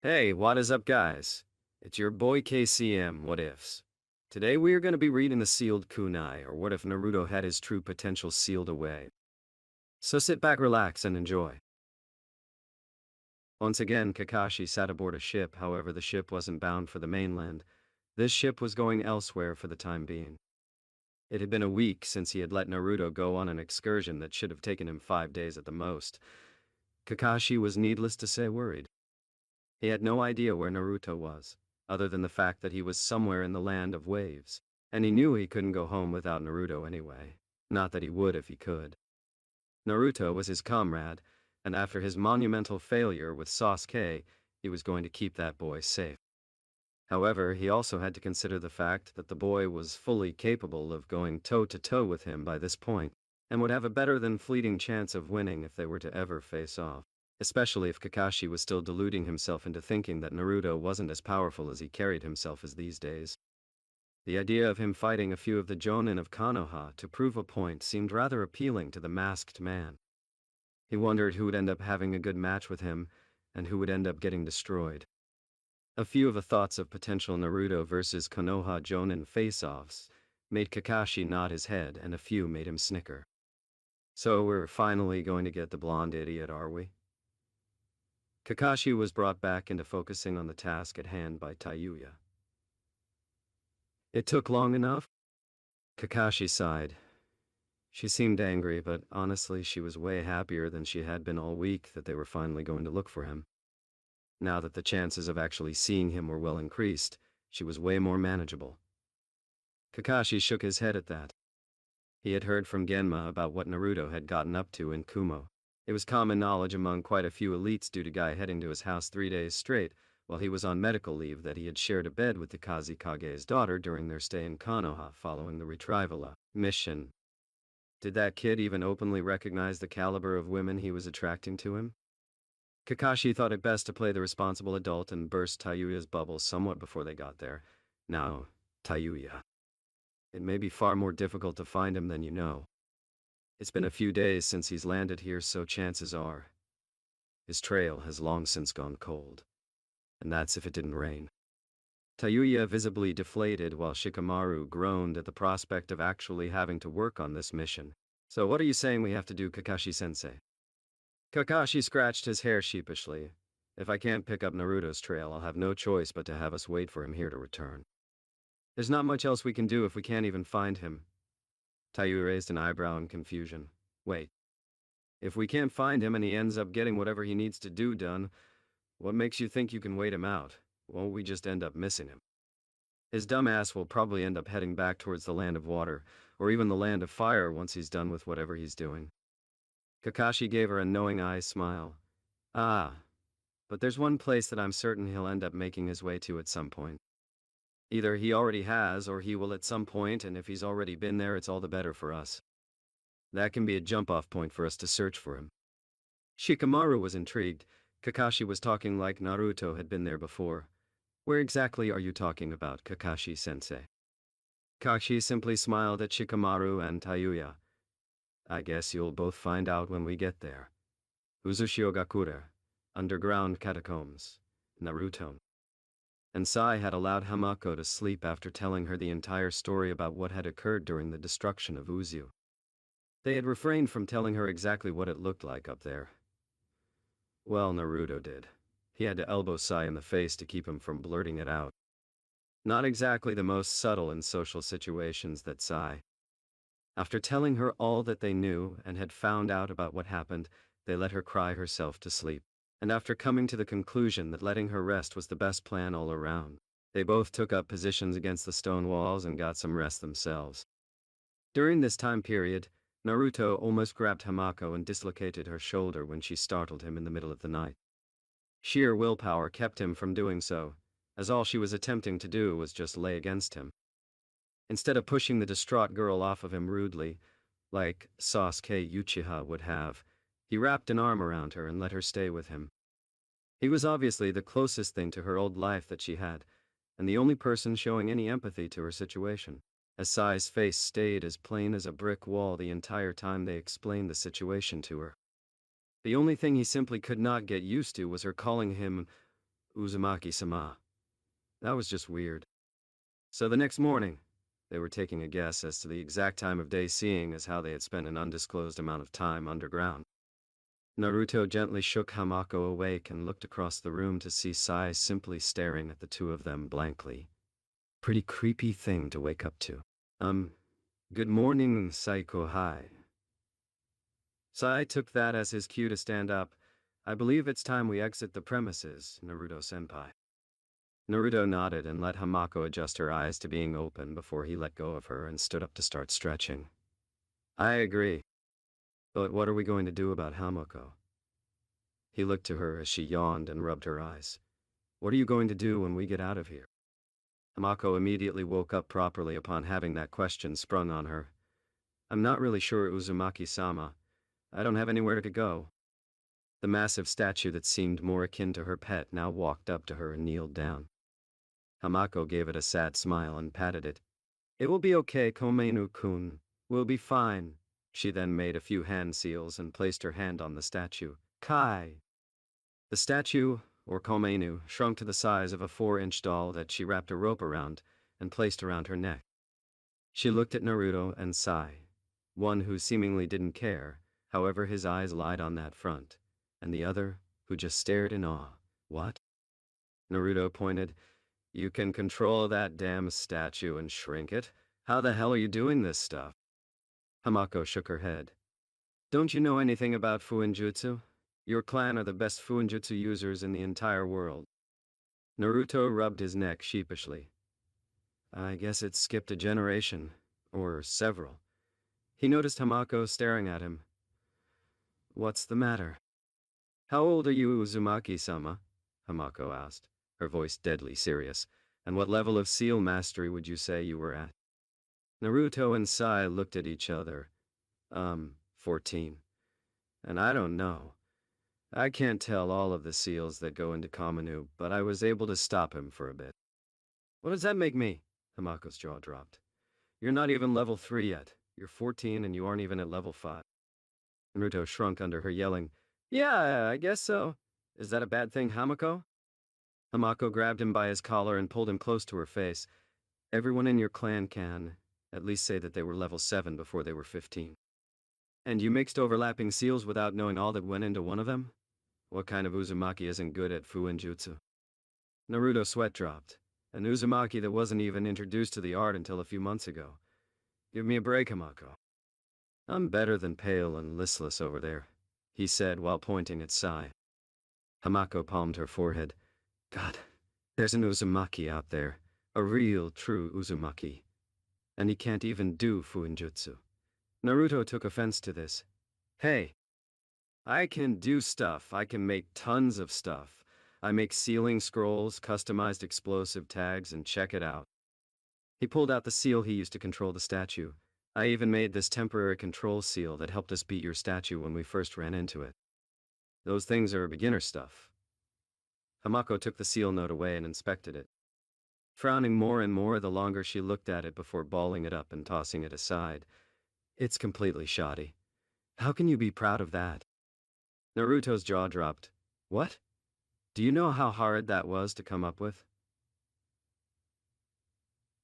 Hey, what is up, guys? It's your boy KCM, What Ifs. Today we are going to be reading the sealed kunai, or what if Naruto had his true potential sealed away. So sit back, relax, and enjoy. Once again, Kakashi sat aboard a ship, however, the ship wasn't bound for the mainland. This ship was going elsewhere for the time being. It had been a week since he had let Naruto go on an excursion that should have taken him 5 days at the most. Kakashi was, needless to say, worried. He had no idea where Naruto was, other than the fact that he was somewhere in the land of waves, and he knew he couldn't go home without Naruto anyway. Not that he would if he could. Naruto was his comrade, and after his monumental failure with Sasuke, he was going to keep that boy safe. However, he also had to consider the fact that the boy was fully capable of going toe-to-toe with him by this point, and would have a better than fleeting chance of winning if they were to ever face off. Especially if Kakashi was still deluding himself into thinking that Naruto wasn't as powerful as he carried himself as these days. The idea of him fighting a few of the Jonin of Konoha to prove a point seemed rather appealing to the masked man. He wondered who would end up having a good match with him, and who would end up getting destroyed. A few of the thoughts of potential Naruto versus Konoha Jonin face-offs made Kakashi nod his head, and a few made him snicker. So we're finally going to get the blonde idiot, are we? Kakashi was brought back into focusing on the task at hand by Tayuya. It took long enough? Kakashi sighed. She seemed angry, but honestly she was way happier than she had been all week that they were finally going to look for him. Now that the chances of actually seeing him were well increased, she was way more manageable. Kakashi shook his head at that. He had heard from Genma about what Naruto had gotten up to in Kumo. It was common knowledge among quite a few elites due to Guy heading to his house 3 days straight while he was on medical leave that he had shared a bed with the Kazekage's daughter during their stay in Konoha following the retrieval mission. Did that kid even openly recognize the caliber of women he was attracting to him? Kakashi thought it best to play the responsible adult and burst Tayuya's bubble somewhat before they got there. Now, Tayuya. It may be far more difficult to find him than you know. It's been a few days since he's landed here, so chances are his trail has long since gone cold. And that's if it didn't rain. Tayuya visibly deflated while Shikamaru groaned at the prospect of actually having to work on this mission. So what are you saying we have to do, Kakashi-sensei? Kakashi scratched his hair sheepishly. If I can't pick up Naruto's trail, I'll have no choice but to have us wait for him here to return. There's not much else we can do if we can't even find him. Tayuya raised an eyebrow in confusion. Wait. If we can't find him and he ends up getting whatever he needs to do done, what makes you think you can wait him out? Won't we just end up missing him? His dumb ass will probably end up heading back towards the land of water, or even the land of fire once he's done with whatever he's doing. Kakashi gave her a knowing eye smile. Ah, but there's one place that I'm certain he'll end up making his way to at some point. Either he already has, or he will at some point, and if he's already been there, it's all the better for us. That can be a jump-off point for us to search for him. Shikamaru was intrigued. Kakashi was talking like Naruto had been there before. Where exactly are you talking about, Kakashi-sensei? Kakashi simply smiled at Shikamaru and Tayuya. I guess you'll both find out when we get there. Uzushiogakure, underground catacombs, Naruto. And Sai had allowed Hamako to sleep after telling her the entire story about what had occurred during the destruction of Uzu. They had refrained from telling her exactly what it looked like up there. Well, Naruto did. He had to elbow Sai in the face to keep him from blurting it out. Not exactly the most subtle in social situations, that Sai. After telling her all that they knew and had found out about what happened, they let her cry herself to sleep. And after coming to the conclusion that letting her rest was the best plan all around, they both took up positions against the stone walls and got some rest themselves. During this time period, Naruto almost grabbed Hamako and dislocated her shoulder when she startled him in the middle of the night. Sheer willpower kept him from doing so, as all she was attempting to do was just lay against him. Instead of pushing the distraught girl off of him rudely, like Sasuke Uchiha would have, he wrapped an arm around her and let her stay with him. He was obviously the closest thing to her old life that she had, and the only person showing any empathy to her situation, as Sai's face stayed as plain as a brick wall the entire time they explained the situation to her. The only thing he simply could not get used to was her calling him Uzumaki-sama. That was just weird. So the next morning, they were taking a guess as to the exact time of day, seeing as how they had spent an undisclosed amount of time underground. Naruto gently shook Hamako awake and looked across the room to see Sai simply staring at the two of them blankly. Pretty creepy thing to wake up to. Good morning, Saiko-hai. Sai took that as his cue to stand up. I believe it's time we exit the premises, Naruto-senpai. Naruto nodded and let Hamako adjust her eyes to being open before he let go of her and stood up to start stretching. I agree. But what are we going to do about Hamako? He looked to her as she yawned and rubbed her eyes. What are you going to do when we get out of here? Hamako immediately woke up properly upon having that question sprung on her. I'm not really sure, Uzumaki-sama. I don't have anywhere to go. The massive statue that seemed more akin to her pet now walked up to her and kneeled down. Hamako gave it a sad smile and patted it. It will be okay, Komainu-kun. We'll be fine. She then made a few hand seals and placed her hand on the statue. Kai. The statue, or Komainu, shrunk to the size of a 4-inch doll that she wrapped a rope around and placed around her neck. She looked at Naruto and Sai, one who seemingly didn't care, however his eyes lied on that front, and the other, who just stared in awe. What? Naruto pointed. You can control that damn statue and shrink it? How the hell are you doing this stuff? Hamako shook her head. Don't you know anything about Fuinjutsu? Your clan are the best Fuinjutsu users in the entire world. Naruto rubbed his neck sheepishly. I guess it skipped a generation, or several. He noticed Hamako staring at him. What's the matter? How old are you, Uzumaki-sama? Hamako asked, her voice deadly serious. And what level of seal mastery would you say you were at? Naruto and Sai looked at each other. 14. And I don't know. I can't tell all of the seals that go into Kaminu, but I was able to stop him for a bit. What does that make me? Hamako's jaw dropped. You're not even level 3 yet. You're 14 and you aren't even at level 5. Naruto shrunk under her, yelling, Yeah, I guess so. Is that a bad thing, Hamako? Hamako grabbed him by his collar and pulled him close to her face. Everyone in your clan can at least say that they were level 7 before they were 15. And you mixed overlapping seals without knowing all that went into one of them? What kind of Uzumaki isn't good at Fuinjutsu? Naruto sweat dropped. An Uzumaki that wasn't even introduced to the art until a few months ago. Give me a break, Hamako. I'm better than pale and listless over there, he said while pointing at Sai. Hamako palmed her forehead. God, there's an Uzumaki out there. A real, true Uzumaki. And he can't even do Fuinjutsu. Naruto took offense to this. Hey, I can do stuff. I can make tons of stuff. I make sealing scrolls, customized explosive tags, and check it out. He pulled out the seal he used to control the statue. I even made this temporary control seal that helped us beat your statue when we first ran into it. Those things are beginner stuff. Hamako took the seal note away and inspected it, frowning more and more the longer she looked at it before balling it up and tossing it aside. It's completely shoddy. How can you be proud of that? Naruto's jaw dropped. What? Do you know how hard that was to come up with?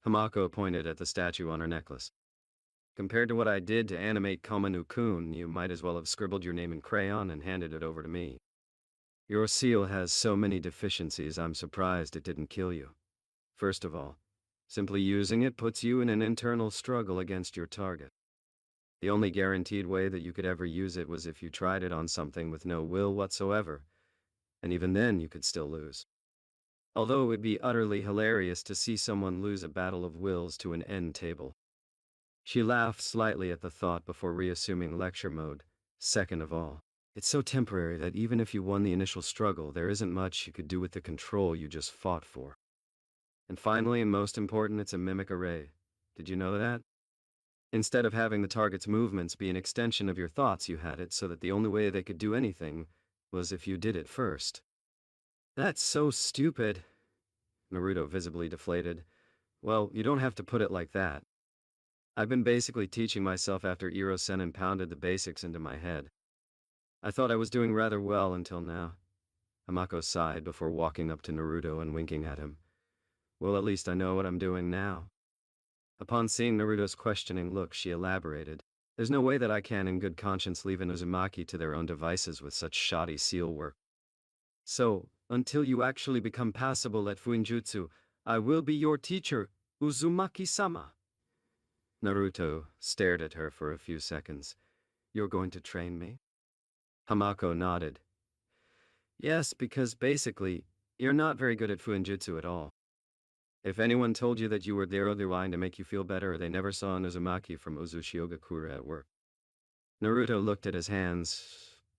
Hamako pointed at the statue on her necklace. Compared to what I did to animate Komanu-kun, you might as well have scribbled your name in crayon and handed it over to me. Your seal has so many deficiencies, I'm surprised it didn't kill you. First of all, simply using it puts you in an internal struggle against your target. The only guaranteed way that you could ever use it was if you tried it on something with no will whatsoever, and even then you could still lose. Although it would be utterly hilarious to see someone lose a battle of wills to an end table. She laughed slightly at the thought before reassuming lecture mode. Second of all, it's so temporary that even if you won the initial struggle, there isn't much you could do with the control you just fought for. And finally, and most important, it's a mimic array. Did you know that? Instead of having the target's movements be an extension of your thoughts, you had it so that the only way they could do anything was if you did it first. That's so stupid. Naruto visibly deflated. Well, you don't have to put it like that. I've been basically teaching myself after Iro-sen pounded the basics into my head. I thought I was doing rather well until now. Hamako sighed before walking up to Naruto and winking at him. Well, at least I know what I'm doing now. Upon seeing Naruto's questioning look, she elaborated. There's no way that I can in good conscience leave an Uzumaki to their own devices with such shoddy seal work. So, until you actually become passable at Fuinjutsu, I will be your teacher, Uzumaki-sama. Naruto stared at her for a few seconds. You're going to train me? Hamako nodded. Yes, because basically, you're not very good at Fuinjutsu at all. If anyone told you that you were there line to make you feel better, they never saw an Uzumaki from Uzushigakura at work. Naruto looked at his hands.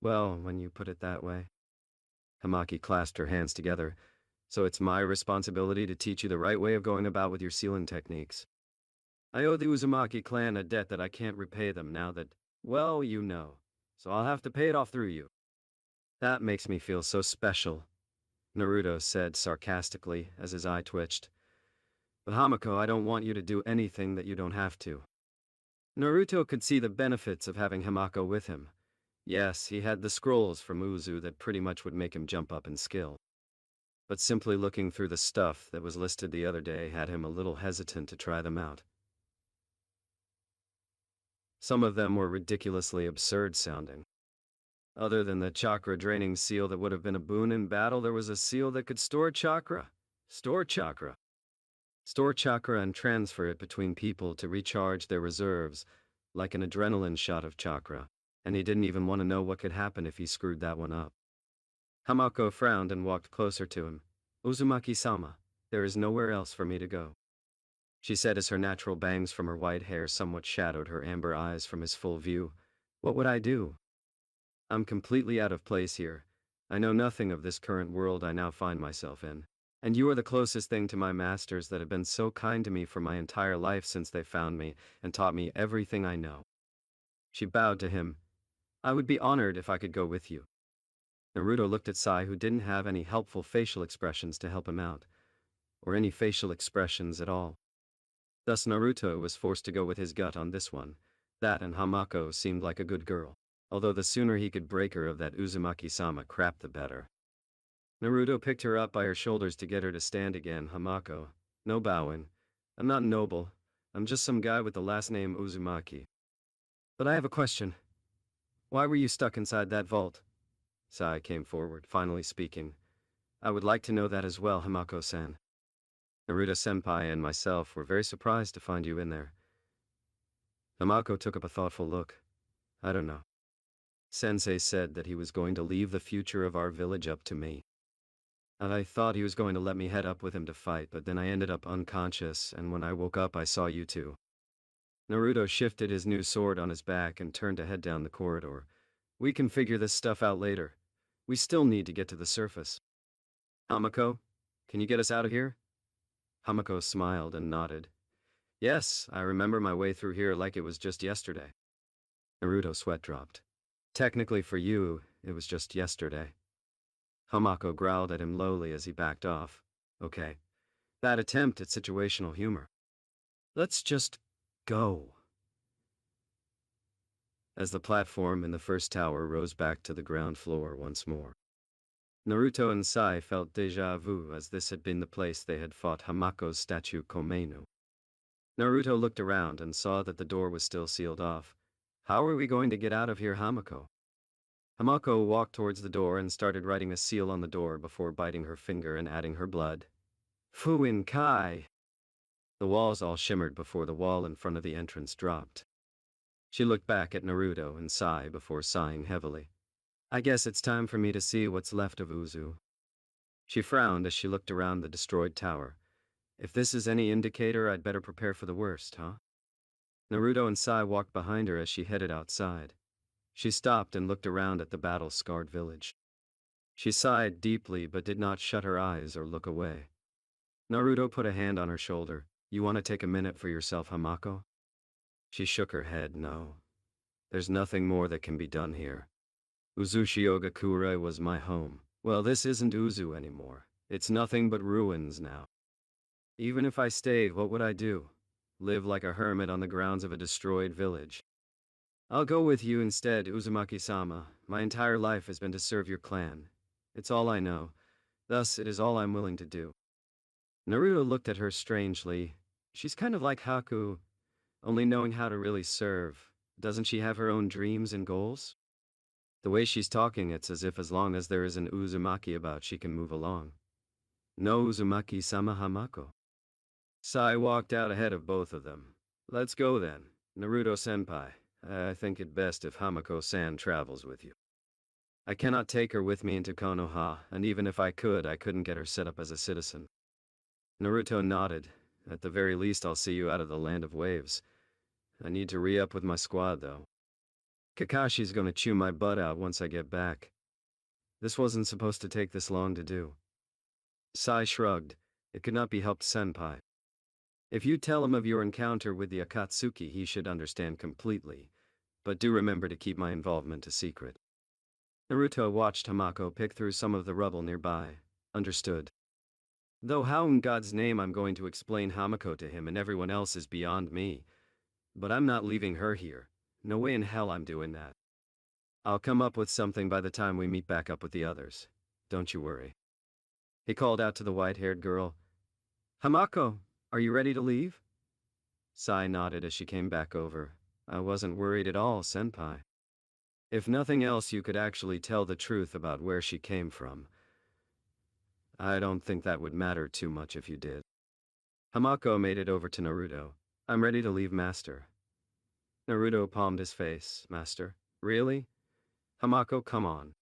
Well, when you put it that way. Hamaki clasped her hands together. So it's my responsibility to teach you the right way of going about with your sealing techniques. I owe the Uzumaki clan a debt that I can't repay them now that, well, you know. So I'll have to pay it off through you. That makes me feel so special, Naruto said sarcastically as his eye twitched. But Hamako, I don't want you to do anything that you don't have to. Naruto could see the benefits of having Hamako with him. Yes, he had the scrolls from Uzu that pretty much would make him jump up in skill. But simply looking through the stuff that was listed the other day had him a little hesitant to try them out. Some of them were ridiculously absurd sounding. Other than the chakra-draining seal that would have been a boon in battle, there was a seal that could store chakra. Store chakra and transfer it between people to recharge their reserves, like an adrenaline shot of chakra, and he didn't even want to know what could happen if he screwed that one up. Hamako frowned and walked closer to him. Uzumaki-sama, there is nowhere else for me to go, she said as her natural bangs from her white hair somewhat shadowed her amber eyes from his full view. What would I do? I'm completely out of place here. I know nothing of this current world I now find myself in. And you are the closest thing to my masters that have been so kind to me for my entire life since they found me and taught me everything I know. She bowed to him. I would be honored if I could go with you. Naruto looked at Sai, who didn't have any helpful facial expressions to help him out, or any facial expressions at all. Thus Naruto was forced to go with his gut on this one. That and Hamako seemed like a good girl, although the sooner he could break her of that Uzumaki-sama crap the better. Naruto picked her up by her shoulders to get her to stand again. Hamako, no bowing. I'm not noble. I'm just some guy with the last name Uzumaki. But I have a question. Why were you stuck inside that vault? Sai came forward, finally speaking. I would like to know that as well, Hamako-san. Naruto-senpai and myself were very surprised to find you in there. Hamako took up a thoughtful look. I don't know. Sensei said that he was going to leave the future of our village up to me. And I thought he was going to let me head up with him to fight, but then I ended up unconscious, and when I woke up I saw you two. Naruto shifted his new sword on his back and turned to head down the corridor. We can figure this stuff out later. We still need to get to the surface. Hamako, can you get us out of here? Hamako smiled and nodded. Yes, I remember my way through here like it was just yesterday. Naruto's sweat dropped. Technically for you, it was just yesterday. Hamako growled at him lowly as he backed off. Okay. That attempt at situational humor. Let's just go. As the platform in the first tower rose back to the ground floor once more, Naruto and Sai felt déjà vu, as this had been the place they had fought Hamako's statue Komeinu. Naruto looked around and saw that the door was still sealed off. How are we going to get out of here, Hamako? Hamako walked towards the door and started writing a seal on the door before biting her finger and adding her blood. Fuin Kai! The walls all shimmered before the wall in front of the entrance dropped. She looked back at Naruto and Sai before sighing heavily. I guess it's time for me to see what's left of Uzu. She frowned as she looked around the destroyed tower. If this is any indicator, I'd better prepare for the worst, huh? Naruto and Sai walked behind her as she headed outside. She stopped and looked around at the battle-scarred village. She sighed deeply but did not shut her eyes or look away. Naruto put a hand on her shoulder. You want to take a minute for yourself, Hamako? She shook her head. No. There's nothing more that can be done here. Uzushigakura was my home. Well, this isn't Uzu anymore. It's nothing but ruins now. Even if I stayed, what would I do? Live like a hermit on the grounds of a destroyed village? I'll go with you instead, Uzumaki-sama. My entire life has been to serve your clan. It's all I know. Thus, it is all I'm willing to do. Naruto looked at her strangely. She's kind of like Haku, only knowing how to really serve. Doesn't she have her own dreams and goals? The way she's talking, it's as if as long as there is an Uzumaki about, she can move along. No Uzumaki-sama Hamako. Sai walked out ahead of both of them. Let's go then, Naruto-senpai. I think it best if Hamako-san travels with you. I cannot take her with me into Konoha, and even if I could, I couldn't get her set up as a citizen. Naruto nodded. At the very least, I'll see you out of the land of waves. I need to re-up with my squad, though. Kakashi's gonna chew my butt out once I get back. This wasn't supposed to take this long to do. Sai shrugged. It could not be helped, senpai. If you tell him of your encounter with the Akatsuki, he should understand completely. But do remember to keep my involvement a secret. Naruto watched Hamako pick through some of the rubble nearby. Understood. Though how in God's name I'm going to explain Hamako to him and everyone else is beyond me. But I'm not leaving her here. No way in hell I'm doing that. I'll come up with something by the time we meet back up with the others. Don't you worry. He called out to the white-haired girl. Hamako, are you ready to leave? Sai nodded as she came back over. I wasn't worried at all, senpai. If nothing else, you could actually tell the truth about where she came from. I don't think that would matter too much if you did. Hamako made it over to Naruto. I'm ready to leave, master. Naruto palmed his face. Master? Really? Hamako, come on.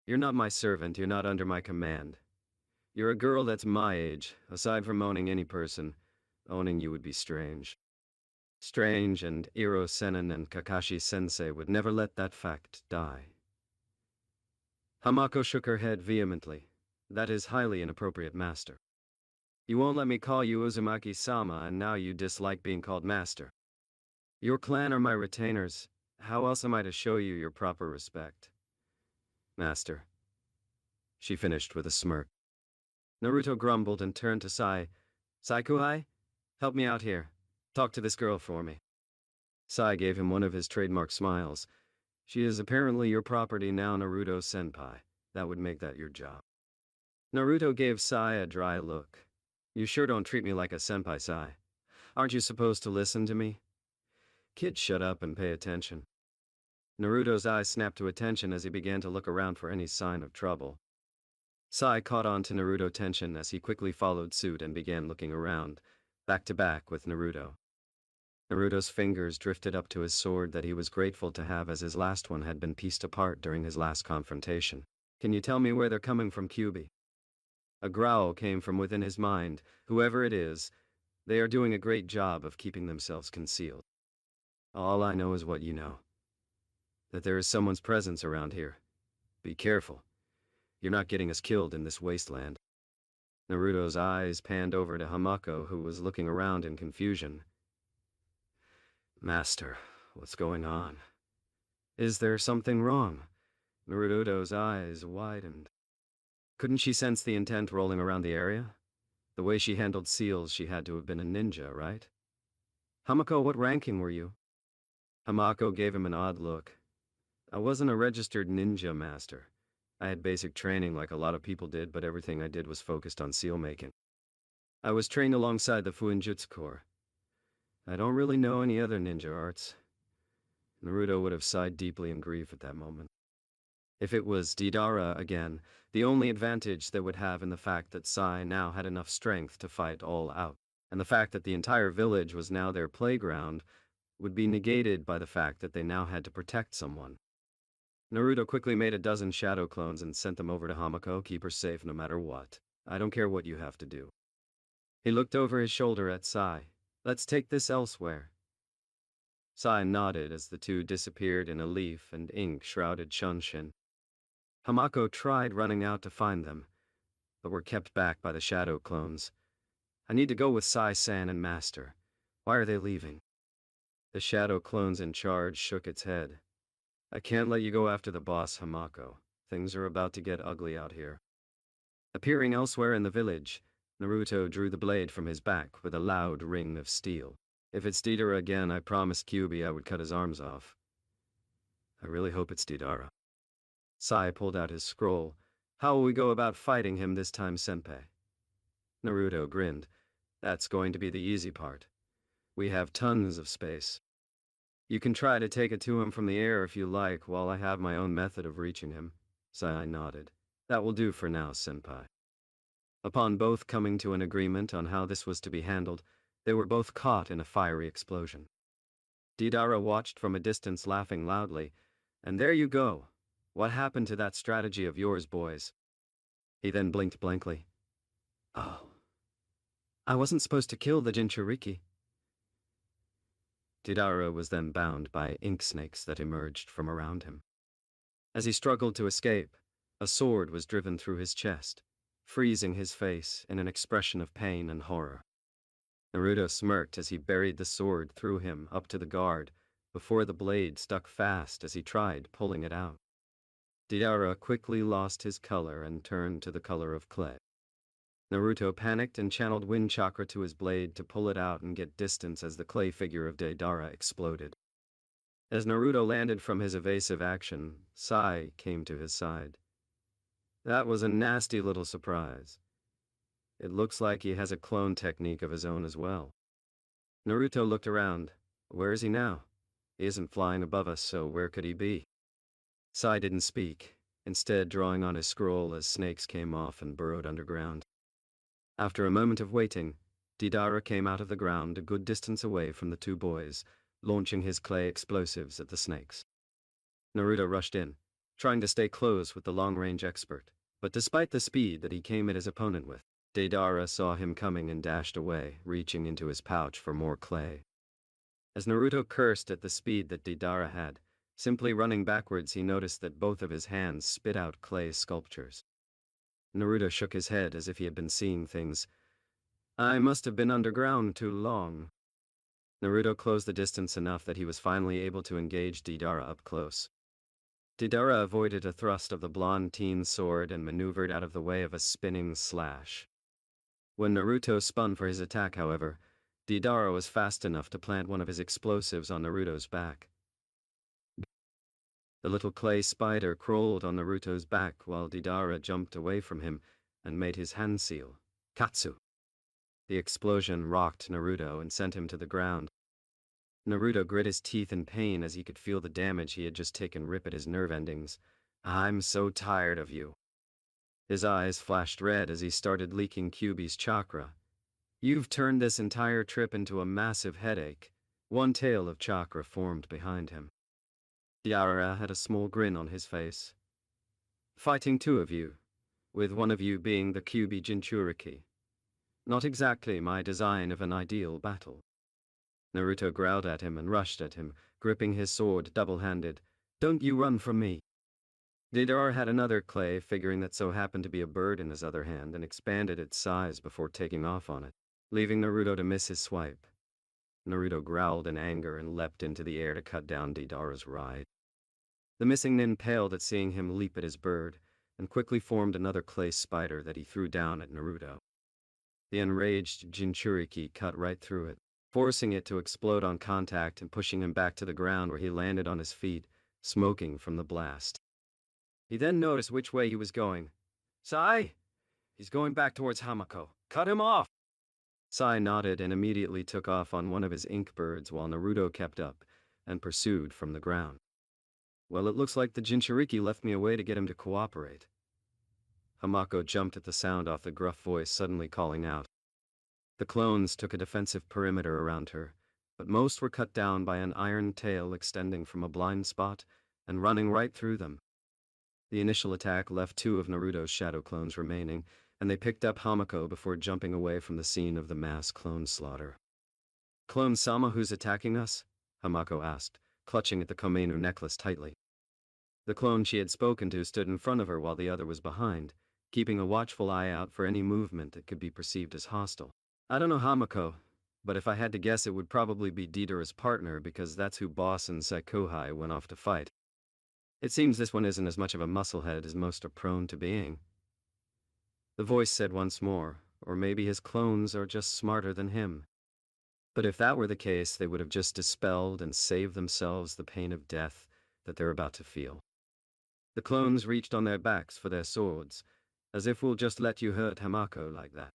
You're not my servant, you're not under my command. You're a girl that's my age. Aside from owning any person, owning you would be strange. Strange, and Iro Sennin and Kakashi-sensei would never let that fact die. Hamako shook her head vehemently. That is highly inappropriate, master. You won't let me call you Uzumaki-sama, and now you dislike being called master. Your clan are my retainers. How else am I to show you your proper respect? Master. She finished with a smirk. Naruto grumbled and turned to Sai. Saikuhai? Help me out here. Talk to this girl for me. Sai gave him one of his trademark smiles. She is apparently your property now, Naruto-senpai. That would make that your job. Naruto gave Sai a dry look. You sure don't treat me like a senpai, Sai. Aren't you supposed to listen to me? Kid, shut up and pay attention. Naruto's eyes snapped to attention as he began to look around for any sign of trouble. Sai caught on to Naruto's tension as he quickly followed suit and began looking around, back to back with Naruto. Naruto's fingers drifted up to his sword that he was grateful to have, as his last one had been pieced apart during his last confrontation. Can you tell me where they're coming from, Kyuubi? A growl came from within his mind. Whoever it is, they are doing a great job of keeping themselves concealed. All I know is what you know. That there is someone's presence around here. Be careful. You're not getting us killed in this wasteland. Naruto's eyes panned over to Hamako, who was looking around in confusion. Master, what's going on? Is there something wrong? Naruto's eyes widened. Couldn't she sense the intent rolling around the area? The way she handled seals, she had to have been a ninja, right? Hamako, what ranking were you? Hamako gave him an odd look. I wasn't a registered ninja, master. I had basic training like a lot of people did, but everything I did was focused on seal making. I was trained alongside the Fuinjutsu Corps. I don't really know any other ninja arts. Naruto would have sighed deeply in grief at that moment. If it was Deidara again, the only advantage they would have in the fact that Sai now had enough strength to fight all out, and the fact that the entire village was now their playground, would be negated by the fact that they now had to protect someone. Naruto quickly made a dozen shadow clones and sent them over to Hamako. Keep her safe no matter what. I don't care what you have to do. He looked over his shoulder at Sai. Let's take this elsewhere. Sai nodded as the two disappeared in a leaf and ink-shrouded Shunshin. Hamako tried running out to find them, but were kept back by the shadow clones. I need to go with Sai-san and Master. Why are they leaving? The shadow clones in charge shook its head. I can't let you go after the boss, Hamako. Things are about to get ugly out here. Appearing elsewhere in the village, Naruto drew the blade from his back with a loud ring of steel. If it's Deidara again, I promised Kyuubi I would cut his arms off. I really hope it's Deidara. Sai pulled out his scroll. How will we go about fighting him this time, senpai? Naruto grinned. That's going to be the easy part. We have tons of space. You can try to take it to him from the air if you like, while I have my own method of reaching him. Sai nodded. That will do for now, senpai. Upon both coming to an agreement on how this was to be handled, they were both caught in a fiery explosion. Deidara watched from a distance, laughing loudly. And there you go. What happened to that strategy of yours, boys? He then blinked blankly. Oh. I wasn't supposed to kill the Jinchuriki. Deidara was then bound by ink snakes that emerged from around him. As he struggled to escape, a sword was driven through his chest, freezing his face in an expression of pain and horror. Naruto smirked as he buried the sword through him up to the guard, before the blade stuck fast as he tried pulling it out. Deidara quickly lost his color and turned to the color of clay. Naruto panicked and channeled wind chakra to his blade to pull it out and get distance as the clay figure of Deidara exploded. As Naruto landed from his evasive action, Sai came to his side. That was a nasty little surprise. It looks like he has a clone technique of his own as well. Naruto looked around. Where is he now? He isn't flying above us, so where could he be? Sai didn't speak, instead drawing on his scroll as snakes came off and burrowed underground. After a moment of waiting, Deidara came out of the ground a good distance away from the two boys, launching his clay explosives at the snakes. Naruto rushed in, trying to stay close with the long-range expert, but despite the speed that he came at his opponent with, Deidara saw him coming and dashed away, reaching into his pouch for more clay. As Naruto cursed at the speed that Deidara had, simply running backwards, he noticed that both of his hands spit out clay sculptures. Naruto shook his head as if he had been seeing things. I must have been underground too long. Naruto closed the distance enough that he was finally able to engage Deidara up close. Deidara avoided a thrust of the blonde teen's sword and maneuvered out of the way of a spinning slash. When Naruto spun for his attack, however, Deidara was fast enough to plant one of his explosives on Naruto's back. The little clay spider crawled on Naruto's back while Deidara jumped away from him and made his hand seal, Katsu. The explosion rocked Naruto and sent him to the ground. Naruto grit his teeth in pain as he could feel the damage he had just taken rip at his nerve endings. I'm so tired of you. His eyes flashed red as he started leaking Kyuubi's chakra. You've turned this entire trip into a massive headache. One tail of chakra formed behind him. Deidara had a small grin on his face. Fighting two of you, with one of you being the Kyuubi Jinchuriki. Not exactly my design of an ideal battle. Naruto growled at him and rushed at him, gripping his sword double-handed. Don't you run from me. Deidara had another clay figurine that so happened to be a bird in his other hand and expanded its size before taking off on it, leaving Naruto to miss his swipe. Naruto growled in anger and leapt into the air to cut down Deidara's ride. The missing nin paled at seeing him leap at his bird, and quickly formed another clay spider that he threw down at Naruto. The enraged Jinchuriki cut right through it, forcing it to explode on contact and pushing him back to the ground where he landed on his feet, smoking from the blast. He then noticed which way he was going. Sai! He's going back towards Hamako. Cut him off! Sai nodded and immediately took off on one of his ink birds while Naruto kept up and pursued from the ground. Well, it looks like the Jinchuriki left me a way to get him to cooperate. Hamako jumped at the sound off the gruff voice suddenly calling out. The clones took a defensive perimeter around her, but most were cut down by an iron tail extending from a blind spot and running right through them. The initial attack left two of Naruto's shadow clones remaining, and they picked up Hamako before jumping away from the scene of the mass clone slaughter. Clone-sama, who's attacking us? Hamako asked, clutching at the Komeinu necklace tightly. The clone she had spoken to stood in front of her while the other was behind, keeping a watchful eye out for any movement that could be perceived as hostile. I don't know Hamako, but if I had to guess it would probably be Deidara's partner because that's who Boss and Sakuhai went off to fight. It seems this one isn't as much of a musclehead as most are prone to being. The voice said once more, or maybe his clones are just smarter than him. But if that were the case, they would have just dispelled and saved themselves the pain of death that they're about to feel. The clones reached on their backs for their swords, as if we'll just let you hurt Hamako like that.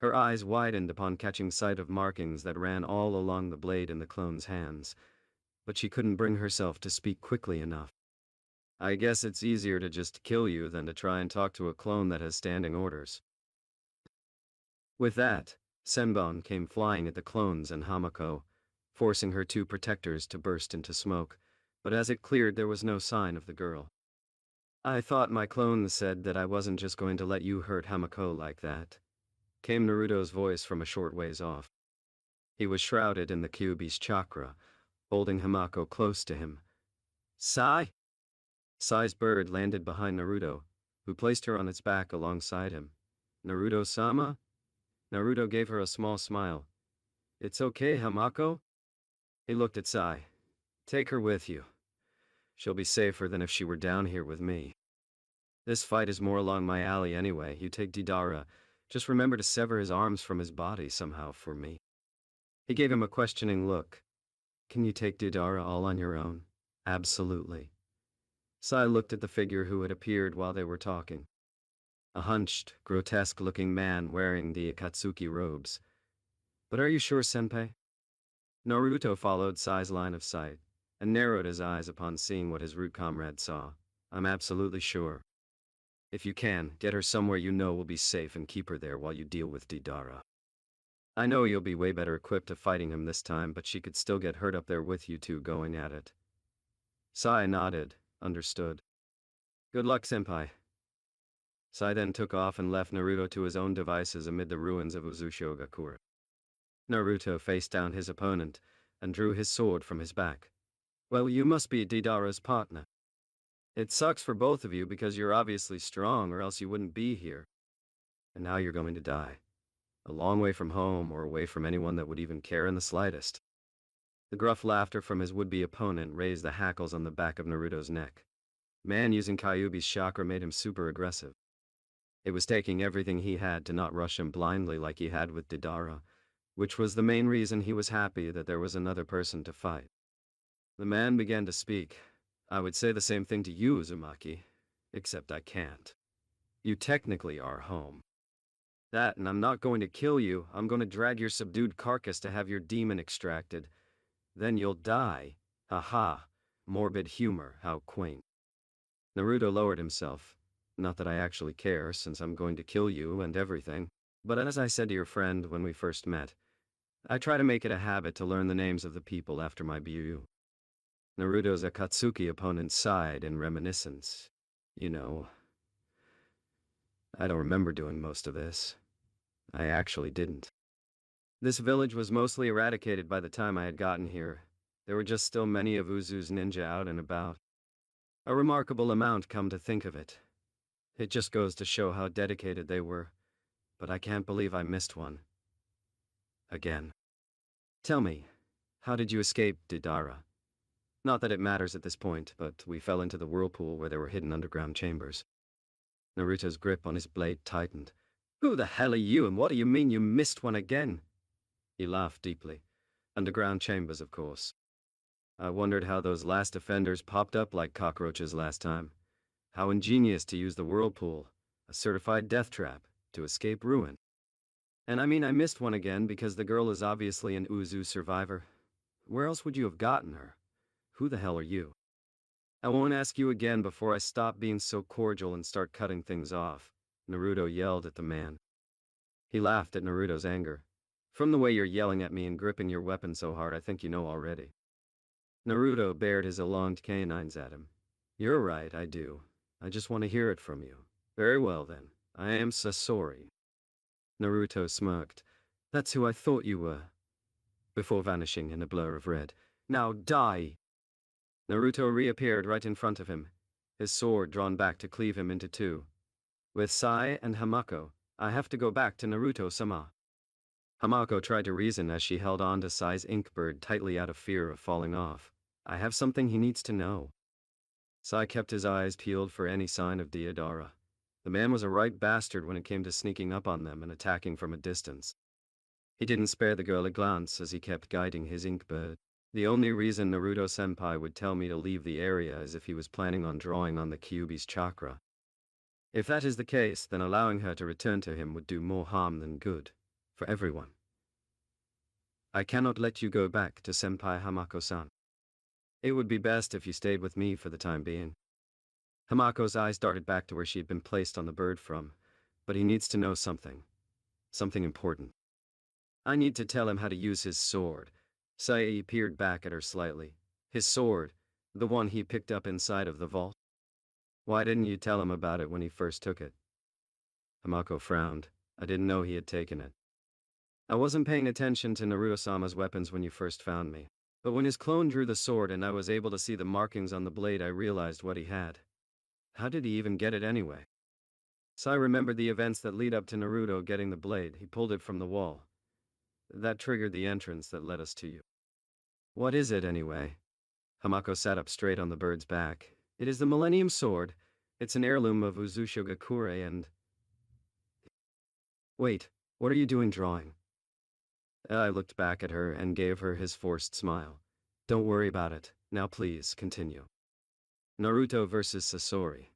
Her eyes widened upon catching sight of markings that ran all along the blade in the clone's hands, but she couldn't bring herself to speak quickly enough. I guess it's easier to just kill you than to try and talk to a clone that has standing orders. With that, Senbon came flying at the clones and Hamako, forcing her two protectors to burst into smoke, but as it cleared there was no sign of the girl. I thought my clone said that I wasn't just going to let you hurt Hamako like that, came Naruto's voice from a short ways off. He was shrouded in the Kyuubi's chakra, holding Hamako close to him. Sai? Sai's bird landed behind Naruto, who placed her on its back alongside him. Naruto-sama? Naruto gave her a small smile. It's okay, Hamako? He looked at Sai. Take her with you. She'll be safer than if she were down here with me. This fight is more along my alley anyway. You take Deidara. Just remember to sever his arms from his body somehow for me. He gave him a questioning look. Can you take Deidara all on your own? Absolutely. Sai looked at the figure who had appeared while they were talking. A hunched, grotesque-looking man wearing the Akatsuki robes. But are you sure, Senpai? Naruto followed Sai's line of sight, and narrowed his eyes upon seeing what his rude comrade saw. I'm absolutely sure. If you can, get her somewhere you know will be safe and keep her there while you deal with Deidara. I know you'll be way better equipped to fighting him this time, but she could still get hurt up there with you two going at it. Sai nodded, understood. Good luck, Senpai. Sai then took off and left Naruto to his own devices amid the ruins of Uzushigakura. Naruto faced down his opponent and drew his sword from his back. Well, you must be Deidara's partner. It sucks for both of you because you're obviously strong or else you wouldn't be here. And now you're going to die. A long way from home or away from anyone that would even care in the slightest. The gruff laughter from his would-be opponent raised the hackles on the back of Naruto's neck. Man using Kyuubi's chakra made him super aggressive. It was taking everything he had to not rush him blindly like he had with Deidara, which was the main reason he was happy that there was another person to fight. The man began to speak. I would say the same thing to you, Uzumaki, except I can't. You technically are home. That, and I'm not going to kill you, I'm going to drag your subdued carcass to have your demon extracted. Then you'll die. Ha ha. Morbid humor, how quaint. Naruto lowered himself. Not that I actually care, since I'm going to kill you and everything, but as I said to your friend when we first met, I try to make it a habit to learn the names of the people after my Byu. Naruto's Akatsuki opponent sighed in reminiscence. You know, I don't remember doing most of this. I actually didn't. This village was mostly eradicated by the time I had gotten here. There were just still many of Uzu's ninja out and about. A remarkable amount, come to think of it. It just goes to show how dedicated they were, but I can't believe I missed one. Again. Tell me, how did you escape Deidara? Not that it matters at this point, but we fell into the whirlpool where there were hidden underground chambers. Naruto's grip on his blade tightened. Who the hell are you, and what do you mean you missed one again? He laughed deeply. Underground chambers, of course. I wondered how those last offenders popped up like cockroaches last time. How ingenious to use the whirlpool, a certified death trap, to escape ruin. And I mean I missed one again because the girl is obviously an Uzu survivor. Where else would you have gotten her? Who the hell are you? I won't ask you again before I stop being so cordial and start cutting things off, Naruto yelled at the man. He laughed at Naruto's anger. From the way you're yelling at me and gripping your weapon so hard, I think you know already. Naruto bared his elonged canines at him. You're right, I do. I just want to hear it from you. Very well then. I am so sorry. Naruto smirked. That's who I thought you were. Before vanishing in a blur of red. Now die! Naruto reappeared right in front of him, his sword drawn back to cleave him into two. With Sai and Hamako, I have to go back to Naruto-sama. Hamako tried to reason as she held on to Sai's inkbird tightly out of fear of falling off. I have something he needs to know. Sai kept his eyes peeled for any sign of Deidara. The man was a right bastard when it came to sneaking up on them and attacking from a distance. He didn't spare the girl a glance as he kept guiding his inkbird. The only reason Naruto-senpai would tell me to leave the area is if he was planning on drawing on the Kyuubi's chakra. If that is the case, then allowing her to return to him would do more harm than good, for everyone. I cannot let you go back to Senpai Hamako-san. It would be best if you stayed with me for the time being. Hamako's eyes darted back to where she had been placed on the bird from, but he needs to know something. Something important. I need to tell him how to use his sword. Sae peered back at her slightly. His sword, the one he picked up inside of the vault. Why didn't you tell him about it when he first took it? Hamako frowned. I didn't know he had taken it. I wasn't paying attention to Naruto-sama's weapons when you first found me. But when his clone drew the sword and I was able to see the markings on the blade, I realized what he had. How did he even get it anyway? Sai remembered the events that lead up to Naruto getting the blade. He pulled it from the wall. That triggered the entrance that led us to you. What is it anyway? Hamako sat up straight on the bird's back. It is the Millennium Sword. It's an heirloom of Uzushigakure and... Wait, what are you doing drawing? I looked back at her and gave her his forced smile. Don't worry about it. Now please, continue. Naruto versus Sasori.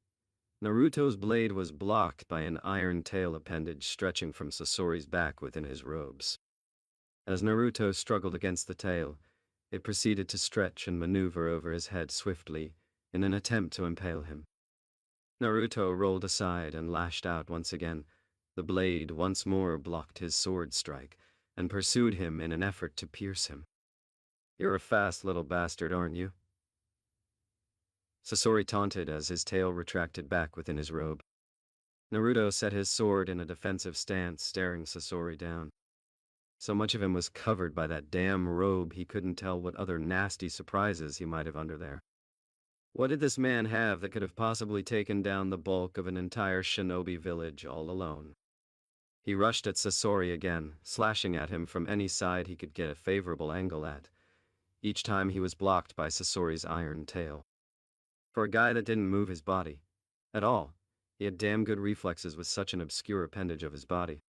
Naruto's blade was blocked by an iron tail appendage stretching from Sasori's back within his robes. As Naruto struggled against the tail, it proceeded to stretch and maneuver over his head swiftly in an attempt to impale him. Naruto rolled aside and lashed out once again. The blade once more blocked his sword strike and pursued him in an effort to pierce him. You're a fast little bastard, aren't you? Sasori taunted as his tail retracted back within his robe. Naruto set his sword in a defensive stance, staring Sasori down. So much of him was covered by that damn robe he couldn't tell what other nasty surprises he might have under there. What did this man have that could have possibly taken down the bulk of an entire shinobi village all alone? He rushed at Sasori again, slashing at him from any side he could get a favorable angle at. Each time he was blocked by Sasori's iron tail. For a guy that didn't move his body at all, he had damn good reflexes with such an obscure appendage of his body.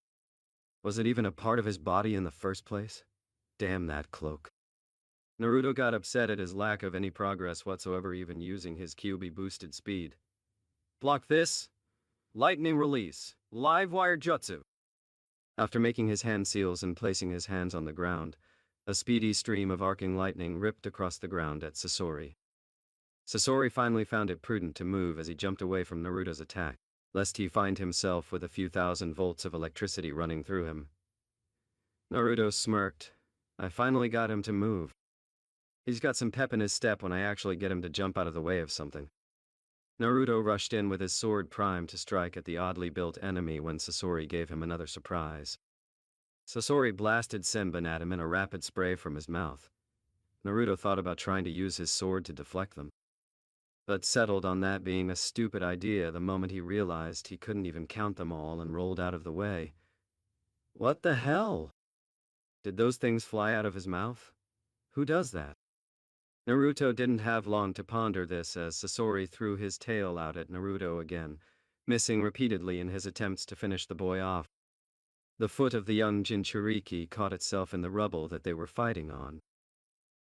Was it even a part of his body in the first place? Damn that cloak. Naruto got upset at his lack of any progress whatsoever, even using his Kyuubi-boosted speed. Block this. Lightning release. Live wire jutsu. After making his hand seals and placing his hands on the ground, a speedy stream of arcing lightning ripped across the ground at Sasori. Sasori finally found it prudent to move as he jumped away from Naruto's attack, lest he find himself with a few thousand volts of electricity running through him. Naruto smirked. I finally got him to move. He's got some pep in his step when I actually get him to jump out of the way of something. Naruto rushed in with his sword primed to strike at the oddly built enemy when Sasori gave him another surprise. Sasori blasted Senbon at him in a rapid spray from his mouth. Naruto thought about trying to use his sword to deflect them, but settled on that being a stupid idea the moment he realized he couldn't even count them all and rolled out of the way. What the hell? Did those things fly out of his mouth? Who does that? Naruto didn't have long to ponder this as Sasori threw his tail out at Naruto again, missing repeatedly in his attempts to finish the boy off. The foot of the young Jinchuriki caught itself in the rubble that they were fighting on.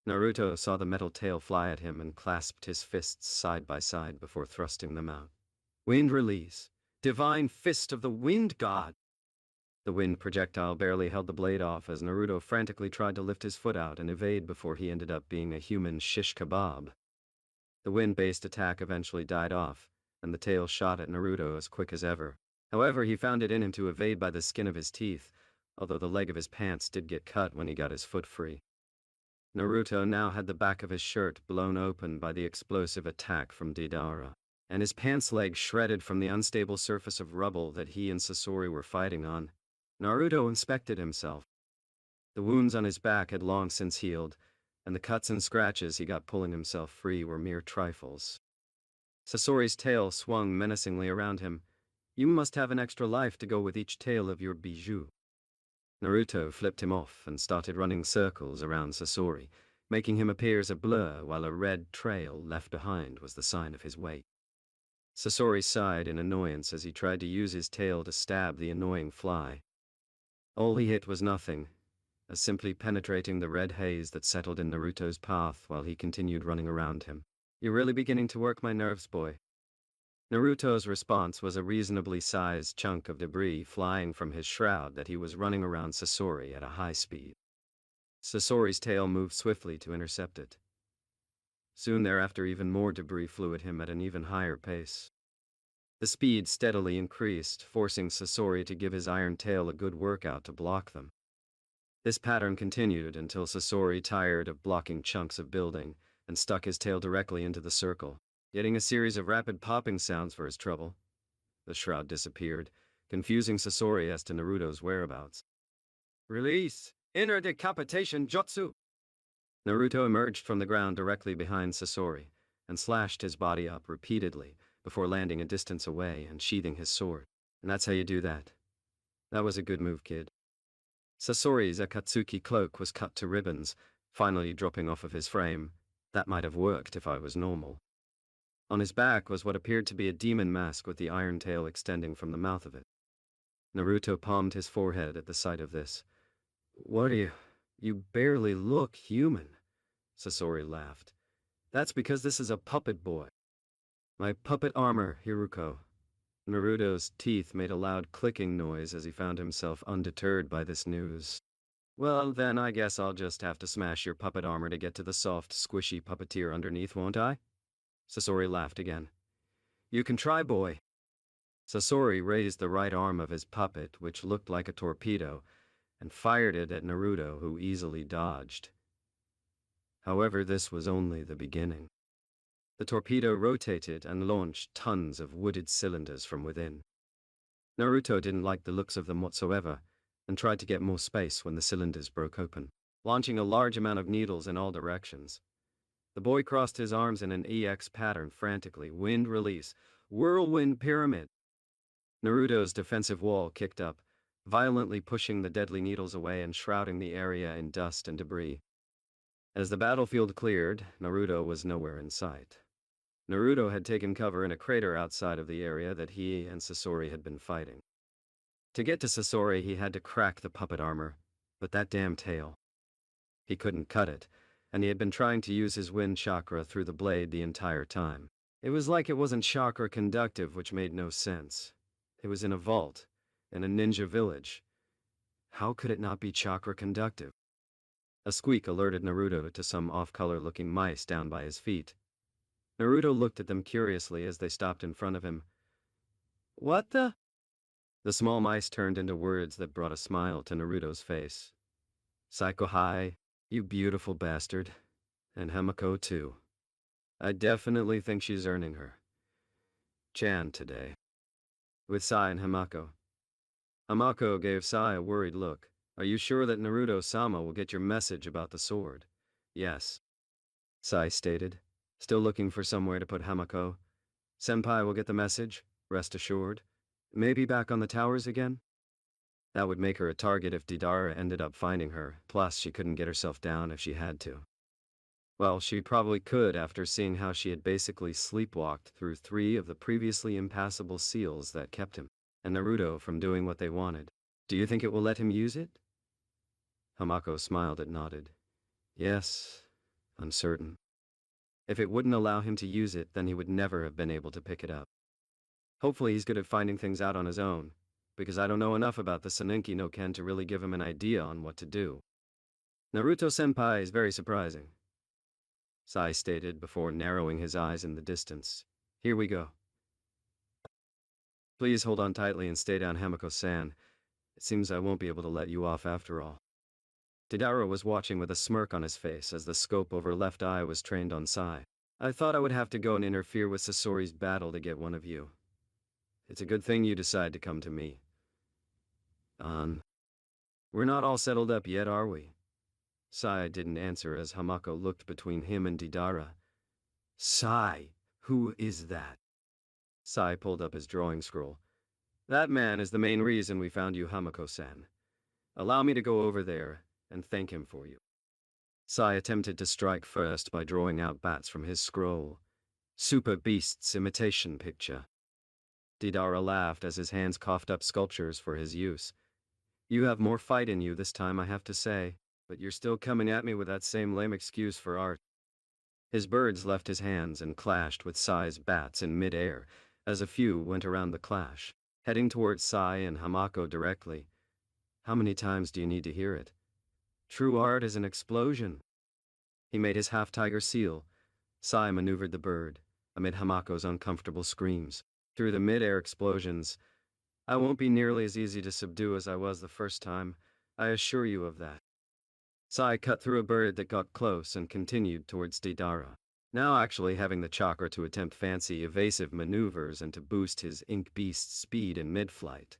Naruto saw the metal tail fly at him and clasped his fists side by side before thrusting them out. Wind release. Divine fist of the wind god! The wind projectile barely held the blade off as Naruto frantically tried to lift his foot out and evade before he ended up being a human shish kebab. The wind-based attack eventually died off, and the tail shot at Naruto as quick as ever. However, he found it in him to evade by the skin of his teeth, although the leg of his pants did get cut when he got his foot free. Naruto now had the back of his shirt blown open by the explosive attack from Deidara, and his pants leg shredded from the unstable surface of rubble that he and Sasori were fighting on. Naruto inspected himself. The wounds on his back had long since healed, and the cuts and scratches he got pulling himself free were mere trifles. Sasori's tail swung menacingly around him. You must have an extra life to go with each tail of your bijou. Naruto flipped him off and started running circles around Sasori, making him appear as a blur while a red trail left behind was the sign of his weight. Sasori sighed in annoyance as he tried to use his tail to stab the annoying fly. All he hit was nothing. as simply penetrating the red haze that settled in Naruto's path while he continued running around him. "You're really beginning to work my nerves, boy." Naruto's response was a reasonably sized chunk of debris flying from his shroud that he was running around Sasori at a high speed. Sasori's tail moved swiftly to intercept it. Soon thereafter, even more debris flew at him at an even higher pace. The speed steadily increased, forcing Sasori to give his iron tail a good workout to block them. This pattern continued until Sasori tired of blocking chunks of building and stuck his tail directly into the circle, getting a series of rapid popping sounds for his trouble. The shroud disappeared, confusing Sasori as to Naruto's whereabouts. "Release! Inner decapitation jutsu!" Naruto emerged from the ground directly behind Sasori and slashed his body up repeatedly before landing a distance away and sheathing his sword. "And that's how you do that. That was a good move, kid." Sasori's Akatsuki cloak was cut to ribbons, finally dropping off of his frame. That might have worked if I was normal. On his back was what appeared to be a demon mask with the iron tail extending from the mouth of it. Naruto palmed his forehead at the sight of this. "What are you? You barely look human," Sasori laughed. "That's because this is a puppet boy." "My puppet armor, Hiruko." Naruto's teeth made a loud clicking noise as he found himself undeterred by this news. "Well, then I guess I'll just have to smash your puppet armor to get to the soft, squishy puppeteer underneath, won't I?" Sasori laughed again. "You can try, boy." Sasori raised the right arm of his puppet, which looked like a torpedo, and fired it at Naruto, who easily dodged. However, this was only the beginning. The torpedo rotated and launched tons of wooded cylinders from within. Naruto didn't like the looks of them whatsoever, and tried to get more space when the cylinders broke open, launching a large amount of needles in all directions. The boy crossed his arms in an EX pattern frantically. "Wind release. Whirlwind pyramid." Naruto's defensive wall kicked up, violently pushing the deadly needles away and shrouding the area in dust and debris. As the battlefield cleared, Naruto was nowhere in sight. Naruto had taken cover in a crater outside of the area that he and Sasori had been fighting. To get to Sasori, he had to crack the puppet armor, but that damn tail. He couldn't cut it, and he had been trying to use his wind chakra through the blade the entire time. It was like it wasn't chakra conductive, which made no sense. It was in a vault, in a ninja village. How could it not be chakra conductive? A squeak alerted Naruto to some off-color-looking mice down by his feet. Naruto looked at them curiously as they stopped in front of him. "What the?" The small mice turned into words that brought a smile to Naruto's face. "Psycho High, you beautiful bastard. And Hamako too. I definitely think she's earning her Chan today." With Sai and Hamako. Hamako gave Sai a worried look. "Are you sure that Naruto-sama will get your message about the sword?" "Yes," Sai stated, still looking for somewhere to put Hamako. "Senpai will get the message, rest assured. Maybe back on the towers again?" That would make her a target if Deidara ended up finding her, plus she couldn't get herself down if she had to. Well, she probably could after seeing how she had basically sleepwalked through 3 of the previously impassable seals that kept him and Naruto from doing what they wanted. "Do you think it will let him use it?" Hamako smiled and nodded. "Yes, I'm certain. If it wouldn't allow him to use it, then he would never have been able to pick it up. Hopefully he's good at finding things out on his own, because I don't know enough about the Saninki no Ken to really give him an idea on what to do." "Naruto-senpai is very surprising," Sai stated before narrowing his eyes in the distance. "Here we go. Please hold on tightly and stay down, Hamako-san. It seems I won't be able to let you off after all." Deidara was watching with a smirk on his face as the scope over left eye was trained on Sai. "I thought I would have to go and interfere with Sasori's battle to get one of you. It's a good thing you decide to come to me." We're not all settled up yet, are we?" Sai didn't answer as Hamako looked between him and Deidara. "Sai, who is that?" Sai pulled up his drawing scroll. "That man is the main reason we found you, Hamako-san. Allow me to go over there and thank him for you." Sai attempted to strike first by drawing out bats from his scroll. Super Beast's imitation picture. Deidara laughed as his hands coughed up sculptures for his use. You have more fight in you this time, I have to say, but you're still coming at me with that same lame excuse for art. His birds left his hands and clashed with Sai's bats in mid-air, as a few went around the clash, heading towards Sai and Hamako directly. How many times do you need to hear it? True art is an explosion. He made his half-tiger seal. Sai maneuvered the bird, amid Hamako's uncomfortable screams. Through the mid-air explosions, I won't be nearly as easy to subdue as I was the first time, I assure you of that. Sai cut through a bird that got close and continued towards Deidara, now actually having the chakra to attempt fancy evasive maneuvers and to boost his ink beast's speed in mid-flight.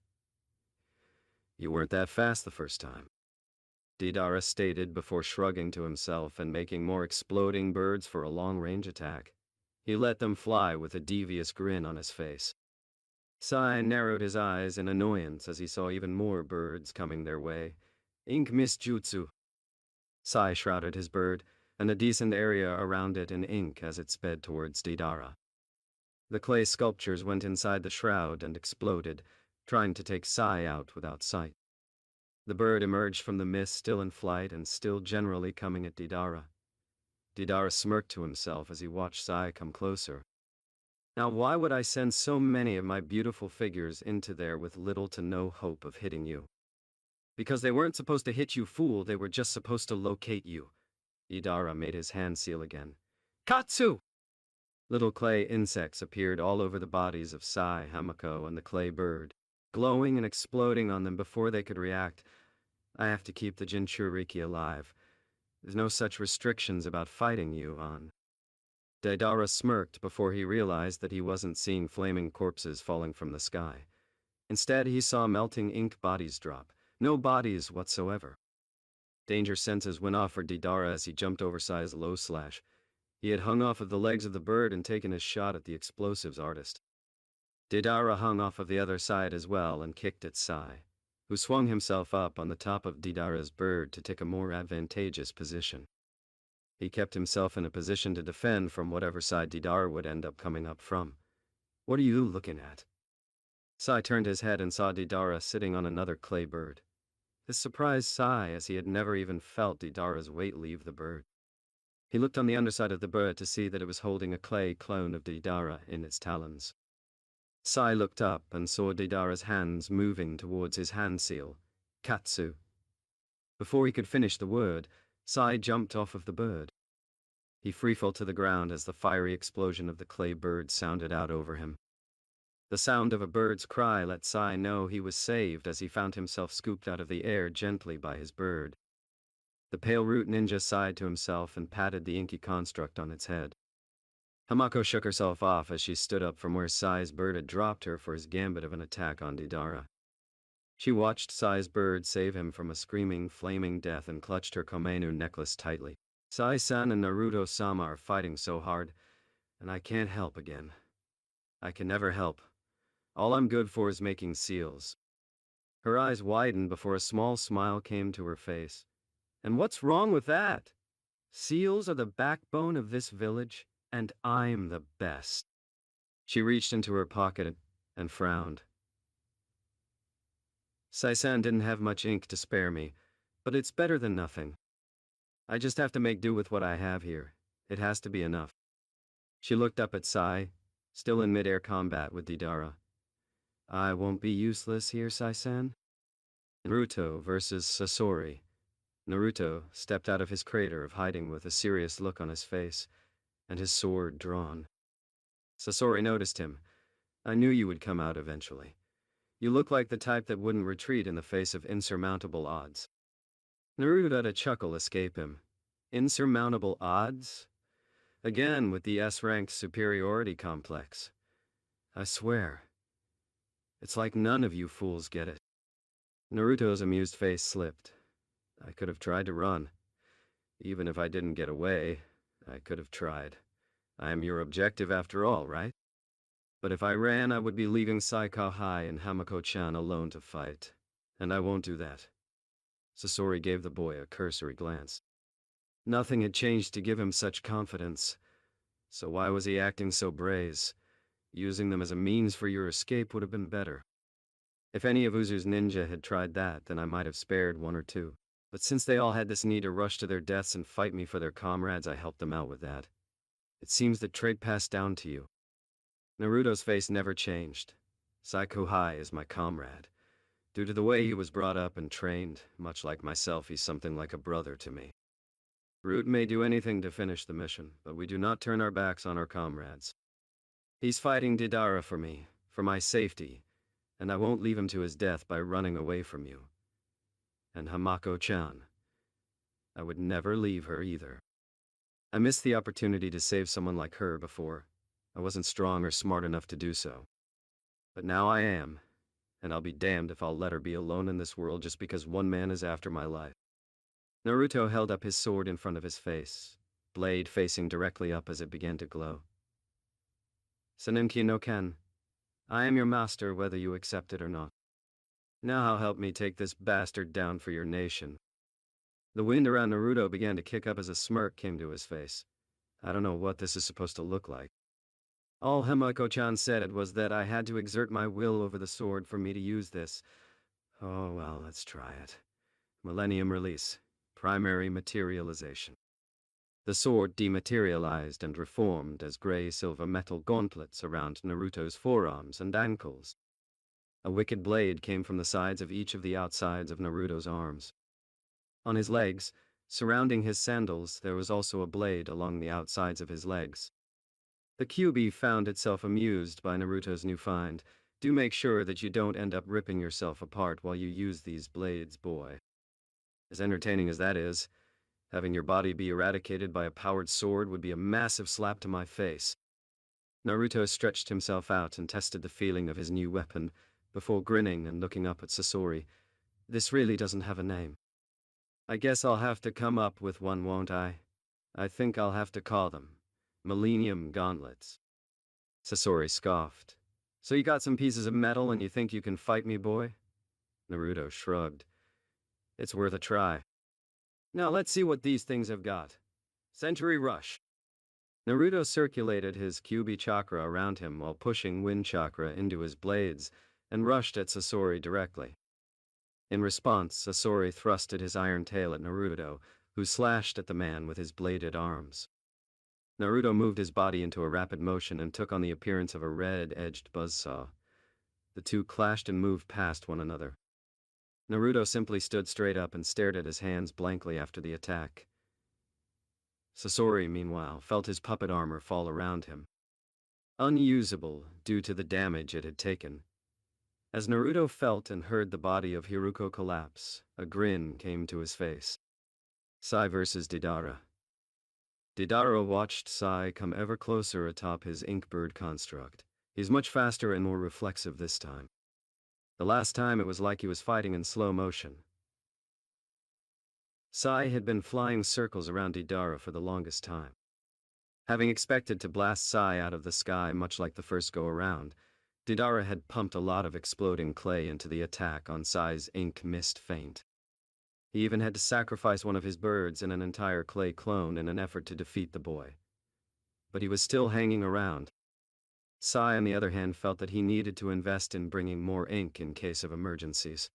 You weren't that fast the first time, Deidara stated before shrugging to himself and making more exploding birds for a long-range attack. He let them fly with a devious grin on his face. Sai narrowed his eyes in annoyance as he saw even more birds coming their way. Ink mist jutsu. Sai shrouded his bird, and a decent area around it in ink as it sped towards Deidara. The clay sculptures went inside the shroud and exploded, trying to take Sai out without sight. The bird emerged from the mist still in flight and still generally coming at Deidara. Deidara smirked to himself as he watched Sai come closer. Now why would I send so many of my beautiful figures into there with little to no hope of hitting you? Because they weren't supposed to hit you, fool, they were just supposed to locate you. Deidara made his hand seal again. Katsu! Little clay insects appeared all over the bodies of Sai, Hamako, and the clay bird, glowing and exploding on them before they could react. I have to keep the Jinchuriki alive. There's no such restrictions about fighting you, on. Deidara smirked before he realized that he wasn't seeing flaming corpses falling from the sky. Instead, he saw melting ink bodies drop. No bodies whatsoever. Danger senses went off for Deidara as he jumped over Sai's low slash. He had hung off of the legs of the bird and taken his shot at the explosives artist. Deidara hung off of the other side as well and kicked at Sai, who swung himself up on the top of Deidara's bird to take a more advantageous position. He kept himself in a position to defend from whatever side Deidara would end up coming up from. What are you looking at? Sai turned his head and saw Deidara sitting on another clay bird. This surprised Sai as he had never even felt Deidara's weight leave the bird. He looked on the underside of the bird to see that it was holding a clay clone of Deidara in its talons. Sai looked up and saw Deidara's hands moving towards his hand seal, Katsu. Before he could finish the word, Sai jumped off of the bird. He freefell to the ground as the fiery explosion of the clay bird sounded out over him. The sound of a bird's cry let Sai know he was saved as he found himself scooped out of the air gently by his bird. The pale root ninja sighed to himself and patted the inky construct on its head. Hamako shook herself off as she stood up from where Sai's bird had dropped her for his gambit of an attack on Deidara. She watched Sai's bird save him from a screaming, flaming death and clutched her Komeinu necklace tightly. Sai-san and Naruto-sama are fighting so hard, and I can't help again. I can never help. All I'm good for is making seals. Her eyes widened before a small smile came to her face. And what's wrong with that? Seals are the backbone of this village, and I'm the best. She reached into her pocket and frowned. Sai-san didn't have much ink to spare me, but it's better than nothing. I just have to make do with what I have here. It has to be enough. She looked up at Sai, still in mid-air combat with Deidara. I won't be useless here, Sai-san. Naruto versus Sasori. Naruto stepped out of his crater of hiding with a serious look on his face, and his sword drawn. Sasori noticed him. I knew you would come out eventually. You look like the type that wouldn't retreat in the face of insurmountable odds. Naruto let a chuckle escape him. Insurmountable odds? Again with the S-ranked superiority complex. I swear. It's like none of you fools get it. Naruto's amused face slipped. I could have tried to run. Even if I didn't get away, I could have tried. I am your objective after all, right? But if I ran, I would be leaving Saikao-hai and Hamako-chan alone to fight. And I won't do that. Sasori gave the boy a cursory glance. Nothing had changed to give him such confidence. So why was he acting so brazen? Using them as a means for your escape would have been better. If any of Uzu's ninja had tried that, then I might have spared one or two. But since they all had this need to rush to their deaths and fight me for their comrades, I helped them out with that. It seems the trait passed down to you. Naruto's face never changed. Saikuhai is my comrade. Due to the way he was brought up and trained, much like myself, he's something like a brother to me. Root may do anything to finish the mission, but we do not turn our backs on our comrades. He's fighting Deidara for me, for my safety, and I won't leave him to his death by running away from you. And Hamako-chan, I would never leave her either. I missed the opportunity to save someone like her before. I wasn't strong or smart enough to do so. But now I am, and I'll be damned if I'll let her be alone in this world just because one man is after my life. Naruto held up his sword in front of his face, blade facing directly up as it began to glow. Sanenki no Ken, I am your master whether you accept it or not. Now help me take this bastard down for your nation. The wind around Naruto began to kick up as a smirk came to his face. I don't know what this is supposed to look like. All Hamako-chan said was that I had to exert my will over the sword for me to use this. Oh well, let's try it. Millennium release. Primary materialization. The sword dematerialized and reformed as gray-silver metal gauntlets around Naruto's forearms and ankles. A wicked blade came from the sides of each of the outsides of Naruto's arms. On his legs, surrounding his sandals, there was also a blade along the outsides of his legs. The Kyuubi found itself amused by Naruto's new find. Do make sure that you don't end up ripping yourself apart while you use these blades, boy. As entertaining as that is, having your body be eradicated by a powered sword would be a massive slap to my face. Naruto stretched himself out and tested the feeling of his new weapon, before grinning and looking up at Sasori. This really doesn't have a name. I guess I'll have to come up with one, won't I? I think I'll have to call them Millennium Gauntlets. Sasori scoffed. So you got some pieces of metal and you think you can fight me, boy? Naruto shrugged. It's worth a try. Now let's see what these things have got. Century Rush. Naruto circulated his Kyuubi chakra around him while pushing wind chakra into his blades and rushed at Sasori directly. In response, Sasori thrusted his iron tail at Naruto, who slashed at the man with his bladed arms. Naruto moved his body into a rapid motion and took on the appearance of a red-edged buzzsaw. The two clashed and moved past one another. Naruto simply stood straight up and stared at his hands blankly after the attack. Sasori, meanwhile, felt his puppet armor fall around him. Unusable due to the damage it had taken. As Naruto felt and heard the body of Haruko collapse, a grin came to his face. Sai versus Deidara. Deidara watched Sai come ever closer atop his Inkbird construct. He's much faster and more reflexive this time. The last time it was like he was fighting in slow motion. Sai had been flying circles around Deidara for the longest time. Having expected to blast Sai out of the sky much like the first go-around, Deidara had pumped a lot of exploding clay into the attack on Sai's ink mist feint. He even had to sacrifice one of his birds and an entire clay clone in an effort to defeat the boy. But he was still hanging around. Sai, on the other hand, felt that he needed to invest in bringing more ink in case of emergencies.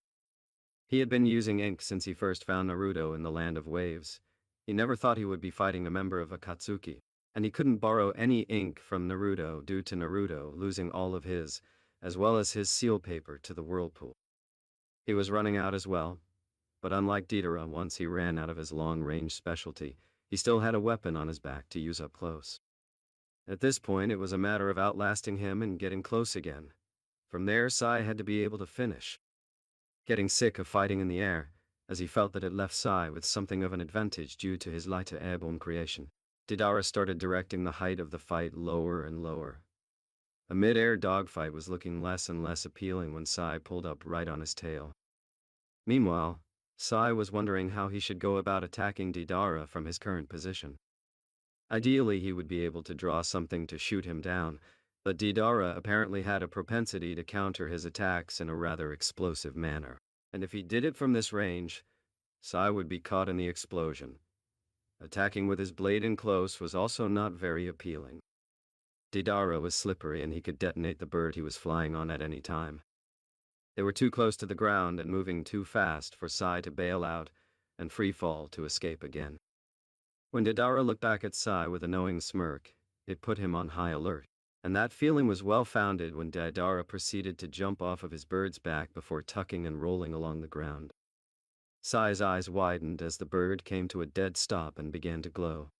He had been using ink since he first found Naruto in the Land of Waves. He never thought he would be fighting a member of Akatsuki, and he couldn't borrow any ink from Naruto due to Naruto losing all of his, as well as his seal paper to the whirlpool. He was running out as well, but unlike Deidara, once he ran out of his long-range specialty, he still had a weapon on his back to use up close. At this point, it was a matter of outlasting him and getting close again. From there, Sai had to be able to finish. Getting sick of fighting in the air, as he felt that it left Sai with something of an advantage due to his lighter airborne creation, Deidara started directing the height of the fight lower and lower. A mid-air dogfight was looking less and less appealing when Sai pulled up right on his tail. Meanwhile, Sai was wondering how he should go about attacking Deidara from his current position. Ideally, he would be able to draw something to shoot him down, but Deidara apparently had a propensity to counter his attacks in a rather explosive manner, and if he did it from this range, Sai would be caught in the explosion. Attacking with his blade in close was also not very appealing. Deidara was slippery and he could detonate the bird he was flying on at any time. They were too close to the ground and moving too fast for Sai to bail out and free fall to escape again. When Deidara looked back at Sai with a knowing smirk, it put him on high alert. And that feeling was well-founded when Deidara proceeded to jump off of his bird's back before tucking and rolling along the ground. Sai's eyes widened as the bird came to a dead stop and began to glow.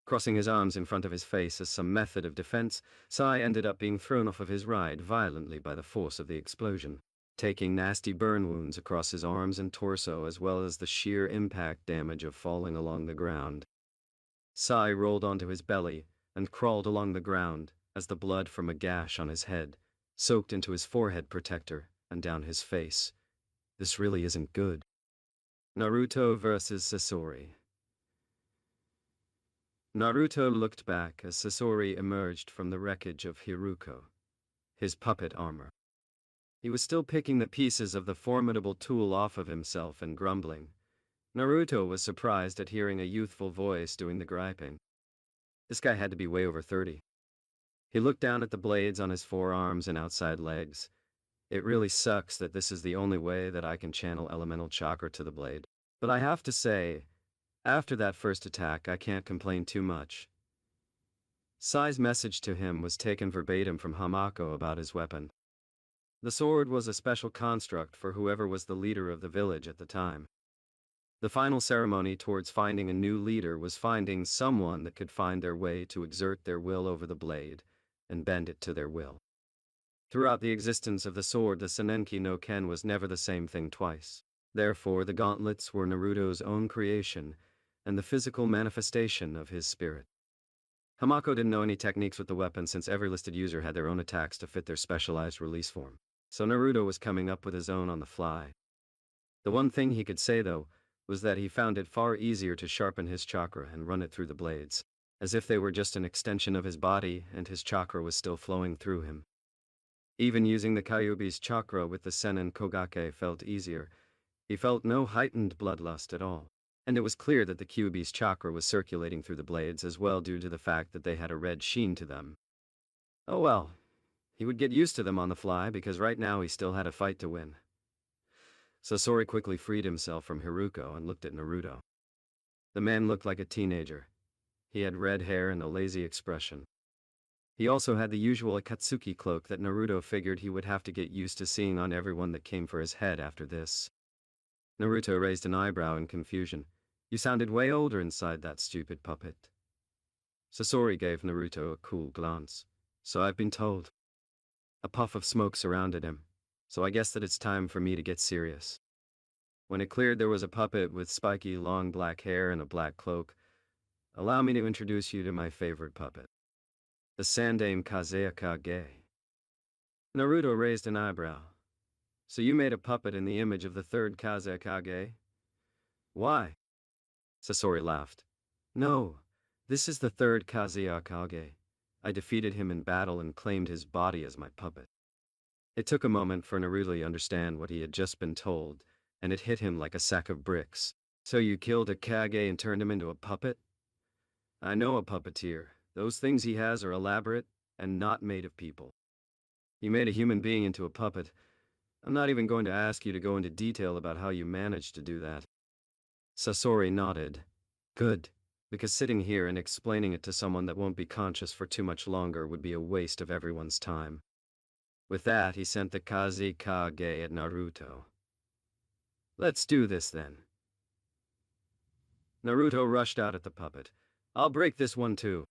Crossing his arms in front of his face as some method of defense, Sai ended up being thrown off of his ride violently by the force of the explosion, taking nasty burn wounds across his arms and torso as well as the sheer impact damage of falling along the ground. Sai rolled onto his belly and crawled along the ground as the blood from a gash on his head soaked into his forehead protector and down his face. This really isn't good. Naruto vs. Sasori. Naruto looked back as Sasori emerged from the wreckage of Hiruko, his puppet armor. He was still picking the pieces of the formidable tool off of himself and grumbling. Naruto was surprised at hearing a youthful voice doing the griping. This guy had to be way over 30. He looked down at the blades on his forearms and outside legs. It really sucks that this is the only way that I can channel elemental chakra to the blade. But I have to say, after that first attack, I can't complain too much. Sai's message to him was taken verbatim from Hamako about his weapon. The sword was a special construct for whoever was the leader of the village at the time. The final ceremony towards finding a new leader was finding someone that could find their way to exert their will over the blade and bend it to their will. Throughout the existence of the sword, the Senenki no Ken was never the same thing twice. Therefore, the gauntlets were Naruto's own creation and the physical manifestation of his spirit. Hamako didn't know any techniques with the weapon since every listed user had their own attacks to fit their specialized release form. So Naruto was coming up with his own on the fly. The one thing he could say, though, was that he found it far easier to sharpen his chakra and run it through the blades, as if they were just an extension of his body and his chakra was still flowing through him. Even using the Kyuubi's chakra with the Sennen Kogake felt easier. He felt no heightened bloodlust at all. And it was clear that the Kyuubi's chakra was circulating through the blades as well due to the fact that they had a red sheen to them. Oh well, he would get used to them on the fly because right now he still had a fight to win. Sasori quickly freed himself from Hiruko and looked at Naruto. The man looked like a teenager. He had red hair and a lazy expression. He also had the usual Akatsuki cloak that Naruto figured he would have to get used to seeing on everyone that came for his head after this. Naruto raised an eyebrow in confusion. You sounded way older inside that stupid puppet. Sasori gave Naruto a cool glance. So I've been told. A puff of smoke surrounded him. So I guess that it's time for me to get serious. When it cleared there was a puppet with spiky long black hair and a black cloak. Allow me to introduce you to my favorite puppet. The Sandaime Kazekage. Naruto raised an eyebrow. So you made a puppet in the image of the third Kazekage? Why? Sasori laughed. No, this is the third Kazekage. I defeated him in battle and claimed his body as my puppet. It took a moment for Naruto to understand what he had just been told, and it hit him like a sack of bricks. So you killed a Kage and turned him into a puppet? I know a puppeteer. Those things he has are elaborate and not made of people. You made a human being into a puppet. I'm not even going to ask you to go into detail about how you managed to do that. Sasori nodded. Good, because sitting here and explaining it to someone that won't be conscious for too much longer would be a waste of everyone's time. With that, he sent the Kazekage at Naruto. Let's do this then. Naruto rushed out at the puppet. I'll break this one too.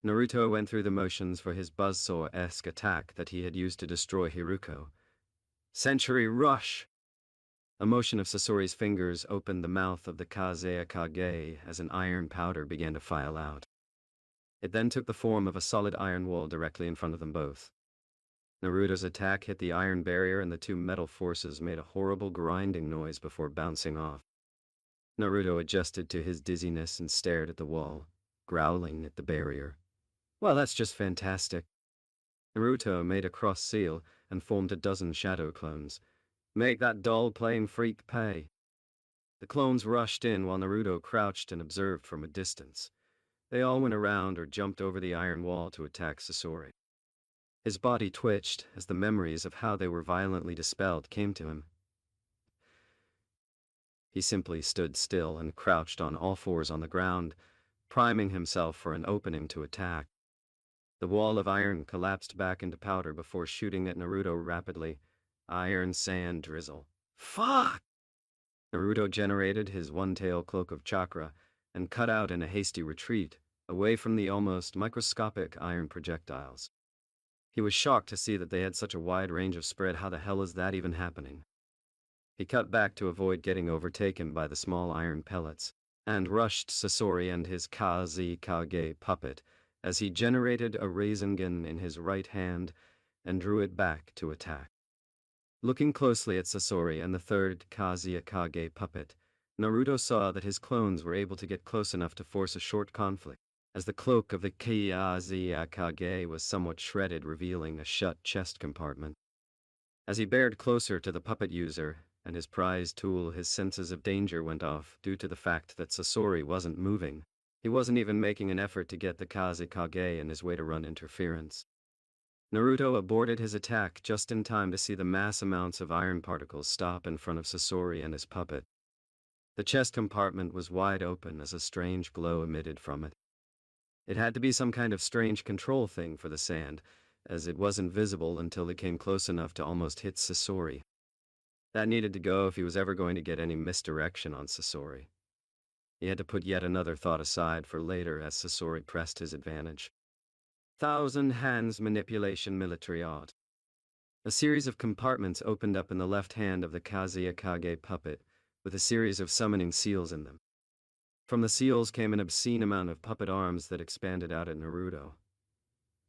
Naruto went through the motions for his buzzsaw-esque attack that he had used to destroy Hiruko. Century Rush! A motion of Sasori's fingers opened the mouth of the Kazekage as an iron powder began to file out. It then took the form of a solid iron wall directly in front of them both. Naruto's attack hit the iron barrier and the two metal forces made a horrible grinding noise before bouncing off. Naruto adjusted to his dizziness and stared at the wall, growling at the barrier. Well, that's just fantastic. Naruto made a cross seal and formed a dozen shadow clones. Make that doll-playing freak pay. The clones rushed in while Naruto crouched and observed from a distance. They all went around or jumped over the iron wall to attack Sasori. His body twitched as the memories of how they were violently dispelled came to him. He simply stood still and crouched on all fours on the ground, priming himself for an opening to attack. The wall of iron collapsed back into powder before shooting at Naruto rapidly. Iron sand drizzle. Fuck! Naruto generated his one-tail cloak of chakra and cut out in a hasty retreat, away from the almost microscopic iron projectiles. He was shocked to see that they had such a wide range of spread. How the hell is that even happening? He cut back to avoid getting overtaken by the small iron pellets, and rushed Sasori and his Kazekage puppet as he generated a Rasengan in his right hand and drew it back to attack. Looking closely at Sasori and the third Kazekage puppet, Naruto saw that his clones were able to get close enough to force a short conflict, as the cloak of the Kazekage was somewhat shredded, revealing a shut chest compartment. As he bared closer to the puppet user and his prized tool, his senses of danger went off due to the fact that Sasori wasn't moving. He wasn't even making an effort to get the Kazekage in his way to run interference. Naruto aborted his attack just in time to see the mass amounts of iron particles stop in front of Sasori and his puppet. The chest compartment was wide open as a strange glow emitted from it. It had to be some kind of strange control thing for the sand, as it wasn't visible until it came close enough to almost hit Sasori. That needed to go if he was ever going to get any misdirection on Sasori. He had to put yet another thought aside for later as Sasori pressed his advantage. Thousand Hands Manipulation Military Art. A series of compartments opened up in the left hand of the Kazekage puppet, with a series of summoning seals in them. From the seals came an obscene amount of puppet arms that expanded out at Naruto.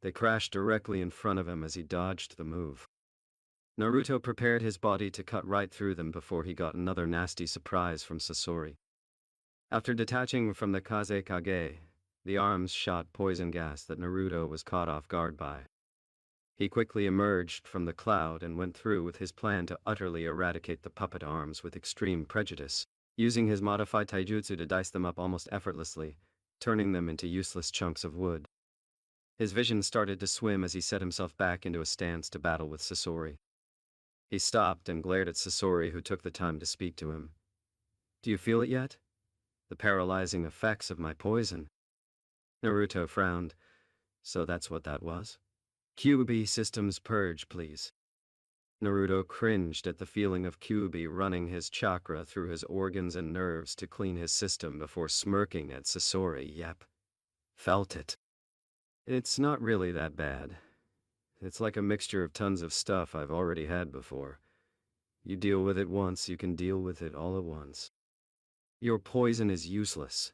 They crashed directly in front of him as he dodged the move. Naruto prepared his body to cut right through them before he got another nasty surprise from Sasori. After detaching from the Kazekage, the arms shot poison gas that Naruto was caught off guard by. He quickly emerged from the cloud and went through with his plan to utterly eradicate the puppet arms with extreme prejudice, using his modified taijutsu to dice them up almost effortlessly, turning them into useless chunks of wood. His vision started to swim as he set himself back into a stance to battle with Sasori. He stopped and glared at Sasori, who took the time to speak to him. "Do you feel it yet? The paralyzing effects of my poison?" Naruto frowned. "So that's what that was? QB systems purge, please." Naruto cringed at the feeling of QB running his chakra through his organs and nerves to clean his system before smirking at Sasori. "Yep. Felt it. It's not really that bad. It's like a mixture of tons of stuff I've already had before. You deal with it once, you can deal with it all at once. Your poison is useless."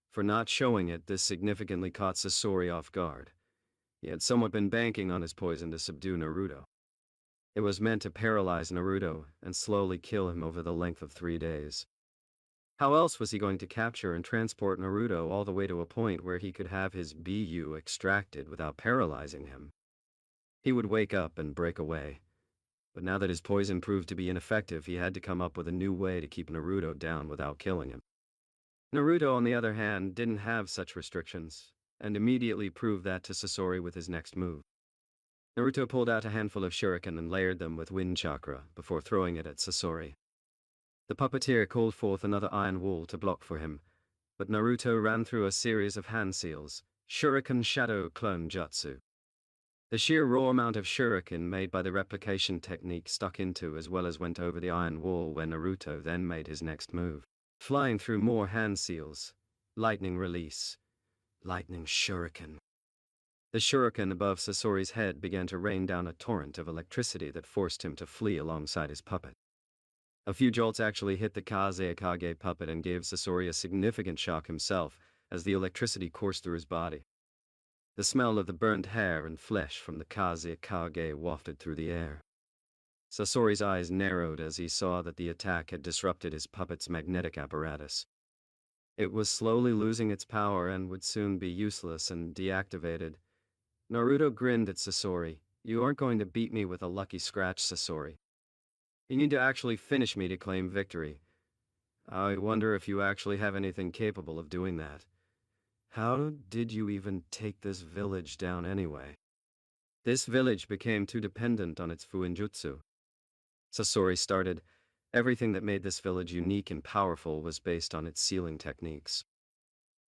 For not showing it, this significantly caught Sasori off guard. He had somewhat been banking on his poison to subdue Naruto. It was meant to paralyze Naruto and slowly kill him over the length of 3 days. How else was he going to capture and transport Naruto all the way to a point where he could have his BU extracted without paralyzing him? He would wake up and break away. But now that his poison proved to be ineffective, he had to come up with a new way to keep Naruto down without killing him. Naruto, on the other hand, didn't have such restrictions, and immediately proved that to Sasori with his next move. Naruto pulled out a handful of shuriken and layered them with wind chakra before throwing it at Sasori. The puppeteer called forth another iron wall to block for him, but Naruto ran through a series of hand seals, shuriken shadow clone jutsu. The sheer raw amount of shuriken made by the replication technique stuck into as well as went over the iron wall when Naruto then made his next move. Flying through more hand seals. Lightning release. Lightning shuriken. The shuriken above Sasori's head began to rain down a torrent of electricity that forced him to flee alongside his puppet. A few jolts actually hit the Kazekage puppet and gave Sasori a significant shock himself as the electricity coursed through his body. The smell of the burnt hair and flesh from the Kazekage wafted through the air. Sasori's eyes narrowed as he saw that the attack had disrupted his puppet's magnetic apparatus. It was slowly losing its power and would soon be useless and deactivated. Naruto grinned at Sasori. "You aren't going to beat me with a lucky scratch, Sasori. You need to actually finish me to claim victory. I wonder if you actually have anything capable of doing that. How did you even take this village down anyway?" This village became too dependent on its fuinjutsu. Sasori started. Everything that made this village unique and powerful was based on its sealing techniques.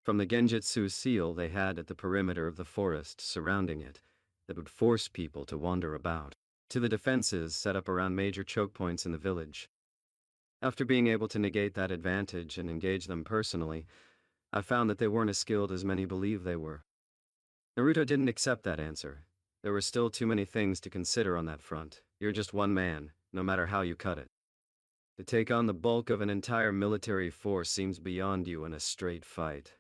From the genjutsu seal they had at the perimeter of the forest surrounding it that would force people to wander about, to the defenses set up around major choke points in the village. After being able to negate that advantage and engage them personally, I found that they weren't as skilled as many believe they were. Naruto didn't accept that answer. There were still too many things to consider on that front. You're just one man, no matter how you cut it. To take on the bulk of an entire military force seems beyond you in a straight fight.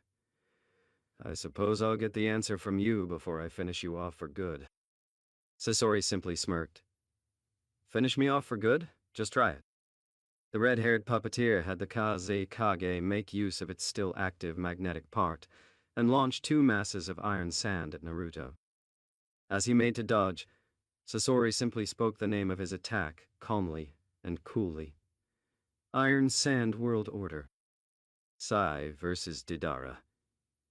I suppose I'll get the answer from you before I finish you off for good. Sasori simply smirked. Finish me off for good? Just try it. The red-haired puppeteer had the Kazekage make use of its still active magnetic part, and launched two masses of iron sand at Naruto. As he made to dodge, Sasori simply spoke the name of his attack, calmly and coolly. Iron Sand World Order. Sai versus Deidara.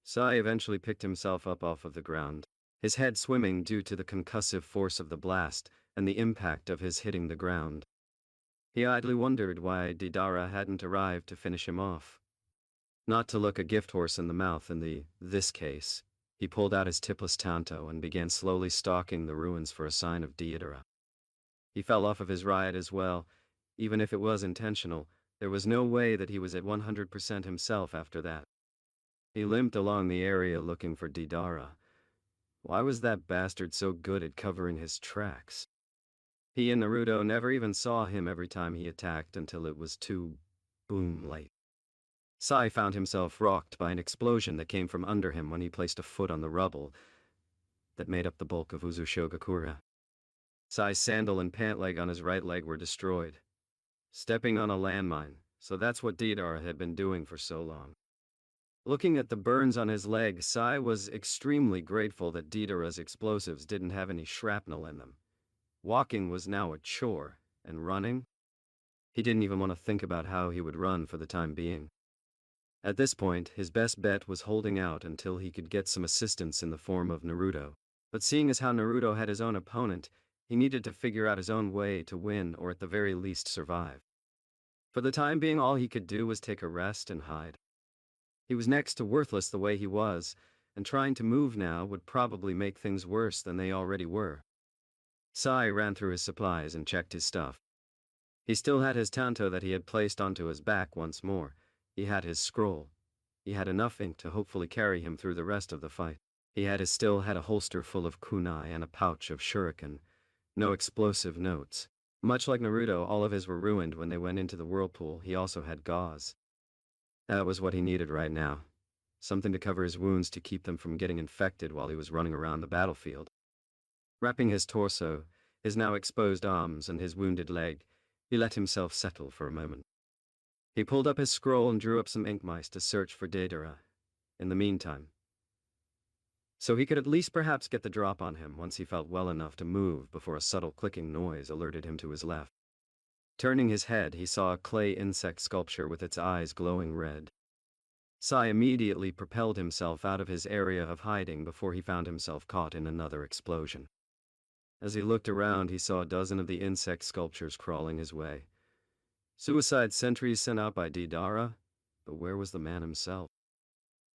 Sai eventually picked himself up off of the ground, his head swimming due to the concussive force of the blast and the impact of his hitting the ground. He idly wondered why Deidara hadn't arrived to finish him off. Not to look a gift horse in the mouth in this case, he pulled out his tipless tanto and began slowly stalking the ruins for a sign of Deidara. He fell off of his ride as well. Even if it was intentional, there was no way that he was at 100% himself after that. He limped along the area looking for Deidara. Why was that bastard so good at covering his tracks? He and Naruto never even saw him every time he attacked until it was too late. Sai found himself rocked by an explosion that came from under him when he placed a foot on the rubble that made up the bulk of Uzushogakura. Sai's sandal and pant leg on his right leg were destroyed. Stepping on a landmine, so that's what Deidara had been doing for so long. Looking at the burns on his leg, Sai was extremely grateful that Deidara's explosives didn't have any shrapnel in them. Walking was now a chore, and running? He didn't even want to think about how he would run for the time being. At this point, his best bet was holding out until he could get some assistance in the form of Naruto. But seeing as how Naruto had his own opponent, he needed to figure out his own way to win or at the very least survive. For the time being, all he could do was take a rest and hide. He was next to worthless the way he was, and trying to move now would probably make things worse than they already were. Sai ran through his supplies and checked his stuff. He still had his tanto that he had placed onto his back once more. He had his scroll. He had enough ink to hopefully carry him through the rest of the fight. He still had a holster full of kunai and a pouch of shuriken. No explosive notes. Much like Naruto, all of his were ruined when they went into the whirlpool. He also had gauze. That was what he needed right now. Something to cover his wounds to keep them from getting infected while he was running around the battlefield. Wrapping his torso, his now exposed arms, and his wounded leg, he let himself settle for a moment. He pulled up his scroll and drew up some ink mice to search for Deidara. In the meantime, so he could at least perhaps get the drop on him once he felt well enough to move before a subtle clicking noise alerted him to his left. Turning his head, he saw a clay insect sculpture with its eyes glowing red. Sai immediately propelled himself out of his area of hiding before he found himself caught in another explosion. As he looked around, he saw a dozen of the insect sculptures crawling his way. Suicide sentries sent out by Deidara? But where was the man himself?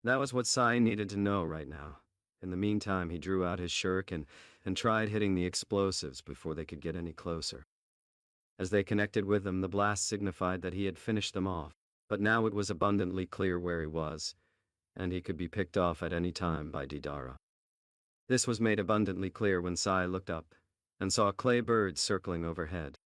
That was what Sai needed to know right now. In the meantime, he drew out his shuriken and tried hitting the explosives before they could get any closer. As they connected with them, the blast signified that he had finished them off, but now it was abundantly clear where he was, and he could be picked off at any time by Deidara. This was made abundantly clear when Sai looked up and saw clay birds circling overhead.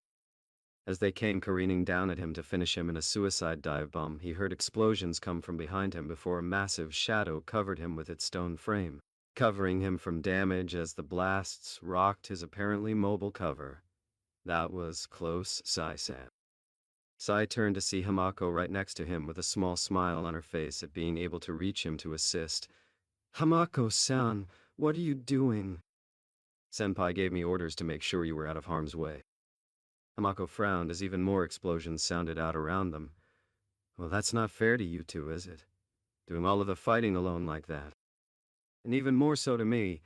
As they came careening down at him to finish him in a suicide dive bomb, he heard explosions come from behind him before a massive shadow covered him with its stone frame, covering him from damage as the blasts rocked his apparently mobile cover. That was close, Sai said. Sai turned to see Hamako right next to him with a small smile on her face at being able to reach him to assist. Hamako-san, what are you doing? Senpai gave me orders to make sure you were out of harm's way. Hamako frowned as even more explosions sounded out around them. Well, that's not fair to you two, is it? Doing all of the fighting alone like that. And even more so to me.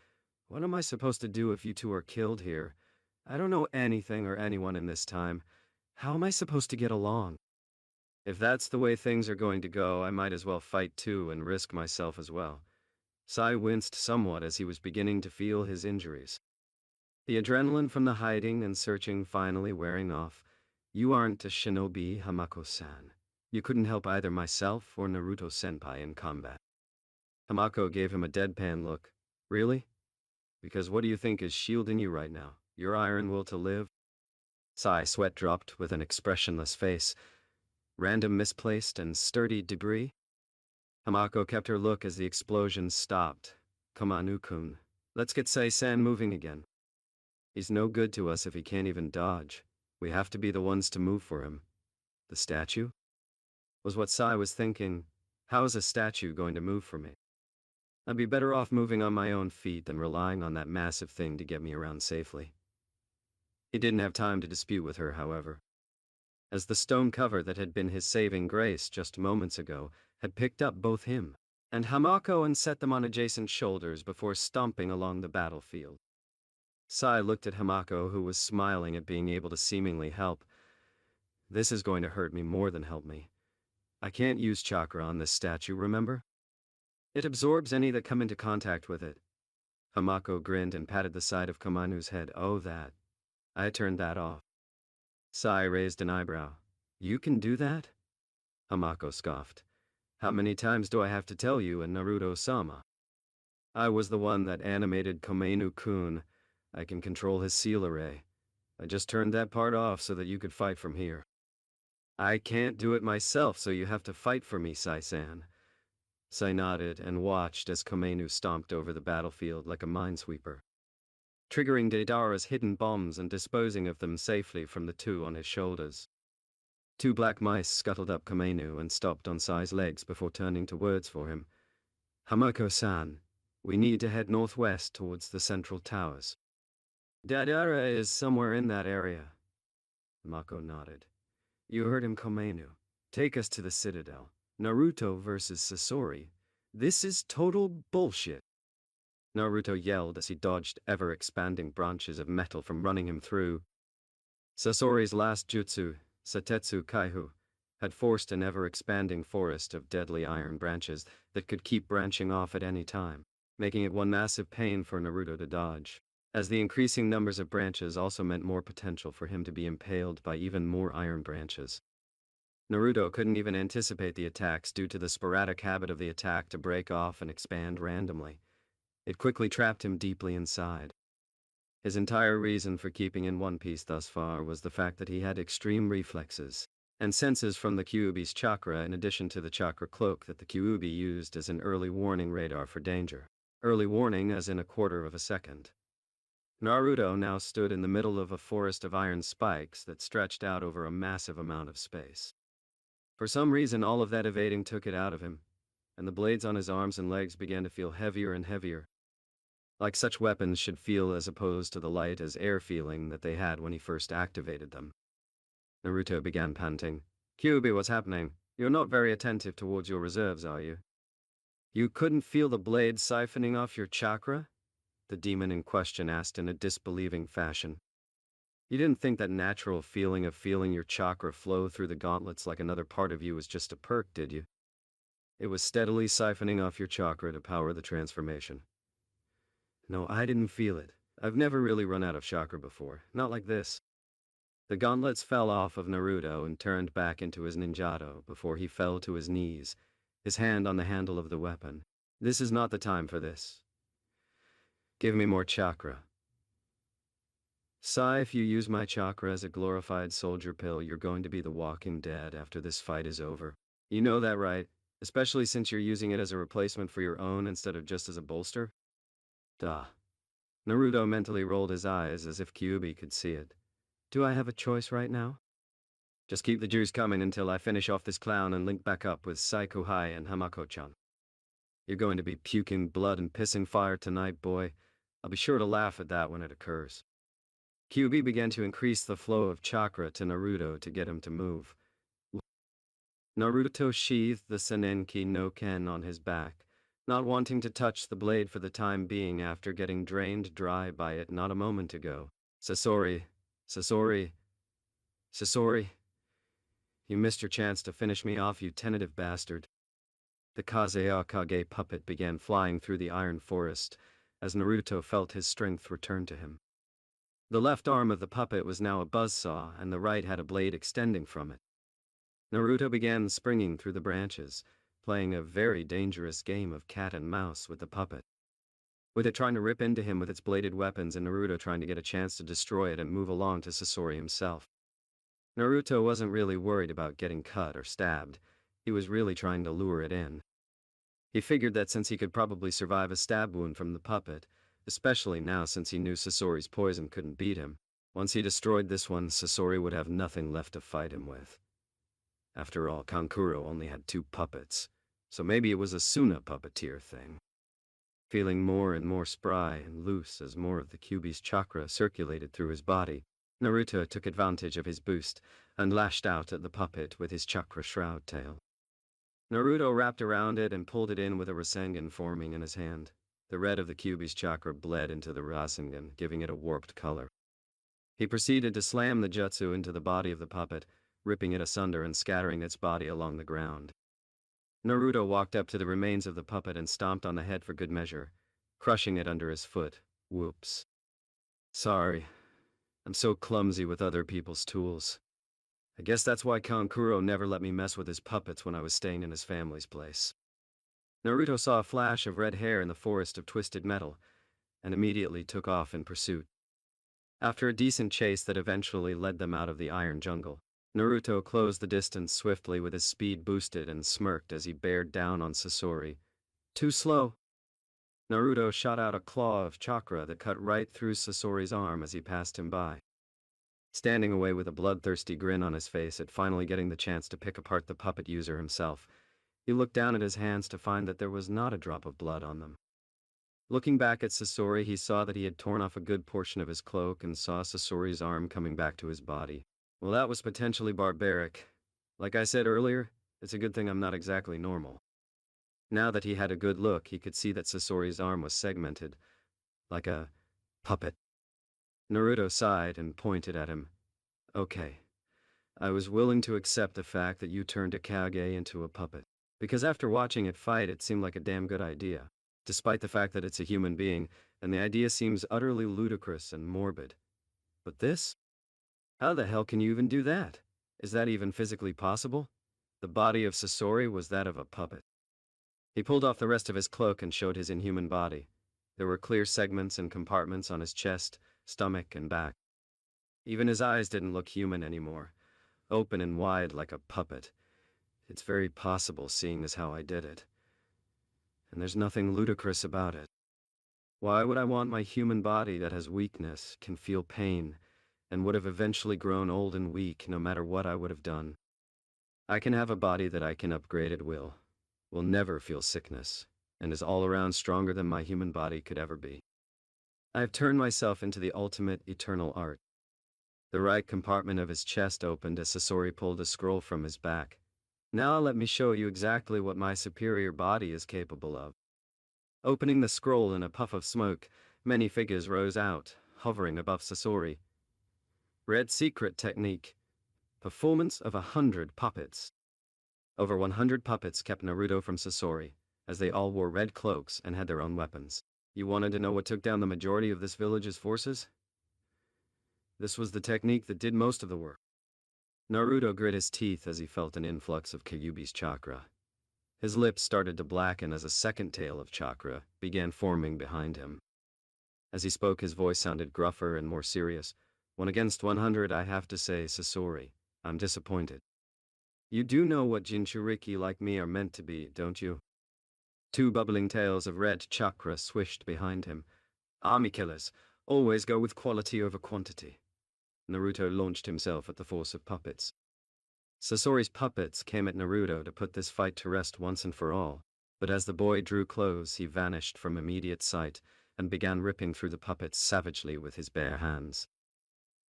What am I supposed to do if you two are killed here? I don't know anything or anyone in this time. How am I supposed to get along? If that's the way things are going to go, I might as well fight too and risk myself as well. Sai winced somewhat as he was beginning to feel his injuries. The adrenaline from the hiding and searching finally wearing off. You aren't a shinobi, Hamako-san. You couldn't help either myself or Naruto-senpai in combat. Hamako gave him a deadpan look. Really? Because what do you think is shielding you right now? Your iron will to live? Sai sweat dropped with an expressionless face. Random misplaced and sturdy debris? Hamako kept her look as the explosions stopped. Komanu-kun, let's get Sai-san moving again. He's no good to us if he can't even dodge. We have to be the ones to move for him. The statue? Was what Sai was thinking. How is a statue going to move for me? I'd be better off moving on my own feet than relying on that massive thing to get me around safely. He didn't have time to dispute with her, however, as the stone cover that had been his saving grace just moments ago had picked up both him and Hamako and set them on adjacent shoulders before stomping along the battlefield. Sai looked at Hamako, who was smiling at being able to seemingly help. This is going to hurt me more than help me. I can't use chakra on this statue, remember? It absorbs any that come into contact with it. Hamako grinned and patted the side of Komanu's head. Oh, that. I turned that off. Sai raised an eyebrow. You can do that? Hamako scoffed. How many times do I have to tell you and Naruto-sama? I was the one that animated Komenu-kun. I can control his seal array. I just turned that part off so that you could fight from here. I can't do it myself, so you have to fight for me, Sai-san. Sai nodded and watched as Komenu stomped over the battlefield like a minesweeper, triggering Deidara's hidden bombs and disposing of them safely from the two on his shoulders. Two black mice scuttled up Komenu and stopped on Sai's legs before turning to words for him. Hamako-san, we need to head northwest towards the central towers. Deidara is somewhere in that area. Hamako nodded. You heard him, Komenu. Take us to the citadel. Naruto versus Sasori. This is total bullshit. Naruto yelled as he dodged ever-expanding branches of metal from running him through. Sasori's last jutsu, Satetsu Kaihu, had forced an ever-expanding forest of deadly iron branches that could keep branching off at any time, making it one massive pain for Naruto to dodge, as the increasing numbers of branches also meant more potential for him to be impaled by even more iron branches. Naruto couldn't even anticipate the attacks due to the sporadic habit of the attack to break off and expand randomly. It quickly trapped him deeply inside. His entire reason for keeping in one piece thus far was the fact that he had extreme reflexes and senses from the Kyuubi's chakra in addition to the chakra cloak that the Kyuubi used as an early warning radar for danger. Early warning as in a quarter of a second. Naruto now stood in the middle of a forest of iron spikes that stretched out over a massive amount of space. For some reason, all of that evading took it out of him, and the blades on his arms and legs began to feel heavier and heavier, like such weapons should feel as opposed to the light as air feeling that they had when he first activated them. Naruto began panting. Kyuubi, what's happening? You're not very attentive towards your reserves, are you? You couldn't feel the blades siphoning off your chakra? The demon in question asked in a disbelieving fashion. You didn't think that natural feeling of feeling your chakra flow through the gauntlets like another part of you was just a perk, did you? It was steadily siphoning off your chakra to power the transformation. No, I didn't feel it. I've never really run out of chakra before, not like this. The gauntlets fell off of Naruto and turned back into his ninjato before he fell to his knees, his hand on the handle of the weapon. This is not the time for this. Give me more chakra. Sai, if you use my chakra as a glorified soldier pill, you're going to be the walking dead after this fight is over. You know that, right? Especially since you're using it as a replacement for your own instead of just as a bolster? Duh. Naruto mentally rolled his eyes as if Kyuubi could see it. Do I have a choice right now? Just keep the juice coming until I finish off this clown and link back up with Sai Kuhai and Hamako-chan. You're going to be puking blood and pissing fire tonight, boy. I'll be sure to laugh at that when it occurs. Kyuubi began to increase the flow of chakra to Naruto to get him to move. Naruto sheathed the Senenki no Ken on his back, not wanting to touch the blade for the time being after getting drained dry by it not a moment ago. Sasori, Sasori, Sasori, you missed your chance to finish me off, you tentative bastard. The Kazeakage puppet began flying through the iron forest as Naruto felt his strength return to him. The left arm of the puppet was now a buzzsaw and the right had a blade extending from it. Naruto began springing through the branches, playing a very dangerous game of cat and mouse with the puppet. With it trying to rip into him with its bladed weapons and Naruto trying to get a chance to destroy it and move along to Sasori himself. Naruto wasn't really worried about getting cut or stabbed, he was really trying to lure it in. He figured that since he could probably survive a stab wound from the puppet, especially now since he knew Sasori's poison couldn't beat him, once he destroyed this one, Sasori would have nothing left to fight him with. After all, Kankuro only had 2 puppets, so maybe it was a Suna puppeteer thing. Feeling more and more spry and loose as more of the Kyuubi's chakra circulated through his body, Naruto took advantage of his boost and lashed out at the puppet with his chakra shroud tail. Naruto wrapped around it and pulled it in with a Rasengan forming in his hand. The red of the Kyuubi's chakra bled into the Rasengan, giving it a warped color. He proceeded to slam the jutsu into the body of the puppet, ripping it asunder and scattering its body along the ground. Naruto walked up to the remains of the puppet and stomped on the head for good measure, crushing it under his foot. Whoops. Sorry. I'm so clumsy with other people's tools. I guess that's why Kankuro never let me mess with his puppets when I was staying in his family's place. Naruto saw a flash of red hair in the forest of twisted metal, and immediately took off in pursuit. After a decent chase that eventually led them out of the iron jungle, Naruto closed the distance swiftly with his speed boosted and smirked as he bared down on Sasori. Too slow. Naruto shot out a claw of chakra that cut right through Sasori's arm as he passed him by. Standing away with a bloodthirsty grin on his face at finally getting the chance to pick apart the puppet user himself, he looked down at his hands to find that there was not a drop of blood on them. Looking back at Sasori, he saw that he had torn off a good portion of his cloak and saw Sasori's arm coming back to his body. Well, that was potentially barbaric. Like I said earlier, it's a good thing I'm not exactly normal. Now that he had a good look, he could see that Sasori's arm was segmented, like a puppet. Naruto sighed and pointed at him. Okay. I was willing to accept the fact that you turned a Kage into a puppet. Because after watching it fight, it seemed like a damn good idea. Despite the fact that it's a human being, and the idea seems utterly ludicrous and morbid. But this? How the hell can you even do that? Is that even physically possible? The body of Sasori was that of a puppet. He pulled off the rest of his cloak and showed his inhuman body. There were clear segments and compartments on his chest, stomach, and back. Even his eyes didn't look human anymore, open and wide like a puppet. It's very possible, seeing as how I did it. And there's nothing ludicrous about it. Why would I want my human body that has weakness, can feel pain, and would have eventually grown old and weak no matter what I would have done? I can have a body that I can upgrade at will never feel sickness, and is all around stronger than my human body could ever be. I have turned myself into the ultimate eternal art. The right compartment of his chest opened as Sasori pulled a scroll from his back. Now let me show you exactly what my superior body is capable of. Opening the scroll in a puff of smoke, many figures rose out, hovering above Sasori. Red secret technique. Performance of 100 puppets. Over 100 puppets kept Naruto from Sasori, as they all wore red cloaks and had their own weapons. You wanted to know what took down the majority of this village's forces? This was the technique that did most of the work. Naruto grit his teeth as he felt an influx of Kyuubi's chakra. His lips started to blacken as a second tail of chakra began forming behind him. As he spoke, his voice sounded gruffer and more serious. When against 100, I have to say, Sasori, I'm disappointed. You do know what Jinchuriki like me are meant to be, don't you? 2 bubbling tails of red chakra swished behind him. Army killers always go with quality over quantity. Naruto launched himself at the force of puppets. Sasori's puppets came at Naruto to put this fight to rest once and for all, but as the boy drew close, he vanished from immediate sight and began ripping through the puppets savagely with his bare hands.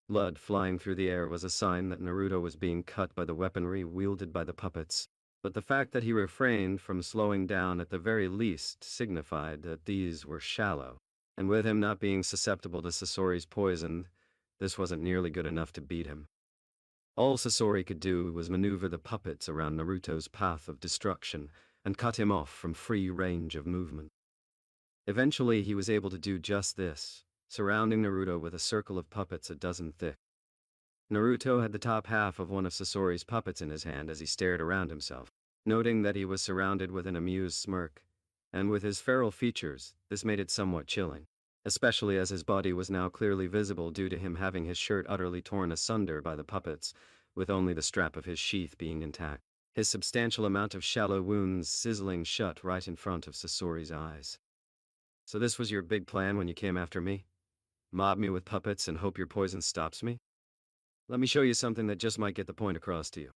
Blood flying through the air was a sign that Naruto was being cut by the weaponry wielded by the puppets. But the fact that he refrained from slowing down at the very least signified that these were shallow. And with him not being susceptible to Sasori's poison, this wasn't nearly good enough to beat him. All Sasori could do was maneuver the puppets around Naruto's path of destruction and cut him off from free range of movement. Eventually, he was able to do just this, surrounding Naruto with a circle of puppets a dozen thick. Naruto had the top half of one of Sasori's puppets in his hand as he stared around himself, noting that he was surrounded with an amused smirk, and with his feral features, this made it somewhat chilling, especially as his body was now clearly visible due to him having his shirt utterly torn asunder by the puppets, with only the strap of his sheath being intact, his substantial amount of shallow wounds sizzling shut right in front of Sasori's eyes. So this was your big plan when you came after me? Mob me with puppets and hope your poison stops me? Let me show you something that just might get the point across to you.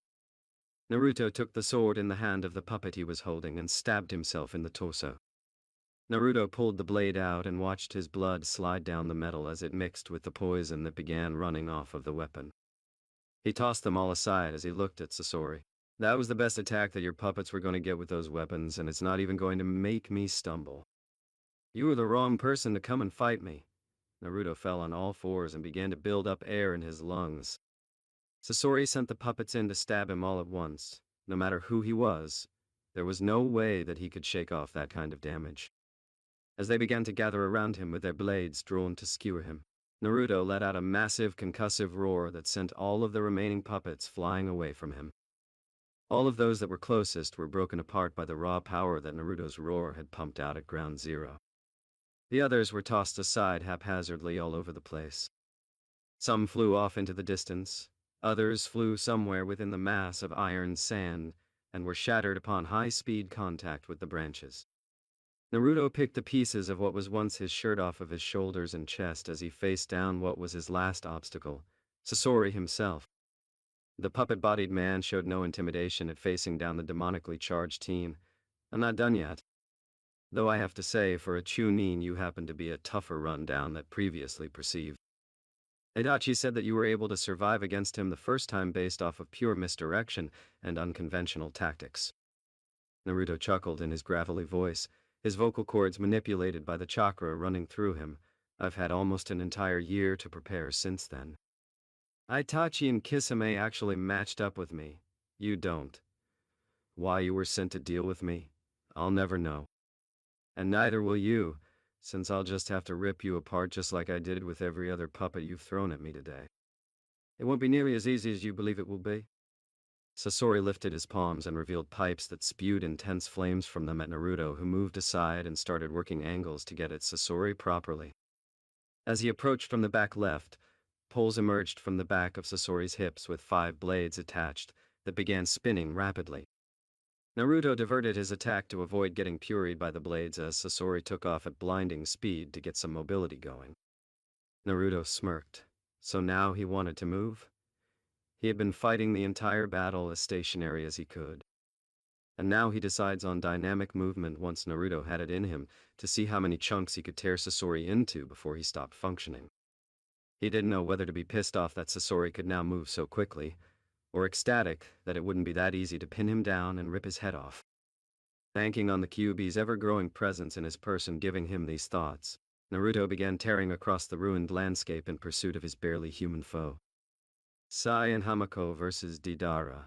Naruto took the sword in the hand of the puppet he was holding and stabbed himself in the torso. Naruto pulled the blade out and watched his blood slide down the metal as it mixed with the poison that began running off of the weapon. He tossed them all aside as he looked at Sasori. That was the best attack that your puppets were going to get with those weapons, and it's not even going to make me stumble. You were the wrong person to come and fight me. Naruto fell on all fours and began to build up air in his lungs. Sasori sent the puppets in to stab him all at once. No matter who he was, there was no way that he could shake off that kind of damage. As they began to gather around him with their blades drawn to skewer him, Naruto let out a massive concussive roar that sent all of the remaining puppets flying away from him. All of those that were closest were broken apart by the raw power that Naruto's roar had pumped out at ground zero. The others were tossed aside haphazardly all over the place. Some flew off into the distance, others flew somewhere within the mass of iron sand and were shattered upon high-speed contact with the branches. Naruto picked the pieces of what was once his shirt off of his shoulders and chest as he faced down what was his last obstacle, Sasori himself. The puppet-bodied man showed no intimidation at facing down the demonically charged team. I'm not done yet. Though I have to say, for a Chunin, you happen to be a tougher rundown than previously perceived. Itachi said that you were able to survive against him the first time based off of pure misdirection and unconventional tactics. Naruto chuckled in his gravelly voice, his vocal cords manipulated by the chakra running through him. I've had almost an entire year to prepare since then. Itachi and Kisame actually matched up with me. You don't. Why you were sent to deal with me, I'll never know. And neither will you, since I'll just have to rip you apart just like I did with every other puppet you've thrown at me today. It won't be nearly as easy as you believe it will be. Sasori lifted his palms and revealed pipes that spewed intense flames from them at Naruto, who moved aside and started working angles to get at Sasori properly. As he approached from the back left, poles emerged from the back of Sasori's hips with 5 blades attached that began spinning rapidly. Naruto diverted his attack to avoid getting puried by the blades as Sasori took off at blinding speed to get some mobility going. Naruto smirked. So now he wanted to move? He had been fighting the entire battle as stationary as he could. And now he decides on dynamic movement once Naruto had it in him to see how many chunks he could tear Sasori into before he stopped functioning. He didn't know whether to be pissed off that Sasori could now move so quickly, or ecstatic that it wouldn't be that easy to pin him down and rip his head off. Banking on the Kyuubi's ever-growing presence in his person giving him these thoughts, Naruto began tearing across the ruined landscape in pursuit of his barely human foe. Sai and Hamako versus Deidara.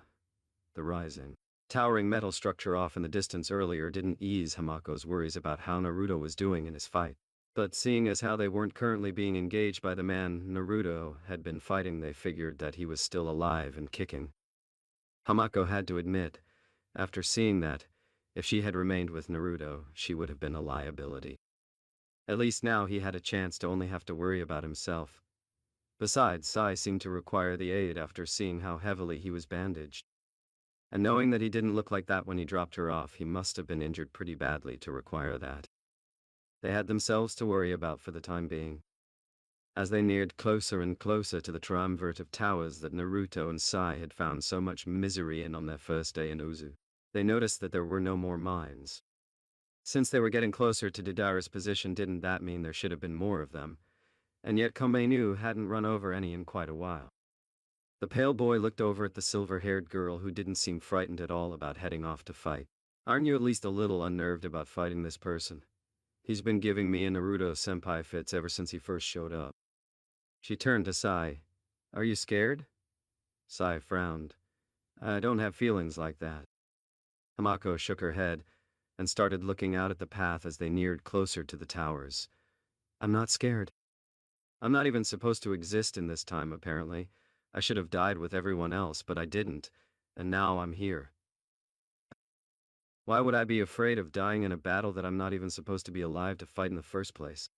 The Rising. Towering metal structure off in the distance earlier didn't ease Hamako's worries about how Naruto was doing in his fight. But seeing as how they weren't currently being engaged by the man Naruto had been fighting, they figured that he was still alive and kicking. Hamako had to admit, after seeing that, if she had remained with Naruto, she would have been a liability. At least now he had a chance to only have to worry about himself. Besides, Sai seemed to require the aid after seeing how heavily he was bandaged. And knowing that he didn't look like that when he dropped her off, he must have been injured pretty badly to require that. They had themselves to worry about for the time being. As they neared closer and closer to the triumvirate of towers that Naruto and Sai had found so much misery in on their first day in Uzu, they noticed that there were no more mines. Since they were getting closer to Deidara's position, didn't that mean there should have been more of them? And yet Komainu hadn't run over any in quite a while. The pale boy looked over at the silver-haired girl who didn't seem frightened at all about heading off to fight. Aren't you at least a little unnerved about fighting this person? He's been giving me and Naruto senpai fits ever since he first showed up. She turned to Sai. Are you scared? Sai frowned. I don't have feelings like that. Hamako shook her head and started looking out at the path as they neared closer to the towers. I'm not scared. I'm not even supposed to exist in this time, apparently. I should have died with everyone else, but I didn't, and now I'm here. Why would I be afraid of dying in a battle that I'm not even supposed to be alive to fight in the first place?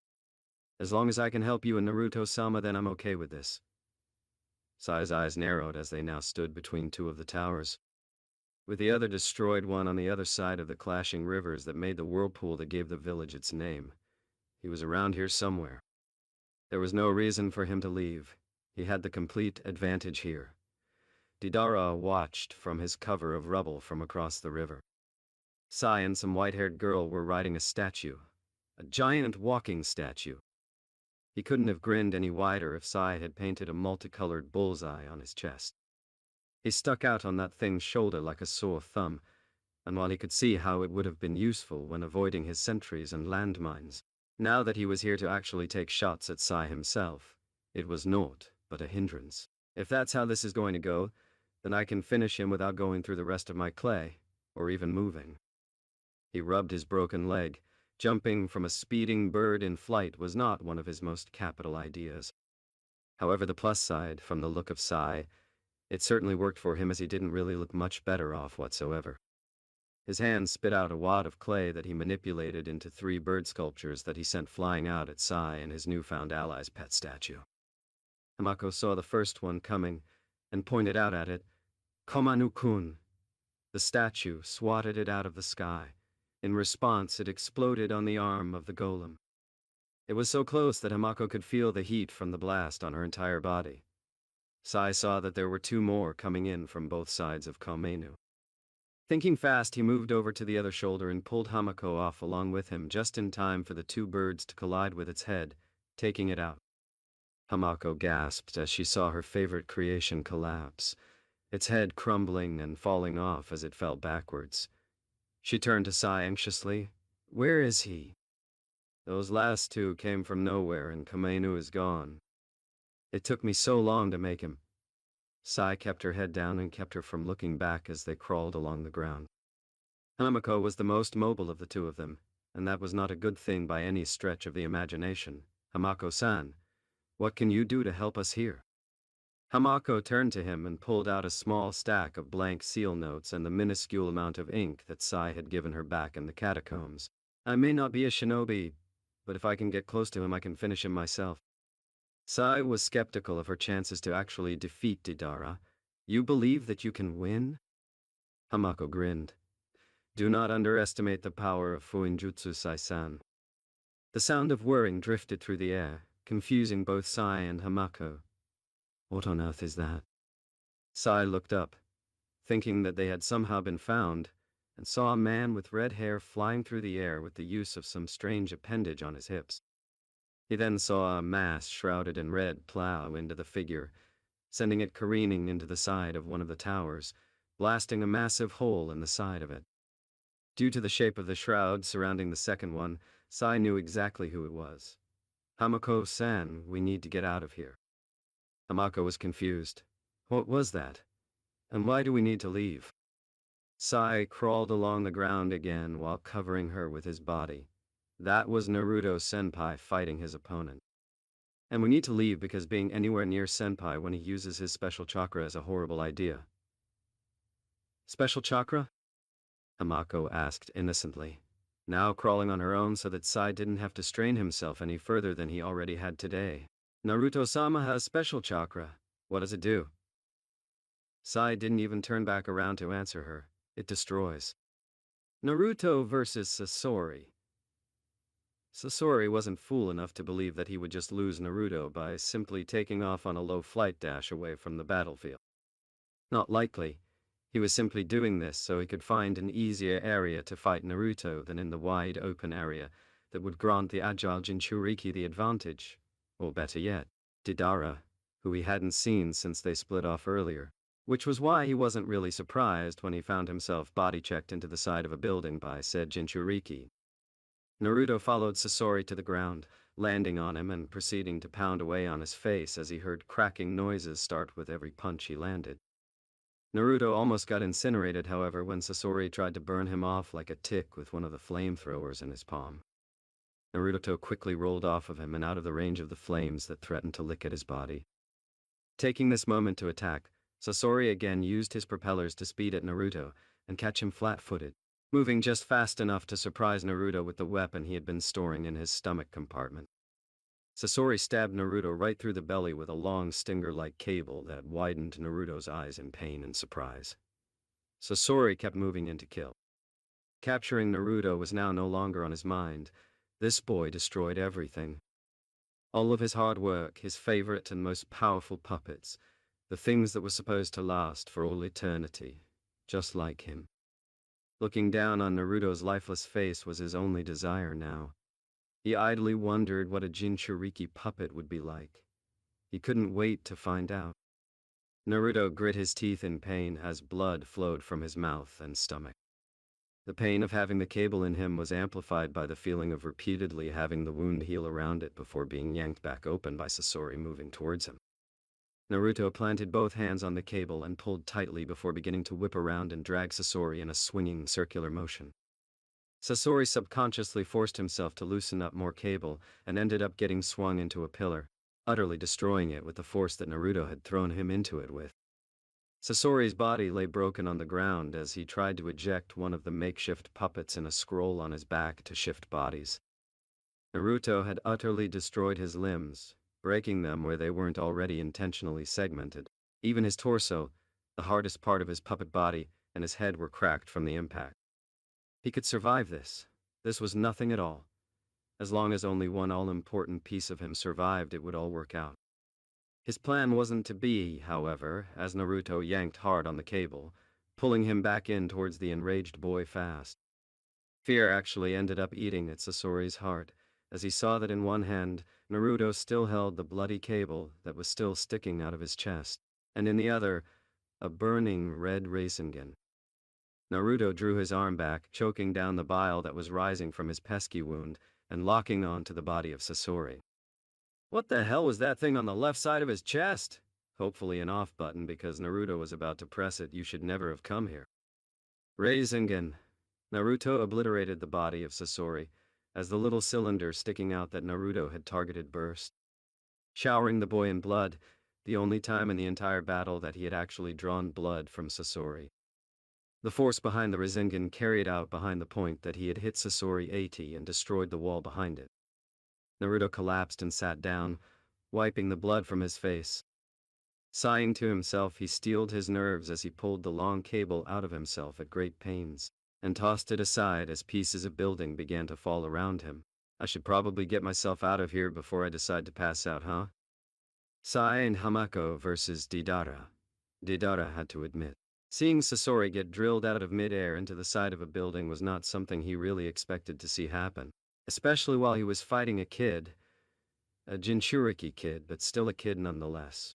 As long as I can help you and Naruto-sama, then I'm okay with this. Sai's eyes narrowed as they now stood between two of the towers, with the other destroyed one on the other side of the clashing rivers that made the whirlpool that gave the village its name. He was around here somewhere. There was no reason for him to leave. He had the complete advantage here. Deidara watched from his cover of rubble from across the river. Sai and some white-haired girl were riding a statue. A giant walking statue. He couldn't have grinned any wider if Sai had painted a multicolored bullseye on his chest. He stuck out on that thing's shoulder like a sore thumb, and while he could see how it would have been useful when avoiding his sentries and landmines, now that he was here to actually take shots at Sai himself, it was naught but a hindrance. If that's how this is going to go, then I can finish him without going through the rest of my clay, or even moving. He rubbed his broken leg. Jumping from a speeding bird in flight was not one of his most capital ideas. However, the plus side, from the look of Sai, it certainly worked for him, as he didn't really look much better off whatsoever. His hand spit out a wad of clay that he manipulated into 3 bird sculptures that he sent flying out at Sai and his newfound ally's pet statue. Hamako saw the first one coming and pointed out at it. Komanu-kun. The statue swatted it out of the sky. In response, it exploded on the arm of the golem. It was so close that Hamako could feel the heat from the blast on her entire body. Sai saw that there were 2 more coming in from both sides of Komenu. Thinking fast, he moved over to the other shoulder and pulled Hamako off along with him just in time for the 2 birds to collide with its head, taking it out. Hamako gasped as she saw her favorite creation collapse, its head crumbling and falling off as it fell backwards. She turned to Sai anxiously. Where is he? Those last 2 came from nowhere, and Komenu is gone. It took me so long to make him. Sai kept her head down and kept her from looking back as they crawled along the ground. Hamako was the most mobile of the 2 of them, and that was not a good thing by any stretch of the imagination. Hamako-san, what can you do to help us here? Hamako turned to him and pulled out a small stack of blank seal notes and the minuscule amount of ink that Sai had given her back in the catacombs. I may not be a shinobi, but if I can get close to him, I can finish him myself. Sai was skeptical of her chances to actually defeat Deidara. You believe that you can win? Hamako grinned. Do not underestimate the power of Fuinjutsu, Sai-san. The sound of whirring drifted through the air, confusing both Sai and Hamako. What on earth is that? Sai looked up, thinking that they had somehow been found, and saw a man with red hair flying through the air with the use of some strange appendage on his hips. He then saw a mass shrouded in red plow into the figure, sending it careening into the side of one of the towers, blasting a massive hole in the side of it. Due to the shape of the shroud surrounding the second one, Sai knew exactly who it was. Hamako-san, we need to get out of here. Hamako was confused. What was that? And why do we need to leave? Sai crawled along the ground again while covering her with his body. That was Naruto-senpai fighting his opponent. And we need to leave because being anywhere near senpai when he uses his special chakra is a horrible idea. Special chakra? Hamako asked innocently, now crawling on her own so that Sai didn't have to strain himself any further than he already had today. Naruto-sama has special chakra. What does it do? Sai didn't even turn back around to answer her. It destroys. Naruto versus Sasori. Sasori wasn't fool enough to believe that he would just lose Naruto by simply taking off on a low flight dash away from the battlefield. Not likely. He was simply doing this so he could find an easier area to fight Naruto than in the wide open area that would grant the agile Jinchuriki the advantage. Or better yet, Deidara, who he hadn't seen since they split off earlier, which was why he wasn't really surprised when he found himself body-checked into the side of a building by said Jinchuriki. Naruto followed Sasori to the ground, landing on him and proceeding to pound away on his face as he heard cracking noises start with every punch he landed. Naruto almost got incinerated, however, when Sasori tried to burn him off like a tick with one of the flamethrowers in his palm. Naruto quickly rolled off of him and out of the range of the flames that threatened to lick at his body. Taking this moment to attack, Sasori again used his propellers to speed at Naruto and catch him flat-footed, moving just fast enough to surprise Naruto with the weapon he had been storing in his stomach compartment. Sasori stabbed Naruto right through the belly with a long stinger-like cable that widened Naruto's eyes in pain and surprise. Sasori kept moving in to kill. Capturing Naruto was now no longer on his mind. This boy destroyed everything. All of his hard work, his favorite and most powerful puppets, the things that were supposed to last for all eternity, just like him. Looking down on Naruto's lifeless face was his only desire now. He idly wondered what a Jinchuriki puppet would be like. He couldn't wait to find out. Naruto grit his teeth in pain as blood flowed from his mouth and stomach. The pain of having the cable in him was amplified by the feeling of repeatedly having the wound heal around it before being yanked back open by Sasori moving towards him. Naruto planted both hands on the cable and pulled tightly before beginning to whip around and drag Sasori in a swinging circular motion. Sasori subconsciously forced himself to loosen up more cable and ended up getting swung into a pillar, utterly destroying it with the force that Naruto had thrown him into it with. Sasori's body lay broken on the ground as he tried to eject one of the makeshift puppets in a scroll on his back to shift bodies. Naruto had utterly destroyed his limbs, breaking them where they weren't already intentionally segmented. Even his torso, the hardest part of his puppet body, and his head were cracked from the impact. He could survive this. This was nothing at all. As long as only one all-important piece of him survived, it would all work out. His plan wasn't to be, however, as Naruto yanked hard on the cable, pulling him back in towards the enraged boy fast. Fear actually ended up eating at Sasori's heart, as he saw that in one hand, Naruto still held the bloody cable that was still sticking out of his chest, and in the other, a burning red Rasengan. Naruto drew his arm back, choking down the bile that was rising from his pesky wound, and locking on to the body of Sasori. What the hell was that thing on the left side of his chest? Hopefully an off button because Naruto was about to press it. You should never have come here. Rasengan. Naruto obliterated the body of Sasori as the little cylinder sticking out that Naruto had targeted burst, showering the boy in blood, the only time in the entire battle that he had actually drawn blood from Sasori. The force behind the Rasengan carried out behind the point that he had hit Sasori 80 and destroyed the wall behind it. Naruto collapsed and sat down, wiping the blood from his face. Sighing to himself, he steeled his nerves as he pulled the long cable out of himself at great pains, and tossed it aside as pieces of building began to fall around him. I should probably get myself out of here before I decide to pass out, huh? Sai and Hamako versus Deidara. Deidara had to admit. Seeing Sasori get drilled out of midair into the side of a building was not something he really expected to see happen. Especially while he was fighting a kid, a Jinchuriki kid, but still a kid nonetheless.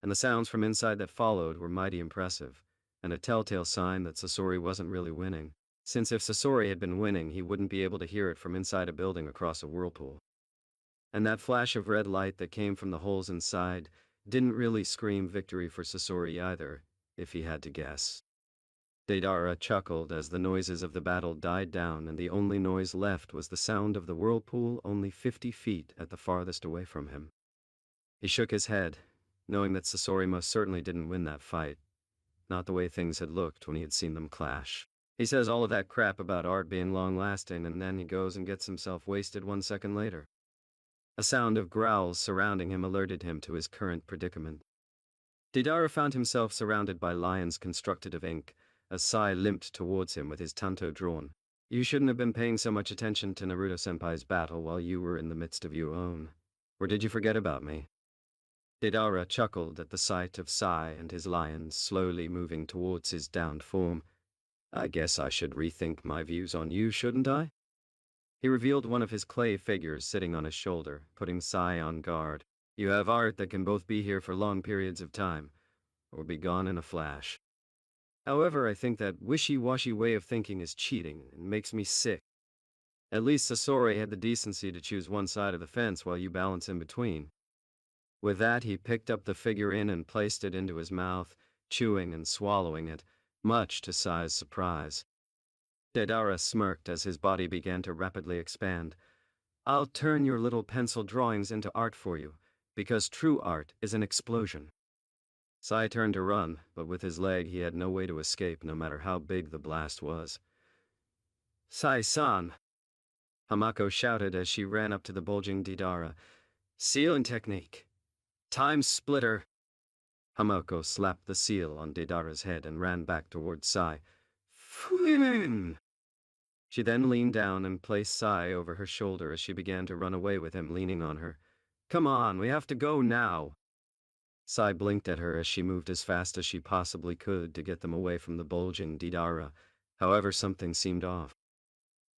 And the sounds from inside that followed were mighty impressive, and a telltale sign that Sasori wasn't really winning, since if Sasori had been winning, he wouldn't be able to hear it from inside a building across a whirlpool. And that flash of red light that came from the holes inside didn't really scream victory for Sasori either, if he had to guess. Deidara chuckled as the noises of the battle died down and the only noise left was the sound of the whirlpool only 50 feet at the farthest away from him. He shook his head, knowing that Sasori most certainly didn't win that fight, not the way things had looked when he had seen them clash. He says all of that crap about art being long-lasting and then he goes and gets himself wasted 1 second later. A sound of growls surrounding him alerted him to his current predicament. Deidara found himself surrounded by lions constructed of ink, as Sai limped towards him with his tanto drawn. You shouldn't have been paying so much attention to Naruto-senpai's battle while you were in the midst of your own. Or did you forget about me? Deidara chuckled at the sight of Sai and his lions slowly moving towards his downed form. I guess I should rethink my views on you, shouldn't I? He revealed one of his clay figures sitting on his shoulder, putting Sai on guard. You have art that can both be here for long periods of time, or be gone in a flash. However, I think that wishy-washy way of thinking is cheating and makes me sick. At least Sasori had the decency to choose one side of the fence while you balance in between. With that, he picked up the figurine and placed it into his mouth, chewing and swallowing it, much to Sai's surprise. Deidara smirked as his body began to rapidly expand. I'll turn your little pencil drawings into art for you, because true art is an explosion. Sai turned to run, but with his leg he had no way to escape no matter how big the blast was. Sai-san! Hamako shouted as she ran up to the bulging Deidara. Sealing technique! Time splitter! Hamako slapped the seal on Deidara's head and ran back towards Sai. Fwin! She then leaned down and placed Sai over her shoulder as she began to run away with him leaning on her. Come on, we have to go now! Sai blinked at her as she moved as fast as she possibly could to get them away from the bulging Deidara. However, something seemed off.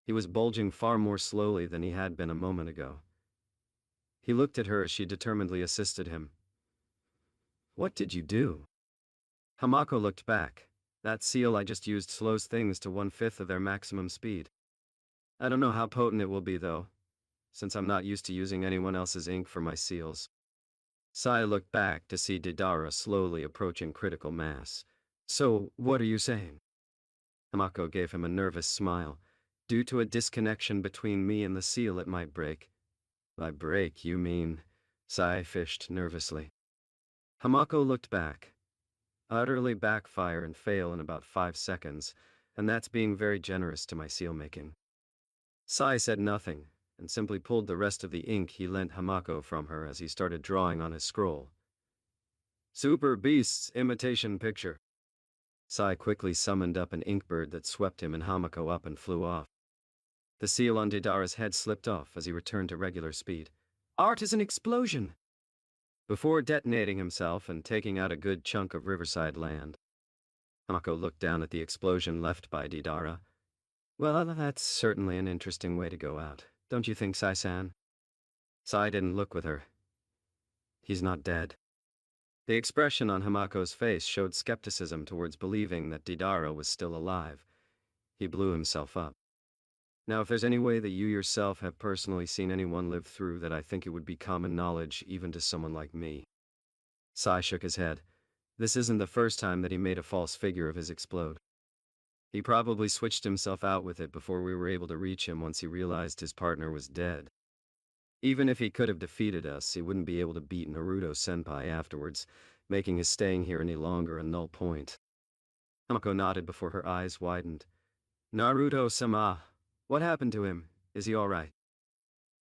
He was bulging far more slowly than he had been a moment ago. He looked at her as she determinedly assisted him. What did you do? Hamako looked back. That seal I just used slows things to 1/5 of their maximum speed. I don't know how potent it will be though, since I'm not used to using anyone else's ink for my seals. Sai looked back to see Deidara slowly approaching critical mass. So, what are you saying? Hamako gave him a nervous smile. Due to a disconnection between me and the seal it might break. By break, you mean? Sai fished nervously. Hamako looked back. Utterly backfire and fail in about 5 seconds, and that's being very generous to my seal making. Sai said nothing, and simply pulled the rest of the ink he lent Hamako from her as he started drawing on his scroll. Super Beast's imitation picture. Sai quickly summoned up an inkbird that swept him and Hamako up and flew off. The seal on Deidara's head slipped off as he returned to regular speed. Art is an explosion! Before detonating himself and taking out a good chunk of riverside land, Hamako looked down at the explosion left by Deidara. Well, that's certainly an interesting way to go out, don't you think, Sai-san? Sai didn't look with her. He's not dead. The expression on Hamako's face showed skepticism towards believing that Deidara was still alive. He blew himself up. Now, if there's any way that you yourself have personally seen anyone live through that, I think it would be common knowledge even to someone like me. Sai shook his head. This isn't the first time that he made a false figure of his explode. He probably switched himself out with it before we were able to reach him once he realized his partner was dead. Even if he could have defeated us, he wouldn't be able to beat Naruto-senpai afterwards, making his staying here any longer a null point. Hamako nodded before her eyes widened. Naruto-sama, what happened to him? Is he all right?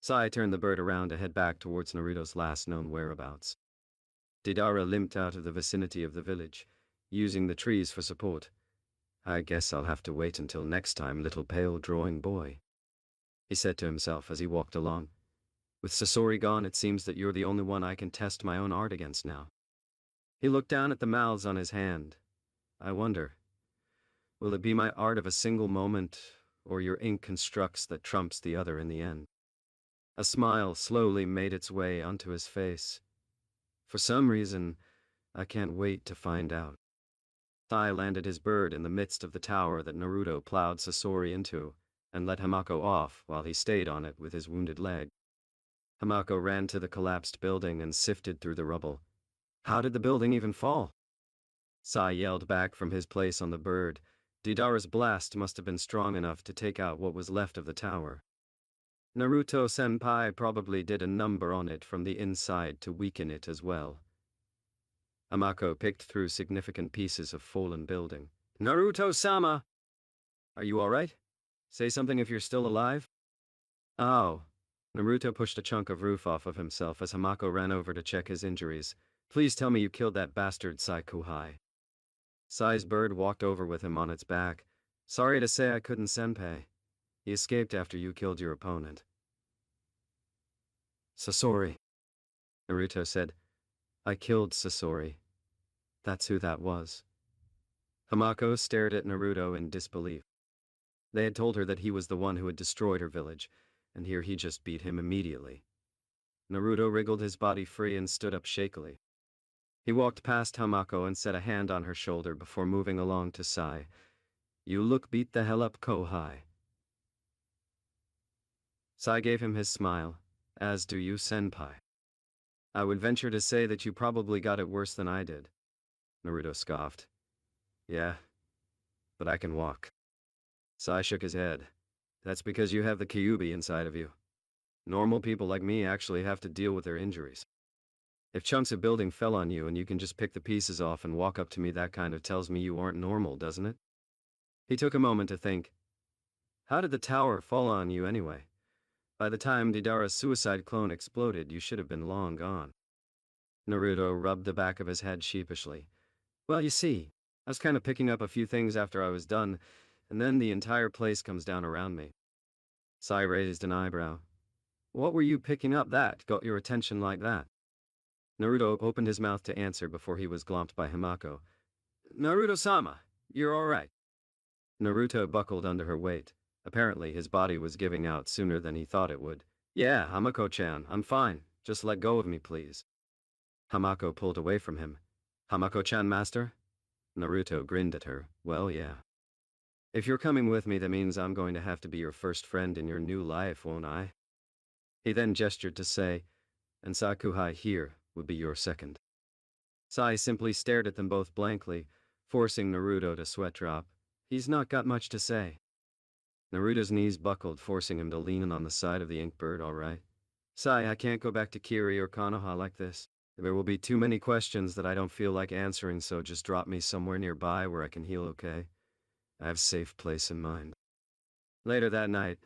Sai turned the bird around to head back towards Naruto's last known whereabouts. Deidara limped out of the vicinity of the village, using the trees for support. I guess I'll have to wait until next time, little pale drawing boy, he said to himself as he walked along. With Sasori gone, it seems that you're the only one I can test my own art against now. He looked down at the mouths on his hand. I wonder, will it be my art of a single moment, or your ink constructs that trumps the other in the end? A smile slowly made its way onto his face. For some reason, I can't wait to find out. Sai landed his bird in the midst of the tower that Naruto plowed Sasori into, and let Hamako off while he stayed on it with his wounded leg. Hamako ran to the collapsed building and sifted through the rubble. How did the building even fall? Sai yelled back from his place on the bird. Deidara's blast must have been strong enough to take out what was left of the tower. Naruto-senpai probably did a number on it from the inside to weaken it as well. Hamako picked through significant pieces of fallen building. Naruto-sama! Are you all right? Say something if you're still alive. Oh. Naruto pushed a chunk of roof off of himself as Hamako ran over to check his injuries. Please tell me you killed that bastard Sai Kuhai. Sai's bird walked over with him on its back. Sorry to say I couldn't, senpai. He escaped after you killed your opponent. Sasori, Naruto said. I killed Sasori. That's who that was. Hamako stared at Naruto in disbelief. They had told her that he was the one who had destroyed her village, and here he just beat him immediately. Naruto wriggled his body free and stood up shakily. He walked past Hamako and set a hand on her shoulder before moving along to Sai. You look beat the hell up, Kohai. Sai gave him his smile, as do you, senpai. I would venture to say that you probably got it worse than I did. Naruto scoffed. Yeah, but I can walk. Sai shook his head. That's because you have the Kyuubi inside of you. Normal people like me actually have to deal with their injuries. If chunks of building fell on you and you can just pick the pieces off and walk up to me, that kind of tells me you aren't normal, doesn't it? He took a moment to think. How did the tower fall on you anyway? By the time Deidara's suicide clone exploded, you should have been long gone. Naruto rubbed the back of his head sheepishly. Well, you see, I was kind of picking up a few things after I was done, and then the entire place comes down around me. Sai raised an eyebrow. What were you picking up that got your attention like that? Naruto opened his mouth to answer before he was glomped by Hamako. Naruto-sama, you're alright. Naruto buckled under her weight. Apparently his body was giving out sooner than he thought it would. Yeah, Hamako-chan, I'm fine. Just let go of me, please. Hamako pulled away from him. Hamako-chan, master? Naruto grinned at her. Well, yeah. If you're coming with me, that means I'm going to have to be your first friend in your new life, won't I? He then gestured to say, and Sakuhai here would be your second. Sai simply stared at them both blankly, forcing Naruto to sweat drop. He's not got much to say. Naruto's knees buckled, forcing him to lean in on the side of the Inkbird, all right. Sai, I can't go back to Kiri or Konoha like this. There will be too many questions that I don't feel like answering, so just drop me somewhere nearby where I can heal, okay? I have a safe place in mind. Later that night,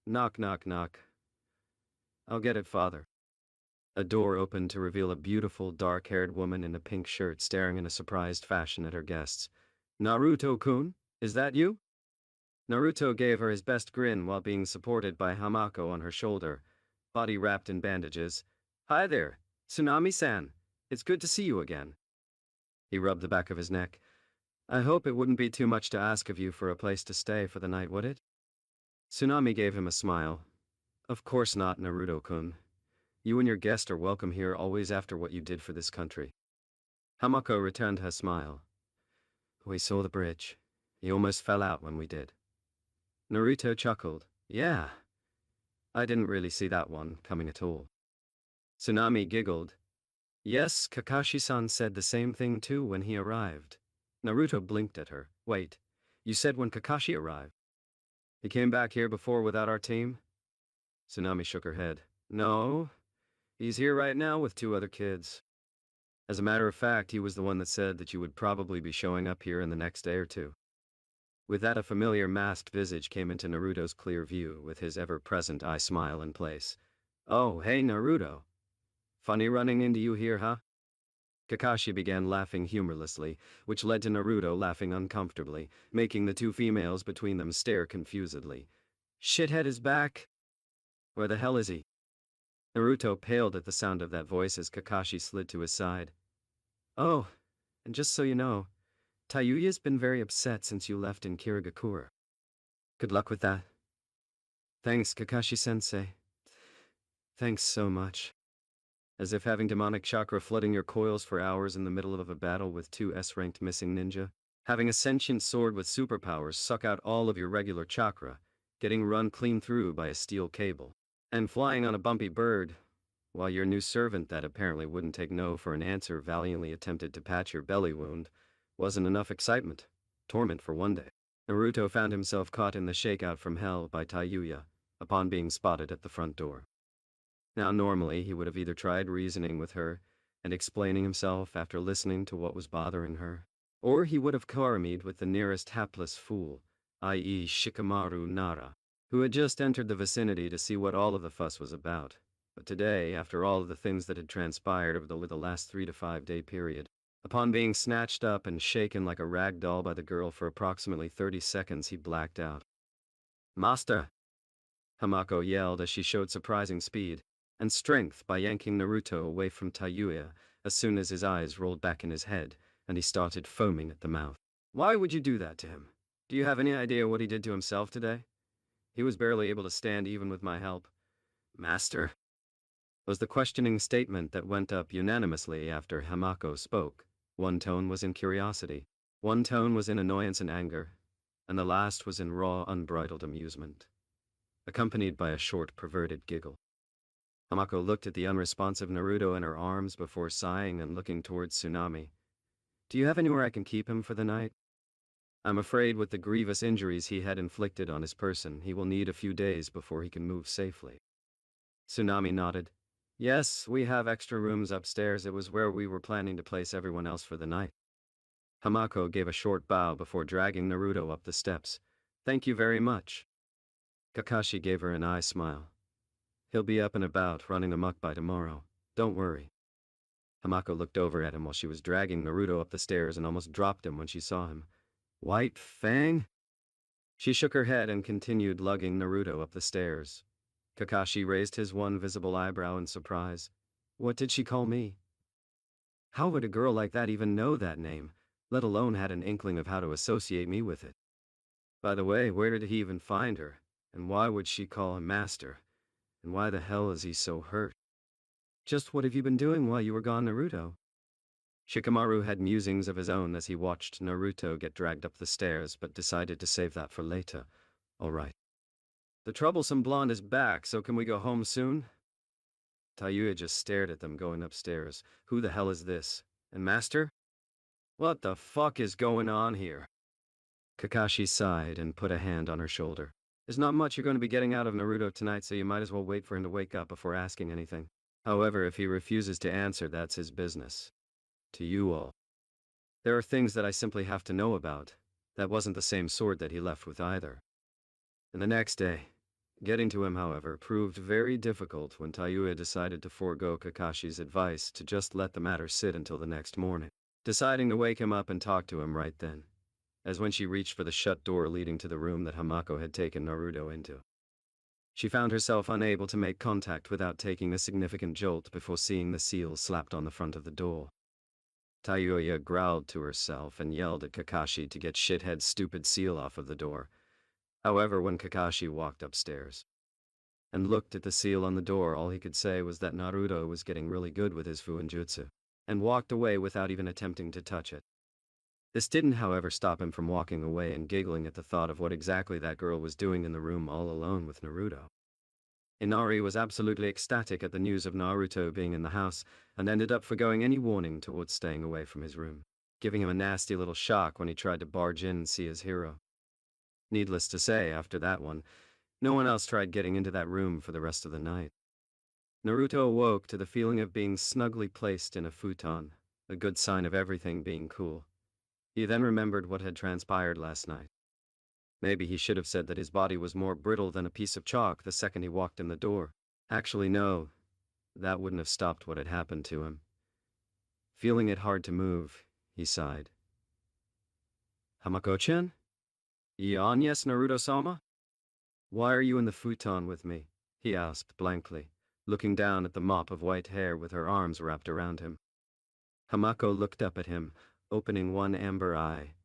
knock, knock, knock. I'll get it, father. A door opened to reveal a beautiful, dark-haired woman in a pink shirt staring in a surprised fashion at her guests. Naruto-kun, is that you? Naruto gave her his best grin while being supported by Hamako on her shoulder, body wrapped in bandages. Hi there, Tsunami-san. It's good to see you again. He rubbed the back of his neck. I hope it wouldn't be too much to ask of you for a place to stay for the night, would it? Tsunami gave him a smile. Of course not, Naruto-kun. You and your guest are welcome here always after what you did for this country. Hamako returned her smile. We saw the bridge. He almost fell out when we did. Naruto chuckled. Yeah. I didn't really see that one coming at all. Tsunami giggled. Yes, Kakashi-san said the same thing too when he arrived. Naruto blinked at her. Wait, you said when Kakashi arrived? He came back here before without our team? Tsunami shook her head. No. He's here right now with 2 other kids. As a matter of fact, he was the one that said that you would probably be showing up here in the next day or 2. With that, a familiar masked visage came into Naruto's clear view, with his ever-present eye smile in place. Oh, hey Naruto. Funny running into you here, huh? Kakashi began laughing humorlessly, which led to Naruto laughing uncomfortably, making the 2 females between them stare confusedly. Shithead is back? Where the hell is he? Naruto paled at the sound of that voice as Kakashi slid to his side. Oh, and just so you know, Tayuya's been very upset since you left in Kirigakura. Good luck with that. Thanks, Kakashi-sensei. Thanks so much. As if having demonic chakra flooding your coils for hours in the middle of a battle with 2 S-ranked missing ninja, having a sentient sword with superpowers suck out all of your regular chakra, getting run clean through by a steel cable, and flying on a bumpy bird, while your new servant that apparently wouldn't take no for an answer valiantly attempted to patch your belly wound, wasn't enough excitement, torment for one day. Naruto found himself caught in the shakeout from hell by Tayuya, upon being spotted at the front door. Now normally he would have either tried reasoning with her and explaining himself after listening to what was bothering her, or he would have Karami'd with the nearest hapless fool, i.e. Shikamaru Nara, who had just entered the vicinity to see what all of the fuss was about. But today, after all of the things that had transpired over the last 3 to 5 day period, upon being snatched up and shaken like a rag doll by the girl for approximately 30 seconds, he blacked out. Master! Hamako yelled as she showed surprising speed and strength by yanking Naruto away from Tayuya as soon as his eyes rolled back in his head and he started foaming at the mouth. Why would you do that to him? Do you have any idea what he did to himself today? He was barely able to stand even with my help. Master. was the questioning statement that went up unanimously after Hamako spoke. One tone was in curiosity, one tone was in annoyance and anger, and the last was in raw, unbridled amusement, accompanied by a short, perverted giggle. Hamako looked at the unresponsive Naruto in her arms before sighing and looking towards Tsunami. "Do you have anywhere I can keep him for the night? I'm afraid with the grievous injuries he had inflicted on his person, he will need a few days before he can move safely." Tsunami nodded. "Yes, we have extra rooms upstairs. It was where we were planning to place everyone else for the night." Hamako gave a short bow before dragging Naruto up the steps. "Thank you very much." Kakashi gave her an eye smile. "He'll be up and about, running amok by tomorrow. Don't worry." Hamako looked over at him while she was dragging Naruto up the stairs and almost dropped him when she saw him. "White Fang?" She shook her head and continued lugging Naruto up the stairs. Kakashi raised his one visible eyebrow in surprise. "What did she call me? How would a girl like that even know that name, let alone had an inkling of how to associate me with it? By the way, where did he even find her? And why would she call him master? And why the hell is he so hurt? Just what have you been doing while you were gone, Naruto?" Shikamaru had musings of his own as he watched Naruto get dragged up the stairs, but decided to save that for later. "All right. The troublesome blonde is back, so can we go home soon?" Tayuya just stared at them going upstairs. "Who the hell is this? And Master? What the fuck is going on here?" Kakashi sighed and put a hand on her shoulder. "There's not much you're going to be getting out of Naruto tonight, so you might as well wait for him to wake up before asking anything. However, if he refuses to answer, that's his business. To you all. There are things that I simply have to know about. That wasn't the same sword that he left with either." And the next day, getting to him, however, proved very difficult when Tayuya decided to forego Kakashi's advice to just let the matter sit until the next morning, deciding to wake him up and talk to him right then, as when she reached for the shut door leading to the room that Hamako had taken Naruto into. She found herself unable to make contact without taking a significant jolt before seeing the seal slapped on the front of the door. Tayuya growled to herself and yelled at Kakashi to get shithead stupid seal off of the door. However, when Kakashi walked upstairs and looked at the seal on the door, all he could say was that Naruto was getting really good with his Fuinjutsu, and walked away without even attempting to touch it. This didn't, however, stop him from walking away and giggling at the thought of what exactly that girl was doing in the room all alone with Naruto. Inari was absolutely ecstatic at the news of Naruto being in the house, and ended up forgoing any warning towards staying away from his room, giving him a nasty little shock when he tried to barge in and see his hero. Needless to say, after that one, no one else tried getting into that room for the rest of the night. Naruto awoke to the feeling of being snugly placed in a futon, a good sign of everything being cool. He then remembered what had transpired last night. Maybe he should have said that his body was more brittle than a piece of chalk the second he walked in the door. Actually, no, that wouldn't have stopped what had happened to him. Feeling it hard to move, he sighed. "Hamako-chan? Yes, Naruto-sama? Why are you in the futon with me?" he asked blankly, looking down at the mop of white hair with her arms wrapped around him. Hamako looked up at him, opening one amber eye.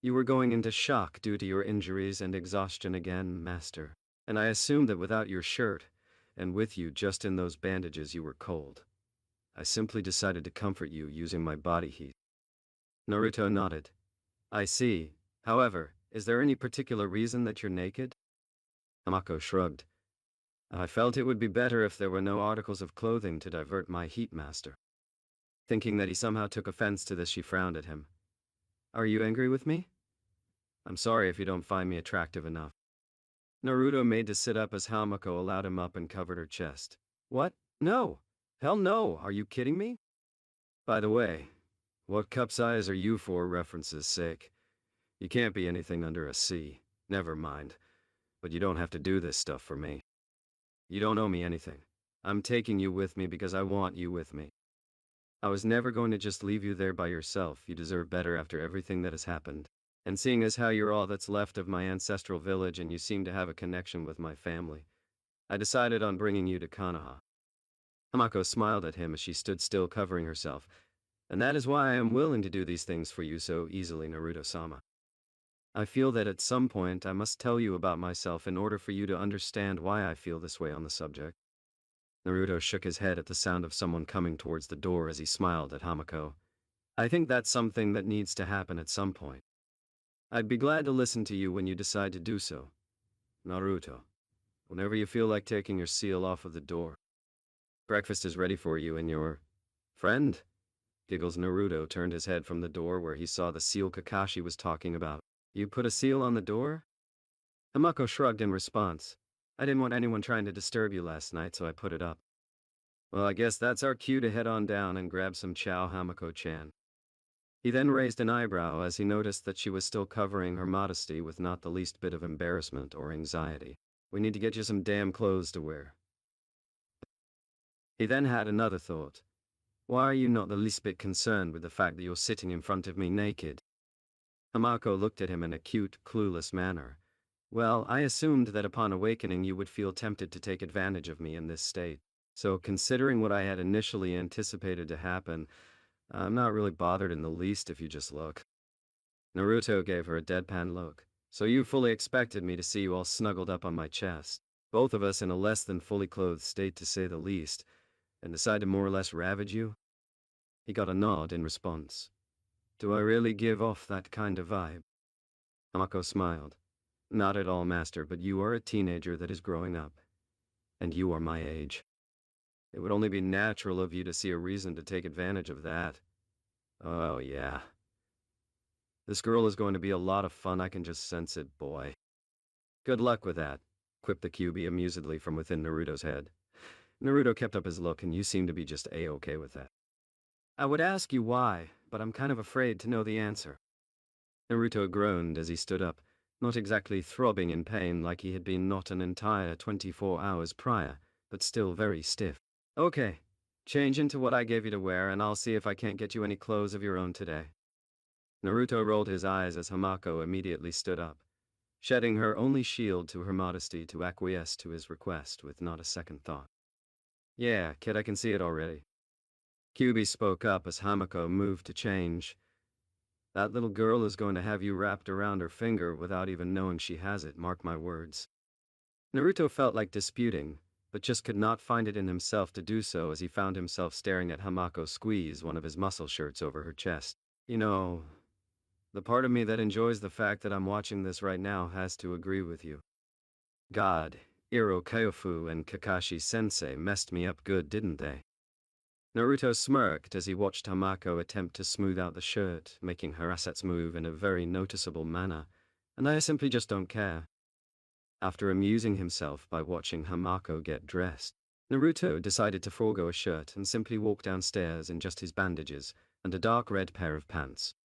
"You were going into shock due to your injuries and exhaustion again, Master. And I assumed that without your shirt, and with you just in those bandages, you were cold. I simply decided to comfort you using my body heat." Naruto nodded. "I see. However, is there any particular reason that you're naked?" Hamako shrugged. "I felt it would be better if there were no articles of clothing to divert my heat, Master." Thinking that he somehow took offense to this, she frowned at him. "Are you angry with me? I'm sorry if you don't find me attractive enough." Naruto made to sit up as Hamako allowed him up and covered her chest. "What? No! Hell no! Are you kidding me? By the way, what cup size are you for reference's sake? You can't be anything under a C. Never mind. But you don't have to do this stuff for me. You don't owe me anything. I'm taking you with me because I want you with me. I was never going to just leave you there by yourself. You deserve better after everything that has happened. And seeing as how you're all that's left of my ancestral village and you seem to have a connection with my family, I decided on bringing you to Konoha." Hamako smiled at him as she stood still covering herself. "And that is why I am willing to do these things for you so easily, Naruto-sama. I feel that at some point I must tell you about myself in order for you to understand why I feel this way on the subject." Naruto shook his head at the sound of someone coming towards the door as he smiled at Hamako. I think that's something that needs to happen at some point. I'd be glad to listen to you when you decide to do so. Naruto, whenever you feel like taking your seal off of the door. Breakfast is ready for you and your friend? Giggles. Naruto turned his head from the door where he saw the seal Kakashi was talking about. You put a seal on the door? Hamako shrugged in response. I didn't want anyone trying to disturb you last night, so I put it up. Well, I guess that's our cue to head on down and grab some chow, Hamako-chan. He then raised an eyebrow as he noticed that she was still covering her modesty with not the least bit of embarrassment or anxiety. We need to get you some damn clothes to wear. He then had another thought. Why are you not the least bit concerned with the fact that you're sitting in front of me naked? Hamako looked at him in a cute, clueless manner. Well, I assumed that upon awakening you would feel tempted to take advantage of me in this state. So considering what I had initially anticipated to happen, I'm not really bothered in the least if you just look. Naruto gave her a deadpan look. So you fully expected me to see you all snuggled up on my chest, both of us in a less than fully clothed state to say the least, and decide to more or less ravage you? He got a nod in response. Do I really give off that kind of vibe? Hamako smiled. Not at all, master, but you are a teenager that is growing up. And you are my age. It would only be natural of you to see a reason to take advantage of that. Oh, yeah. This girl is going to be a lot of fun, I can just sense it, boy. Good luck with that, quipped the QB amusedly from within Naruto's head. Naruto kept up his look, and you seem to be just A-okay with that. I would ask you why, but I'm kind of afraid to know the answer. Naruto groaned as he stood up, not exactly throbbing in pain like he had been not an entire 24 hours prior, but still very stiff. Okay, change into what I gave you to wear, and I'll see if I can't get you any clothes of your own today. Naruto rolled his eyes as Hamako immediately stood up, shedding her only shield to her modesty to acquiesce to his request with not a second thought. Yeah, kid, I can see it already. Kyuubi spoke up as Hamako moved to change. That little girl is going to have you wrapped around her finger without even knowing she has it, mark my words. Naruto felt like disputing, but just could not find it in himself to do so as he found himself staring at Hamako squeeze one of his muscle shirts over her chest. You know, the part of me that enjoys the fact that I'm watching this right now has to agree with you. God, Iro Kyofu and Kakashi-sensei messed me up good, didn't they? Naruto smirked as he watched Hamako attempt to smooth out the shirt, making her assets move in a very noticeable manner, and I simply just don't care. After amusing himself by watching Hamako get dressed, Naruto decided to forego a shirt and simply walk downstairs in just his bandages and a dark red pair of pants.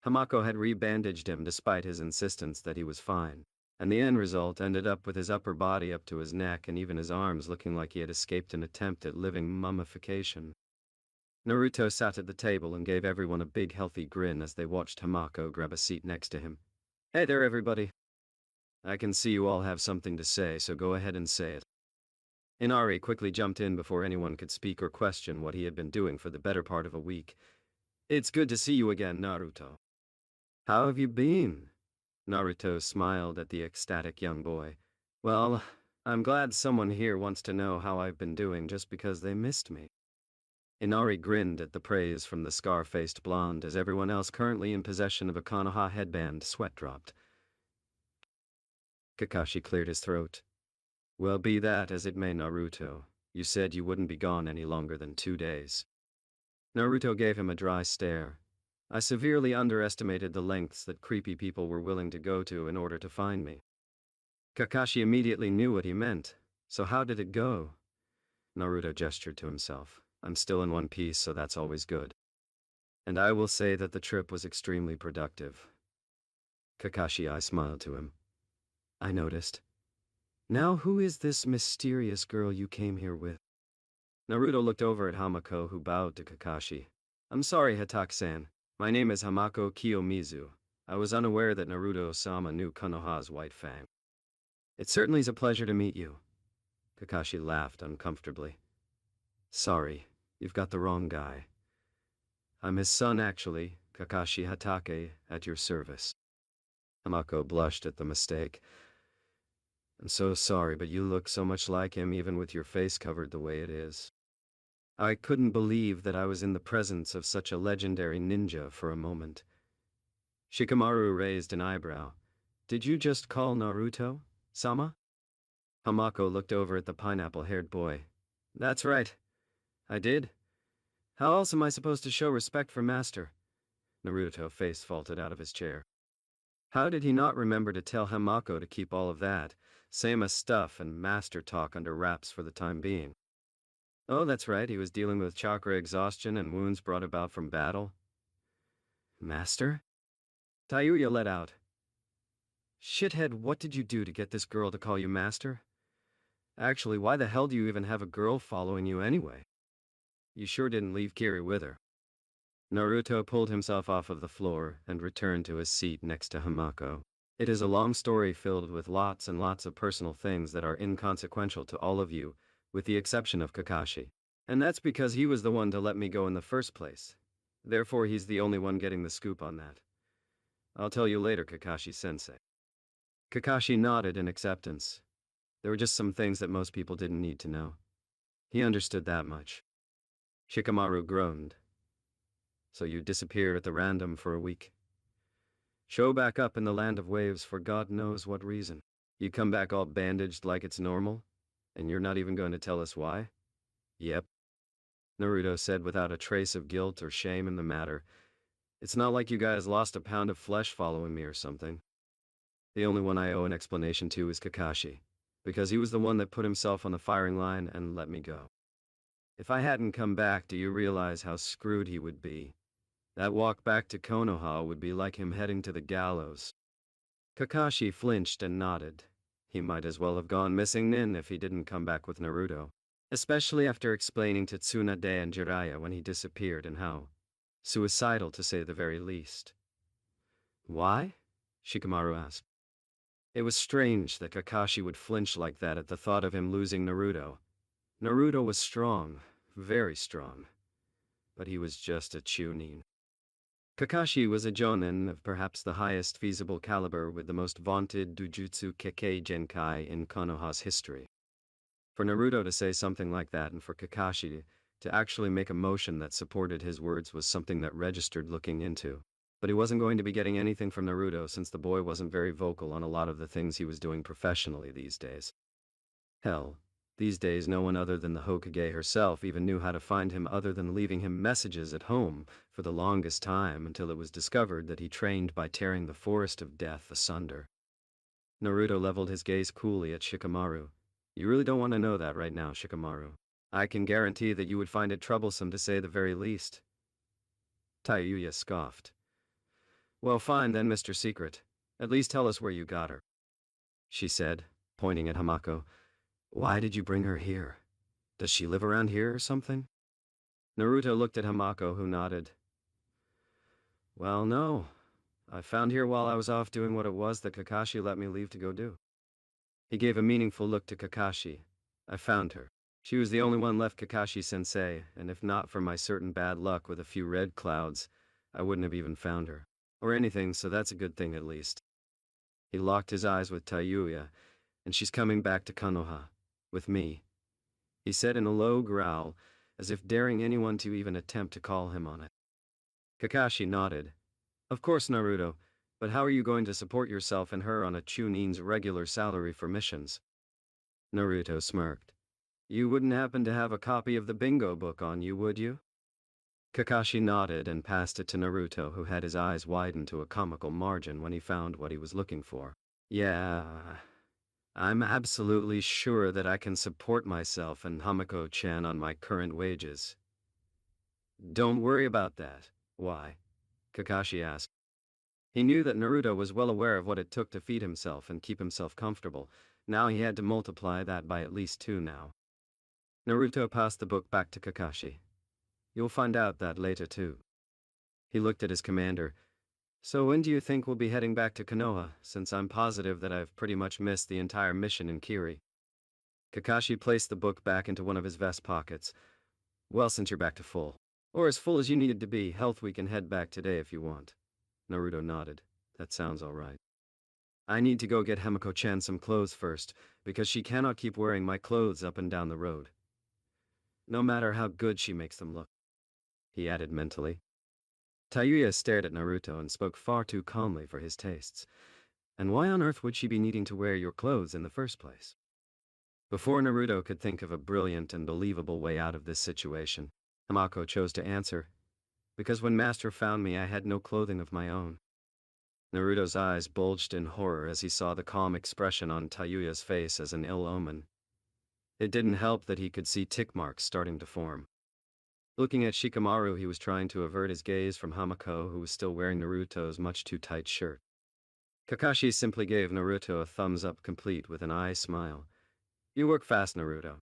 Hamako had re-bandaged him despite his insistence that he was fine, and the end result ended up with his upper body up to his neck and even his arms looking like he had escaped an attempt at living mummification. Naruto sat at the table and gave everyone a big healthy grin as they watched Hamako grab a seat next to him. Hey there, everybody. I can see you all have something to say, so go ahead and say it. Inari quickly jumped in before anyone could speak or question what he had been doing for the better part of a week. It's good to see you again, Naruto. How have you been? Naruto smiled at the ecstatic young boy. Well, I'm glad someone here wants to know how I've been doing just because they missed me. Inari grinned at the praise from the scar-faced blonde as everyone else currently in possession of a Konoha headband sweat dropped. Kakashi cleared his throat. Well, be that as it may, Naruto. You said you wouldn't be gone any longer than 2 days. Naruto gave him a dry stare. I severely underestimated the lengths that creepy people were willing to go to in order to find me. Kakashi immediately knew what he meant. So how did it go? Naruto gestured to himself. I'm still in one piece, so that's always good. And I will say that the trip was extremely productive. Kakashi smiled to him. I noticed. Now who is this mysterious girl you came here with? Naruto looked over at Hamako, who bowed to Kakashi. I'm sorry, Hatake-san. My name is Hamako Kiyomizu. I was unaware that Naruto-sama knew Konoha's White Fang. It certainly is a pleasure to meet you. Kakashi laughed uncomfortably. Sorry, you've got the wrong guy. I'm his son, actually, Kakashi Hatake, at your service. Hamako blushed at the mistake. I'm so sorry, but you look so much like him even with your face covered the way it is. I couldn't believe that I was in the presence of such a legendary ninja for a moment. Shikamaru raised an eyebrow. Did you just call Naruto, Sama? Hamako looked over at the pineapple-haired boy. That's right. I did. How else am I supposed to show respect for Master? Naruto face faulted out of his chair. How did he not remember to tell Hamako to keep all of that, Sama stuff and Master talk under wraps for the time being? Oh, that's right, he was dealing with chakra exhaustion and wounds brought about from battle. Master? Tayuya let out. Shithead, what did you do to get this girl to call you Master? Actually, why the hell do you even have a girl following you anyway? You sure didn't leave Kiri with her. Naruto pulled himself off of the floor and returned to his seat next to Hamako. It is a long story filled with lots and lots of personal things that are inconsequential to all of you, with the exception of Kakashi. And that's because he was the one to let me go in the first place. Therefore, he's the only one getting the scoop on that. I'll tell you later, Kakashi-sensei. Kakashi nodded in acceptance. There were just some things that most people didn't need to know. He understood that much. Shikamaru groaned. So you disappear at the random for a week. Show back up in the land of waves for God knows what reason. You come back all bandaged like it's normal, and you're not even going to tell us why? Yep. Naruto said without a trace of guilt or shame in the matter. It's not like you guys lost a pound of flesh following me or something. The only one I owe an explanation to is Kakashi, because he was the one that put himself on the firing line and let me go. If I hadn't come back, do you realize how screwed he would be? That walk back to Konoha would be like him heading to the gallows. Kakashi flinched and nodded. He might as well have gone missing Nin if he didn't come back with Naruto, especially after explaining to Tsunade and Jiraiya when he disappeared and how suicidal, to say the very least. Why? Shikamaru asked. It was strange that Kakashi would flinch like that at the thought of him losing Naruto. Naruto was strong, very strong, but he was just a Chunin. Kakashi was a jonin of perhaps the highest feasible caliber with the most vaunted Dujutsu Kekkei Genkai in Konoha's history. For Naruto to say something like that and for Kakashi to actually make a motion that supported his words was something that registered looking into. But he wasn't going to be getting anything from Naruto since the boy wasn't very vocal on a lot of the things he was doing professionally these days. Hell, these days no one other than the Hokage herself even knew how to find him other than leaving him messages at home for the longest time until it was discovered that he trained by tearing the forest of death asunder. Naruto leveled his gaze coolly at Shikamaru. You really don't want to know that right now, Shikamaru. I can guarantee that you would find it troublesome to say the very least. Tayuya scoffed. Well, fine then, Mr. Secret. At least tell us where you got her. She said, pointing at Hamako. Why did you bring her here? Does she live around here or something? Naruto looked at Hamako, who nodded. Well, no. I found her while I was off doing what it was that Kakashi let me leave to go do. He gave a meaningful look to Kakashi. I found her. She was the only one left, Kakashi-sensei, and if not for my certain bad luck with a few red clouds, I wouldn't have even found her. Or anything, so that's a good thing at least. He locked his eyes with Tayuya, and she's coming back to Konoha. With me. He said in a low growl, as if daring anyone to even attempt to call him on it. Kakashi nodded. Of course, Naruto, but how are you going to support yourself and her on a Chunin's regular salary for missions? Naruto smirked. You wouldn't happen to have a copy of the bingo book on you, would you? Kakashi nodded and passed it to Naruto, who had his eyes widened to a comical margin when he found what he was looking for. Yeah, I'm absolutely sure that I can support myself and Hamako-chan on my current wages. Don't worry about that. Why? Kakashi asked. He knew that Naruto was well aware of what it took to feed himself and keep himself comfortable. Now he had to multiply that by at least 2 now. Naruto passed the book back to Kakashi. You'll find out that later too. He looked at his commander. So when do you think we'll be heading back to Konoha, since I'm positive that I've pretty much missed the entire mission in Kiri? Kakashi placed the book back into one of his vest pockets. Well, since you're back to full. Or as full as you needed to be, Health Week can head back today if you want. Naruto nodded. That sounds all right. I need to go get Hamako-chan some clothes first, because she cannot keep wearing my clothes up and down the road. No matter how good she makes them look, he added mentally. Tayuya stared at Naruto and spoke far too calmly for his tastes. And why on earth would she be needing to wear your clothes in the first place? Before Naruto could think of a brilliant and believable way out of this situation, Hamako chose to answer, because when Master found me I had no clothing of my own. Naruto's eyes bulged in horror as he saw the calm expression on Tayuya's face as an ill omen. It didn't help that he could see tick marks starting to form. Looking at Shikamaru, he was trying to avert his gaze from Hamako, who was still wearing Naruto's much too tight shirt. Kakashi simply gave Naruto a thumbs up complete with an eye smile. You work fast, Naruto.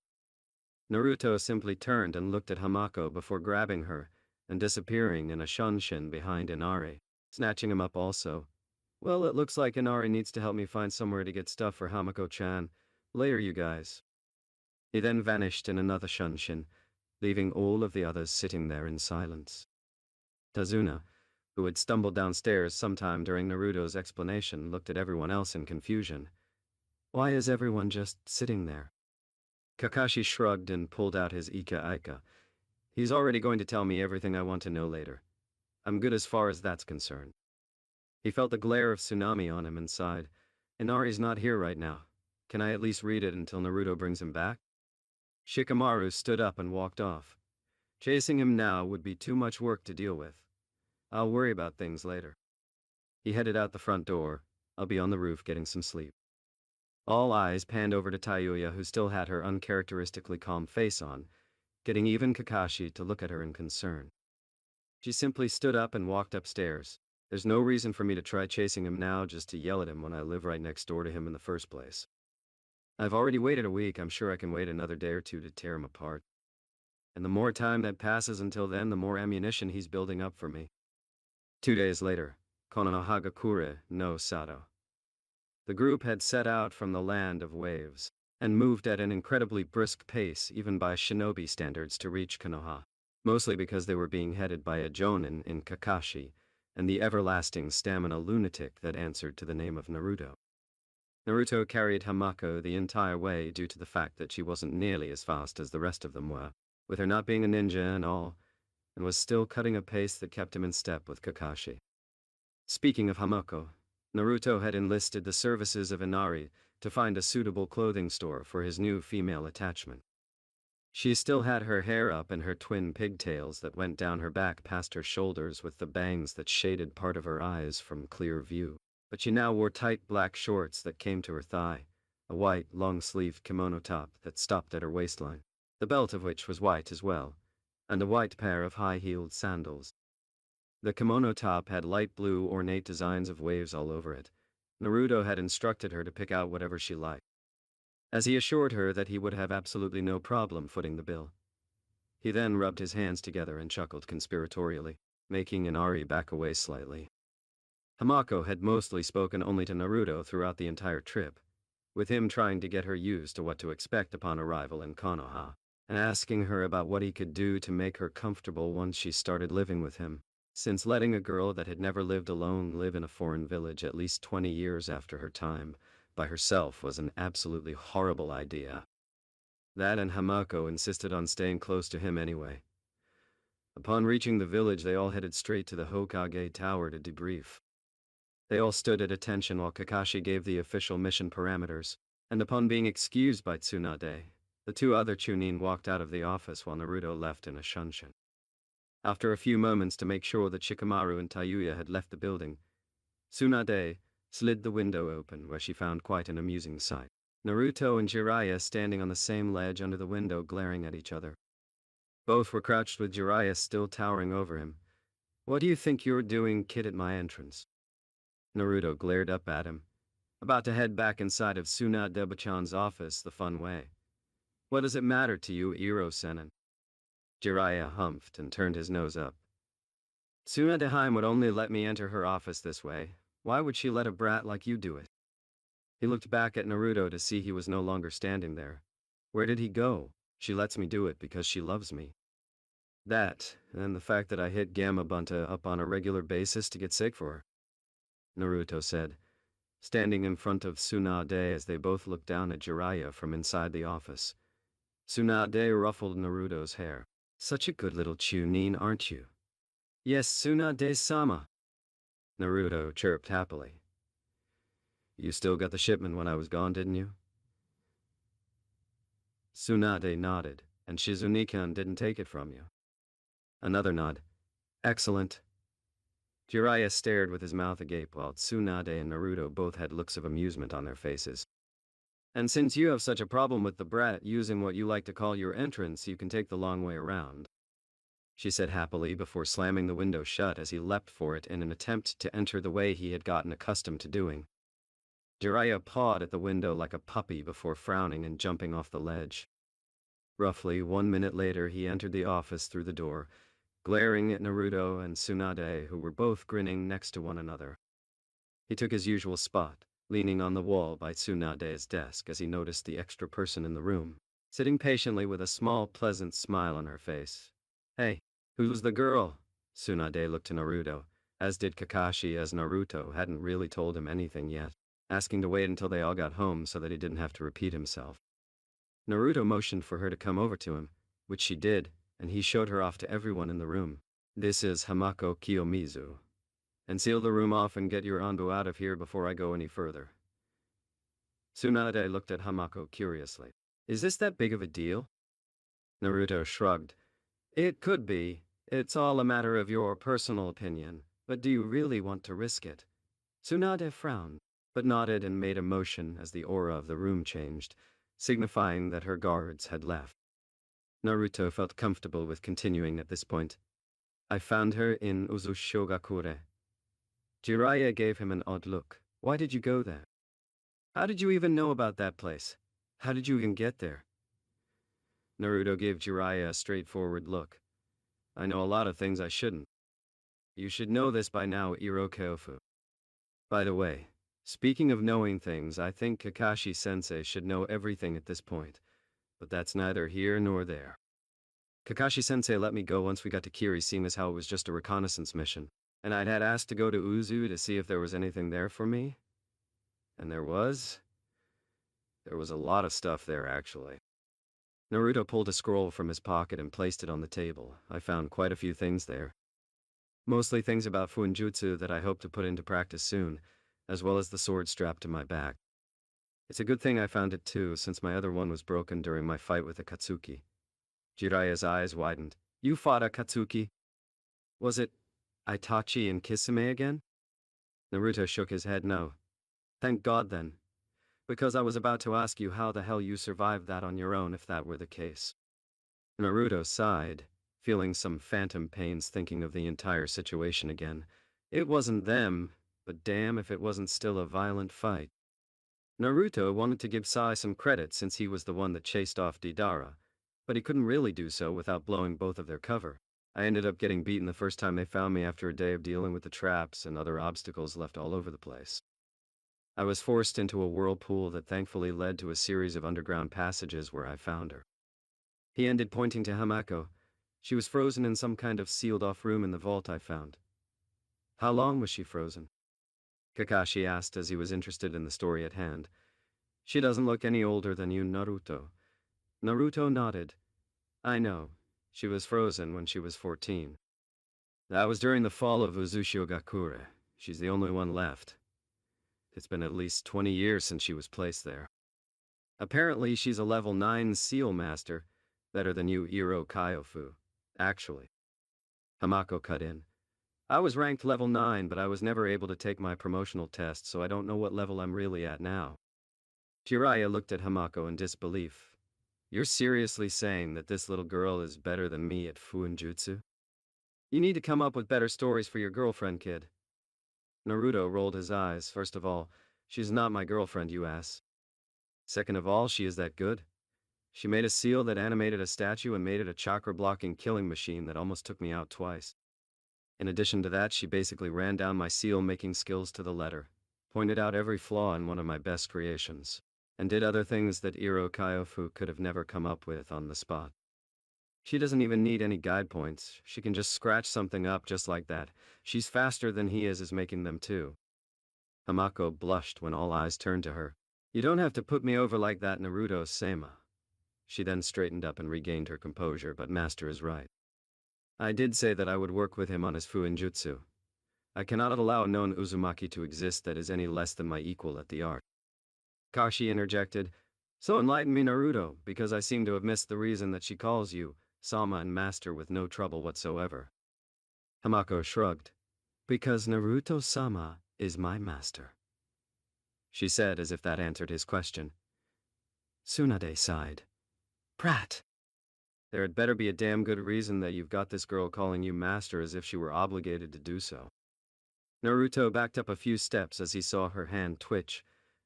Naruto simply turned and looked at Hamako before grabbing her and disappearing in a shunshin behind Inari, snatching him up also. Well, it looks like Inari needs to help me find somewhere to get stuff for Hamako-chan. Later, you guys. He then vanished in another shunshin, leaving all of the others sitting there in silence. Tazuna, who had stumbled downstairs sometime during Naruto's explanation, looked at everyone else in confusion. Why is everyone just sitting there? Kakashi shrugged and pulled out his Ika Ika. He's already going to tell me everything I want to know later. I'm good as far as that's concerned. He felt the glare of tsunami on him and sighed. Inari's not here right now. Can I at least read it until Naruto brings him back? Shikamaru stood up and walked off. Chasing him now would be too much work to deal with. I'll worry about things later. He headed out the front door. I'll be on the roof getting some sleep. All eyes panned over to Tayuya, who still had her uncharacteristically calm face on, getting even Kakashi to look at her in concern. She simply stood up and walked upstairs. There's no reason for me to try chasing him now just to yell at him when I live right next door to him in the first place. I've already waited a week. I'm sure I can wait another day or two to tear him apart. And the more time that passes until then, the more ammunition he's building up for me. 2 days later, Konohagakure no Sato. The group had set out from the land of waves, and moved at an incredibly brisk pace even by shinobi standards to reach Konoha, mostly because they were being headed by a jonin in Kakashi, and the everlasting stamina lunatic that answered to the name of Naruto. Naruto carried Hamako the entire way due to the fact that she wasn't nearly as fast as the rest of them were, with her not being a ninja and all, and was still cutting a pace that kept him in step with Kakashi. Speaking of Hamako, Naruto had enlisted the services of Inari to find a suitable clothing store for his new female attachment. She still had her hair up and her twin pigtails that went down her back past her shoulders with the bangs that shaded part of her eyes from clear view, but she now wore tight black shorts that came to her thigh, a white long-sleeved kimono top that stopped at her waistline, the belt of which was white as well, and a white pair of high-heeled sandals. The kimono top had light blue ornate designs of waves all over it. Naruto had instructed her to pick out whatever she liked, as he assured her that he would have absolutely no problem footing the bill. He then rubbed his hands together and chuckled conspiratorially, making Inari back away slightly. Hamako had mostly spoken only to Naruto throughout the entire trip, with him trying to get her used to what to expect upon arrival in Konoha, and asking her about what he could do to make her comfortable once she started living with him, since letting a girl that had never lived alone live in a foreign village at least 20 years after her time by herself was an absolutely horrible idea. That and Hamako insisted on staying close to him anyway. Upon reaching the village, they all headed straight to the Hokage Tower to debrief. They all stood at attention while Kakashi gave the official mission parameters, and upon being excused by Tsunade, the two other Chunin walked out of the office while Naruto left in a shunshin. After a few moments to make sure that Shikamaru and Tayuya had left the building, Tsunade slid the window open, where she found quite an amusing sight. Naruto and Jiraiya standing on the same ledge under the window glaring at each other. Both were crouched with Jiraiya still towering over him. What do you think you're doing, kid, at my entrance? Naruto glared up at him, about to head back inside of Tsunade-chan's office the fun way. What does it matter to you, Iro-senin? Jiraiya humphed and turned his nose up. Tsunade would only let me enter her office this way. Why would she let a brat like you do it? He looked back at Naruto to see he was no longer standing there. Where did he go? She lets me do it because she loves me. That, and the fact that I hit Gamma Bunta up on a regular basis to get sick for her, Naruto said. standing in front of Tsunade as they both looked down at Jiraiya from inside the office. Tsunade ruffled Naruto's hair. Such a good little Chunin, aren't you? Yes, Tsunade-sama. Naruto chirped happily. You still got the shipment when I was gone, didn't you? Tsunade nodded, and Shizune-kun didn't take it from you. Another nod. Excellent. Jiraiya stared with his mouth agape while Tsunade and Naruto both had looks of amusement on their faces. And since you have such a problem with the brat using what you like to call your entrance, you can take the long way around, she said happily before slamming the window shut as he leapt for it in an attempt to enter the way he had gotten accustomed to doing. Jiraiya pawed at the window like a puppy before frowning and jumping off the ledge. Roughly 1 minute later, he entered the office through the door, glaring at Naruto and Tsunade, who were both grinning next to one another. He took his usual spot, leaning on the wall by Tsunade's desk as he noticed the extra person in the room, sitting patiently with a small, pleasant smile on her face. Hey, who's the girl? Tsunade looked to Naruto, as did Kakashi, as Naruto hadn't really told him anything yet, asking to wait until they all got home so that he didn't have to repeat himself. Naruto motioned for her to come over to him, which she did, and he showed her off to everyone in the room. This is Hamako Kiyomizu. And seal the room off and get your Anbu out of here before I go any further. Tsunade looked at Hamako curiously. Is this that big of a deal? Naruto shrugged. It could be. It's all a matter of your personal opinion, but do you really want to risk it? Tsunade frowned, but nodded and made a motion as the aura of the room changed, signifying that her guards had left. Naruto felt comfortable with continuing at this point. I found her in Uzushogakure. Jiraiya gave him an odd look. Why did you go there? How did you even know about that place? How did you even get there? Naruto gave Jiraiya a straightforward look. I know a lot of things I shouldn't. You should know this by now, Irokeofu. By the way, speaking of knowing things, I think Kakashi-sensei should know everything at this point, but that's neither here nor there. Kakashi-sensei let me go once we got to Kiri, seeing as how it was just a reconnaissance mission, and I'd had asked to go to Uzu to see if there was anything there for me. And there was. There was a lot of stuff there, actually. Naruto pulled a scroll from his pocket and placed it on the table. I found quite a few things there. Mostly things about Fuinjutsu that I hope to put into practice soon, as well as the sword strapped to my back. It's a good thing I found it too, since my other one was broken during my fight with Akatsuki. Jiraiya's eyes widened. You fought Akatsuki? Was it Itachi and Kisame again? Naruto shook his head no. Thank God then. Because I was about to ask you how the hell you survived that on your own if that were the case. Naruto sighed, feeling some phantom pains thinking of the entire situation again. It wasn't them, but damn if it wasn't still a violent fight. Naruto wanted to give Sai some credit since he was the one that chased off Deidara, but he couldn't really do so without blowing both of their cover. I ended up getting beaten the first time they found me after a day of dealing with the traps and other obstacles left all over the place. I was forced into a whirlpool that thankfully led to a series of underground passages where I found her. He ended, pointing to Hamako. She was frozen in some kind of sealed-off room in the vault I found. How long was she frozen? Kakashi asked as he was interested in the story at hand. She doesn't look any older than you, Naruto. Naruto nodded. I know. She was frozen when she was 14. That was during the fall of Uzushogakure. She's the only one left. It's been at least 20 years since she was placed there. Apparently, she's a level 9 seal master, better than you, Iro Kyofu. Actually. Hamako cut in. I was ranked level 9, but I was never able to take my promotional test, so I don't know what level I'm really at now. Jiraiya looked at Hamako in disbelief. You're seriously saying that this little girl is better than me at Fuinjutsu? You need to come up with better stories for your girlfriend, kid. Naruto rolled his eyes. First of all, she's not my girlfriend, you ass. Second of all, she is that good. She made a seal that animated a statue and made it a chakra-blocking killing machine that almost took me out twice. In addition to that, she basically ran down my seal-making skills to the letter, pointed out every flaw in one of my best creations, and did other things that Iro Kyofu could have never come up with on the spot. She doesn't even need any guide points. She can just scratch something up just like that. She's faster than he is making them too. Hamako blushed when all eyes turned to her. You don't have to put me over like that, Naruto-sama. She then straightened up and regained her composure, but Master is right. I did say that I would work with him on his fuinjutsu. I cannot allow a known Uzumaki to exist that is any less than my equal at the art. Kashi interjected, So enlighten me, Naruto, because I seem to have missed the reason that she calls you Sama and Master with no trouble whatsoever. Hamako shrugged. Because Naruto-sama is my master, she said as if that answered his question. Tsunade sighed. Prat! There had better be a damn good reason that you've got this girl calling you master as if she were obligated to do so. Naruto backed up a few steps as he saw her hand twitch,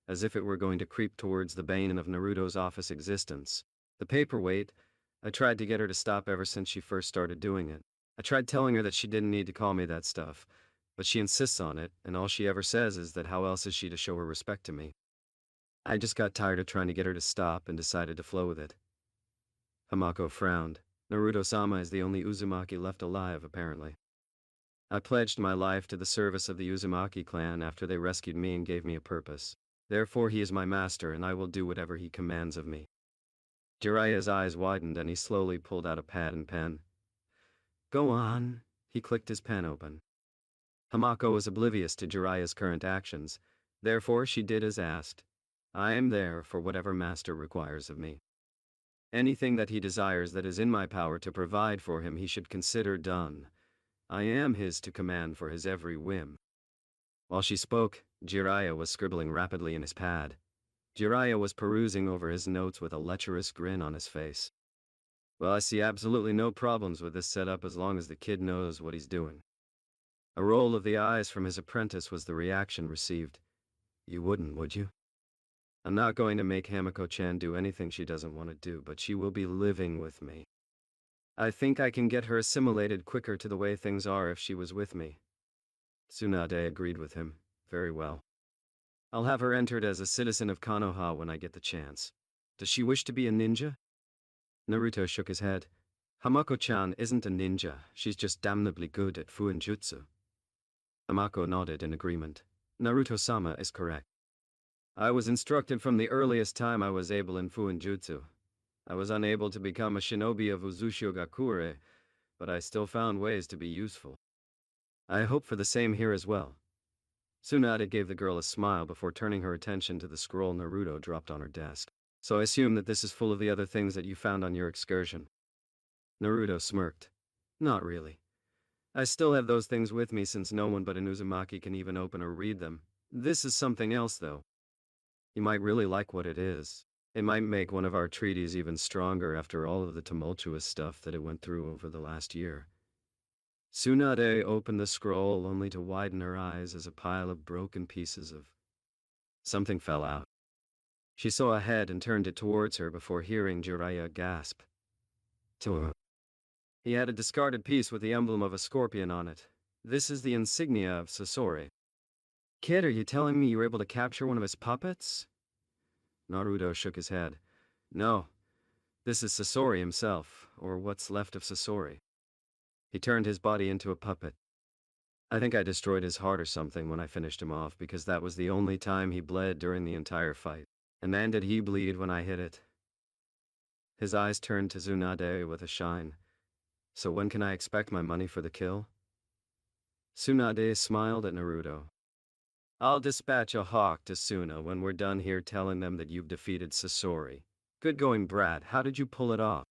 as if it were going to creep towards the bane of Naruto's office existence. The paperweight. I tried to get her to stop ever since she first started doing it. I tried telling her that she didn't need to call me that stuff, but she insists on it, and all she ever says is that how else is she to show her respect to me. I just got tired of trying to get her to stop and decided to flow with it. Hamako frowned. Naruto-sama is the only Uzumaki left alive, apparently. I pledged my life to the service of the Uzumaki clan after they rescued me and gave me a purpose. Therefore he is my master, and I will do whatever he commands of me. Jiraiya's eyes widened and he slowly pulled out a pad and pen. Go on. He clicked his pen open. Hamako was oblivious to Jiraiya's current actions, therefore she did as asked. I am there for whatever master requires of me. Anything that he desires that is in my power to provide for him he should consider done. I am his to command for his every whim. While she spoke, Jiraiya was scribbling rapidly in his pad. Jiraiya was perusing over his notes with a lecherous grin on his face. Well, I see absolutely no problems with this setup as long as the kid knows what he's doing. A roll of the eyes from his apprentice was the reaction received. You wouldn't, would you? I'm not going to make Hamako-chan do anything she doesn't want to do, but she will be living with me. I think I can get her assimilated quicker to the way things are if she was with me. Tsunade agreed with him. Very well. I'll have her entered as a citizen of Konoha when I get the chance. Does she wish to be a ninja? Naruto shook his head. Hamako-chan isn't a ninja, she's just damnably good at fuinjutsu. Hamako nodded in agreement. Naruto-sama is correct. I was instructed from the earliest time I was able in fuinjutsu. I was unable to become a shinobi of Uzushio-gakure, but I still found ways to be useful. I hope for the same here as well. Tsunade gave the girl a smile before turning her attention to the scroll Naruto dropped on her desk. So I assume that this is full of the other things that you found on your excursion. Naruto smirked. Not really. I still have those things with me since no one but an Uzumaki can even open or read them. This is something else though. You might really like what it is. It might make one of our treaties even stronger after all of the tumultuous stuff that it went through over the last year. Tsunade opened the scroll only to widen her eyes as a pile of broken pieces of something fell out. She saw a head and turned it towards her before hearing Jiraiya gasp. To He had a discarded piece with the emblem of a scorpion on it. This is the insignia of Sasori. Kid, are you telling me you were able to capture one of his puppets? Naruto shook his head. No, this is Sasori himself, or what's left of Sasori. He turned his body into a puppet. I think I destroyed his heart or something when I finished him off because that was the only time he bled during the entire fight. And man did he bleed when I hit it. His eyes turned to Tsunade with a shine. So when can I expect my money for the kill? Tsunade smiled at Naruto. I'll dispatch a hawk to Suna when we're done here telling them that you've defeated Sasori. Good going, Brad. How did you pull it off?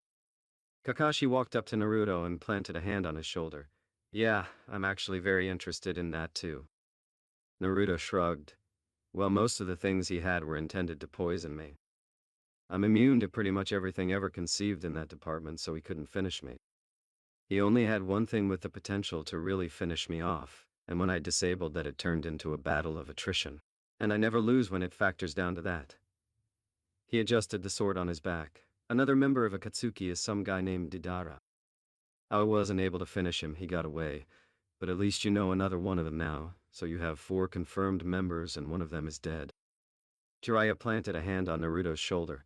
Kakashi walked up to Naruto and planted a hand on his shoulder. Yeah, I'm actually very interested in that too. Naruto shrugged. Well, most of the things he had were intended to poison me. I'm immune to pretty much everything ever conceived in that department, so he couldn't finish me. He only had one thing with the potential to really finish me off, and when I disabled that it turned into a battle of attrition. And I never lose when it factors down to that. He adjusted the sword on his back. Another member of Akatsuki is some guy named Didara. I wasn't able to finish him, he got away, but at least you know another one of them now, so you have 4 confirmed members and one of them is dead. Jiraiya planted a hand on Naruto's shoulder.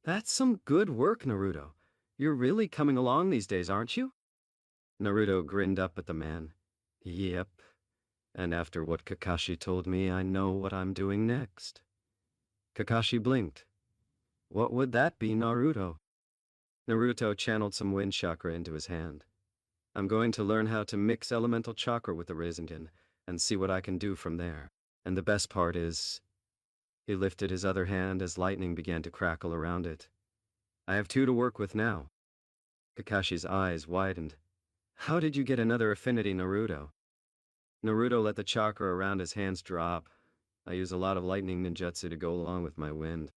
That's some good work, Naruto. You're really coming along these days, aren't you? Naruto grinned up at the man. Yep. And after what Kakashi told me, I know what I'm doing next. Kakashi blinked. What would that be, Naruto? Naruto channeled some wind chakra into his hand. I'm going to learn how to mix elemental chakra with the Rasengan and see what I can do from there. And the best part is, he lifted his other hand as lightning began to crackle around it. I have two to work with now. Kakashi's eyes widened. How did you get another affinity, Naruto? Naruto let the chakra around his hands drop. I use a lot of lightning ninjutsu to go along with my wind.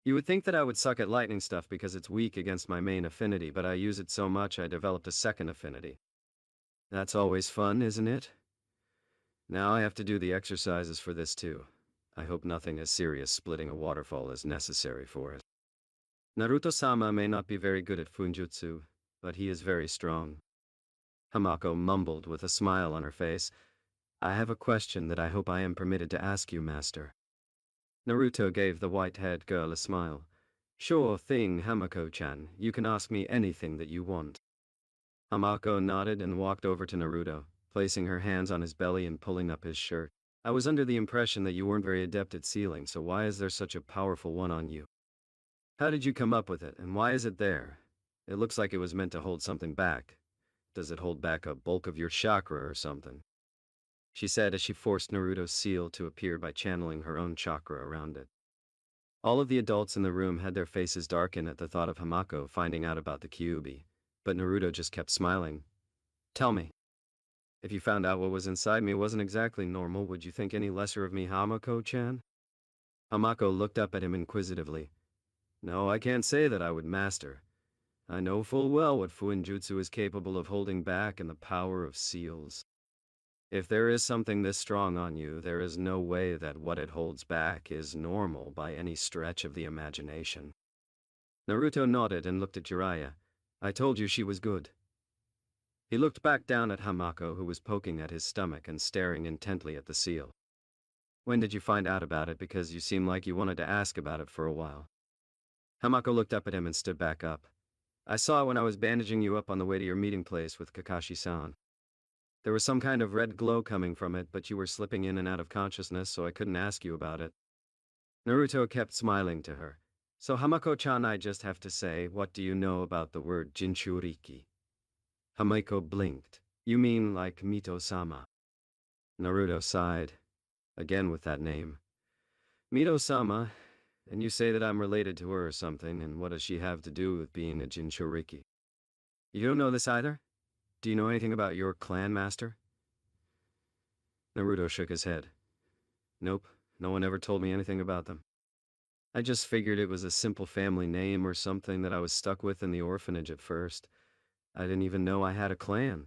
You would think that I would suck at lightning stuff because it's weak against my main affinity, but I use it so much I developed a second affinity. That's always fun, isn't it? Now I have to do the exercises for this too. I hope nothing as serious splitting a waterfall is necessary for it. Naruto-sama may not be very good at funjutsu, but he is very strong. Hamako mumbled with a smile on her face. I have a question that I hope I am permitted to ask you, Master. Naruto gave the white-haired girl a smile. Sure thing, Hamako-chan. You can ask me anything that you want. Hamako nodded and walked over to Naruto, placing her hands on his belly and pulling up his shirt. I was under the impression that you weren't very adept at sealing, so why is there such a powerful one on you? How did you come up with it, and why is it there? It looks like it was meant to hold something back. Does it hold back a bulk of your chakra or something? She said as she forced Naruto's seal to appear by channeling her own chakra around it. All of the adults in the room had their faces darken at the thought of Hamako finding out about the Kyuubi, but Naruto just kept smiling. Tell me. If you found out what was inside me wasn't exactly normal, would you think any lesser of me, Hamako-chan? Hamako looked up at him inquisitively. No, I can't say that I would master. I know full well what Fuinjutsu is capable of holding back and the power of seals. If there is something this strong on you, there is no way that what it holds back is normal by any stretch of the imagination. Naruto nodded and looked at Jiraiya. I told you she was good. He looked back down at Hamako, who was poking at his stomach and staring intently at the seal. When did you find out about it? Because you seem like you wanted to ask about it for a while. Hamako looked up at him and stood back up. I saw it when I was bandaging you up on the way to your meeting place with Kakashi-san. There was some kind of red glow coming from it, but you were slipping in and out of consciousness, so I couldn't ask you about it. Naruto kept smiling to her. So Hamako-chan, I just have to say, what do you know about the word Jinchuriki? Hamako blinked. You mean like Mito-sama? Naruto sighed. Again with that name. Mito-sama, and you say that I'm related to her or something, and what does she have to do with being a Jinchuriki? You don't know this either? Do you know anything about your clan, Master? Naruto shook his head. Nope, no one ever told me anything about them. I just figured it was a simple family name or something that I was stuck with in the orphanage at first. I didn't even know I had a clan.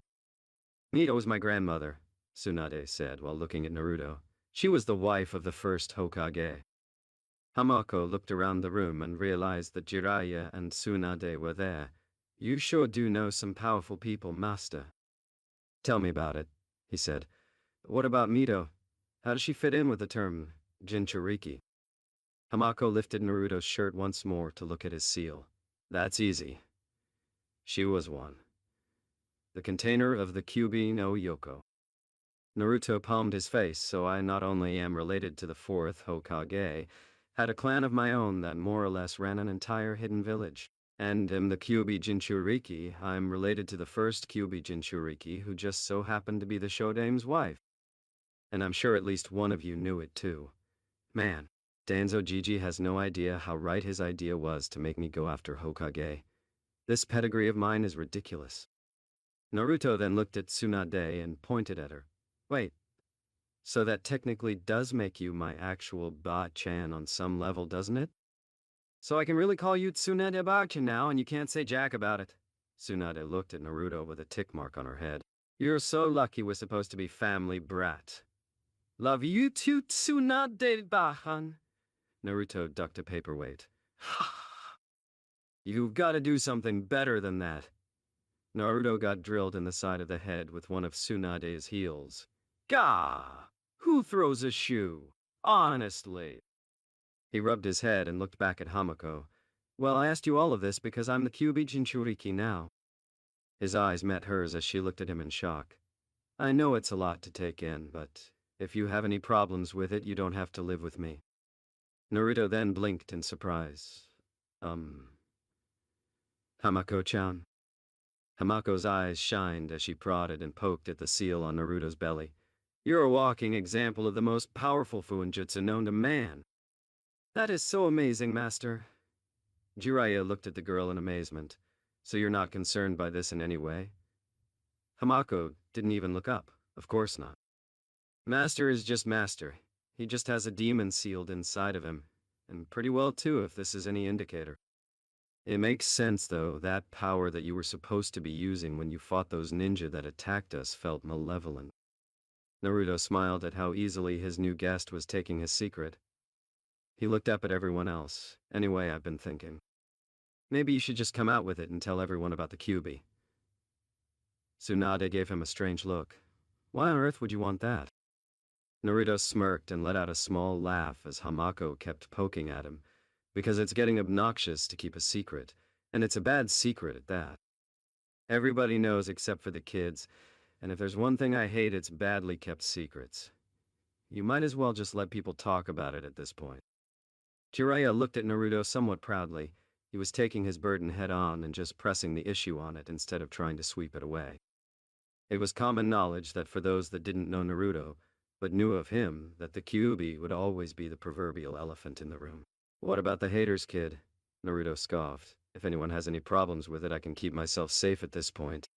Mito was my grandmother, Tsunade said while looking at Naruto. She was the wife of the first Hokage. Hamako looked around the room and realized that Jiraiya and Tsunade were there. You sure do know some powerful people, Master. Tell me about it, he said. What about Mito? How does she fit in with the term Jinchuriki? Hamako lifted Naruto's shirt once more to look at his seal. That's easy. She was one. The container of the Kyuubi no Yoko. Naruto palmed his face, so I not only am related to the fourth Hokage, had a clan of my own that more or less ran an entire hidden village. And am the Kyuubi Jinchuriki. I'm related to the first Kyuubi Jinchuriki, who just so happened to be the Shodame's wife. And I'm sure at least one of you knew it too. Man, Danzo Jiji has no idea how right his idea was to make me go after Hokage. This pedigree of mine is ridiculous. Naruto then looked at Tsunade and pointed at her. Wait, so that technically does make you my actual Ba-chan on some level, doesn't it? So I can really call you Tsunade Ba-chan now, and you can't say jack about it. Tsunade looked at Naruto with a tick mark on her head. You're so lucky we're supposed to be family brat. Love you too, Tsunade Ba-chan. Naruto ducked a paperweight. You've got to do something better than that. Naruto got drilled in the side of the head with one of Tsunade's heels. Gah! Who throws a shoe? Honestly. He rubbed his head and looked back at Hamako. Well, I asked you all of this because I'm the Kyuubi Jinchuriki now. His eyes met hers as she looked at him in shock. I know it's a lot to take in, but if you have any problems with it, you don't have to live with me. Naruto then blinked in surprise. Hamako-chan? Hamako's eyes shined as she prodded and poked at the seal on Naruto's belly. You're a walking example of the most powerful fuinjutsu known to man. That is so amazing, Master. Jiraiya looked at the girl in amazement. So you're not concerned by this in any way? Hamako didn't even look up. Of course not. Master is just Master. He just has a demon sealed inside of him. And pretty well too, if this is any indicator. It makes sense, though. That power that you were supposed to be using when you fought those ninja that attacked us felt malevolent. Naruto smiled at how easily his new guest was taking his secret. He looked up at everyone else. Anyway, I've been thinking. Maybe you should just come out with it and tell everyone about the Kyuubi. Tsunade gave him a strange look. Why on earth would you want that? Naruto smirked and let out a small laugh as Hamako kept poking at him, because it's getting obnoxious to keep a secret, and it's a bad secret at that. Everybody knows except for the kids, and if there's one thing I hate, it's badly kept secrets. You might as well just let people talk about it at this point. Jiraiya looked at Naruto somewhat proudly. He was taking his burden head on and just pressing the issue on it instead of trying to sweep it away. It was common knowledge that for those that didn't know Naruto, but knew of him, that the Kyuubi would always be the proverbial elephant in the room. What about the haters, kid? Naruto scoffed. If anyone has any problems with it, I can keep myself safe at this point.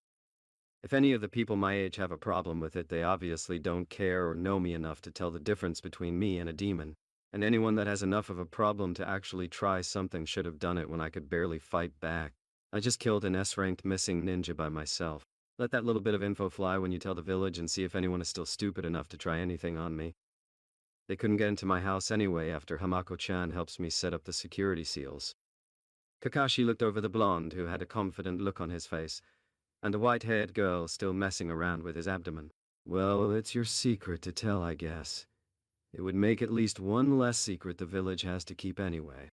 If any of the people my age have a problem with it, they obviously don't care or know me enough to tell the difference between me and a demon. And anyone that has enough of a problem to actually try something should have done it when I could barely fight back. I just killed an S-ranked missing ninja by myself. Let that little bit of info fly when you tell the village and see if anyone is still stupid enough to try anything on me. They couldn't get into my house anyway after Hamako-chan helps me set up the security seals. Kakashi looked over the blonde, who had a confident look on his face, and a white-haired girl still messing around with his abdomen. Well, it's your secret to tell, I guess. It would make at least one less secret the village has to keep anyway.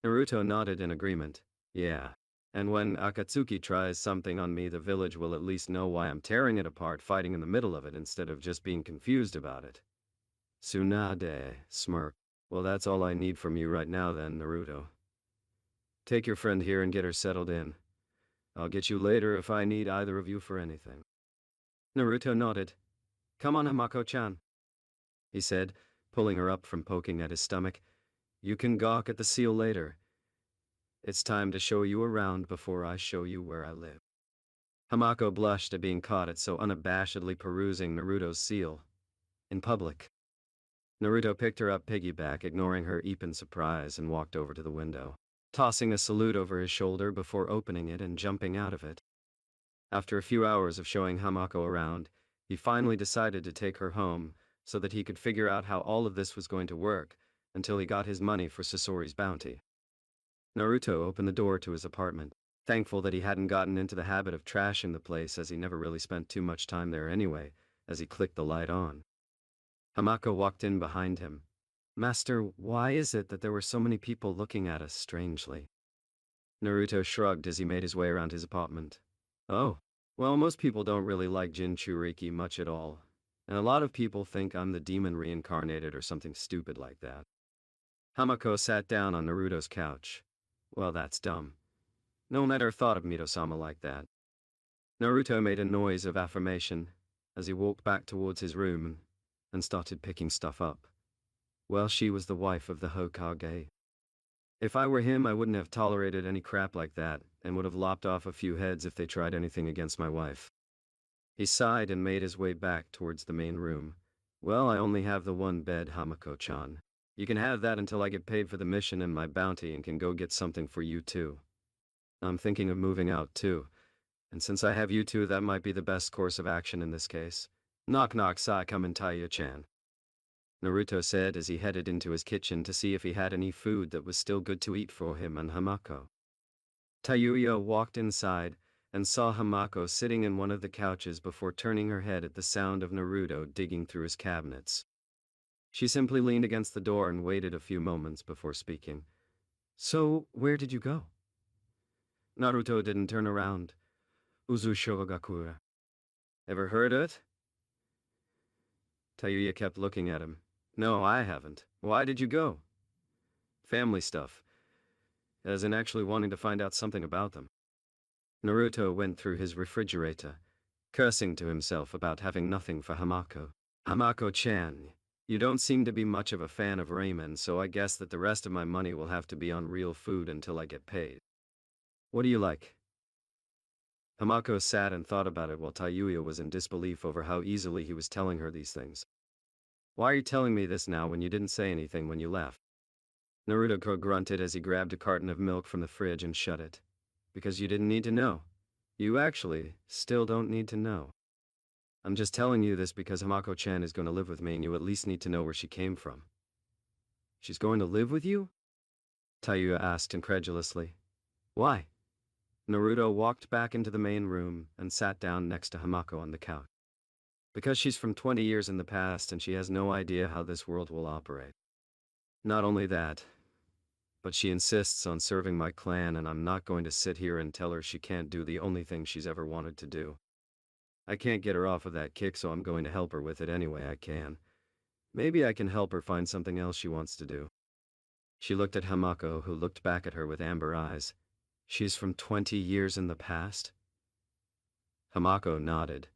Naruto nodded in agreement. Yeah. And when Akatsuki tries something on me, the village will at least know why I'm tearing it apart, fighting in the middle of it instead of just being confused about it. Tsunade smirked. Well, that's all I need from you right now then, Naruto. Take your friend here and get her settled in. I'll get you later if I need either of you for anything. Naruto nodded. Come on, Hamako-chan, he said, pulling her up from poking at his stomach. You can gawk at the seal later. It's time to show you around before I show you where I live. Hamako blushed at being caught at so unabashedly perusing Naruto's seal. In public. Naruto picked her up piggyback, ignoring her in surprise, and walked over to the window, tossing a salute over his shoulder before opening it and jumping out of it. After a few hours of showing Hamako around, he finally decided to take her home so that he could figure out how all of this was going to work until he got his money for Sasori's bounty. Naruto opened the door to his apartment, thankful that he hadn't gotten into the habit of trashing the place, as he never really spent too much time there anyway, as he clicked the light on. Hamako walked in behind him. Master, why is it that there were so many people looking at us strangely? Naruto shrugged as he made his way around his apartment. Oh, well, most people don't really like Jinchuriki much at all, and a lot of people think I'm the demon reincarnated or something stupid like that. Hamako sat down on Naruto's couch. Well, that's dumb. No one ever thought of Mito-sama like that. Naruto made a noise of affirmation as he walked back towards his room and started picking stuff up. Well, she was the wife of the Hokage. If I were him, I wouldn't have tolerated any crap like that and would have lopped off a few heads if they tried anything against my wife. He sighed and made his way back towards the main room. Well, I only have the one bed, Hamako-chan. You can have that until I get paid for the mission and my bounty and can go get something for you too. I'm thinking of moving out too, and since I have you two, that might be the best course of action in this case. Knock knock, sai come in, Taiyo-chan, Naruto said as he headed into his kitchen to see if he had any food that was still good to eat for him and Hamako. Taiyo walked inside and saw Hamako sitting in one of the couches before turning her head at the sound of Naruto digging through his cabinets. She simply leaned against the door and waited a few moments before speaking. So, where did you go? Naruto didn't turn around. Uzu Shogakura. Ever heard it? Tayuya kept looking at him. No, I haven't. Why did you go? Family stuff, as in actually wanting to find out something about them. Naruto went through his refrigerator, cursing to himself about having nothing for Hamako. Hamako-chan, you don't seem to be much of a fan of ramen, so I guess that the rest of my money will have to be on real food until I get paid. What do you like? Hamako sat and thought about it while Tayuya was in disbelief over how easily he was telling her these things. Why are you telling me this now when you didn't say anything when you left? Naruto grunted as he grabbed a carton of milk from the fridge and shut it. Because you didn't need to know. You actually still don't need to know. I'm just telling you this because Hamako-chan is going to live with me and you at least need to know where she came from. She's going to live with you? Tayuya asked incredulously. Why? Naruto walked back into the main room and sat down next to Hamako on the couch. Because she's from 20 years in the past and she has no idea how this world will operate. Not only that, but she insists on serving my clan and I'm not going to sit here and tell her she can't do the only thing she's ever wanted to do. I can't get her off of that kick, so I'm going to help her with it any way I can. Maybe I can help her find something else she wants to do. She looked at Hamako, who looked back at her with amber eyes. She's from 20 years in the past? Hamako nodded.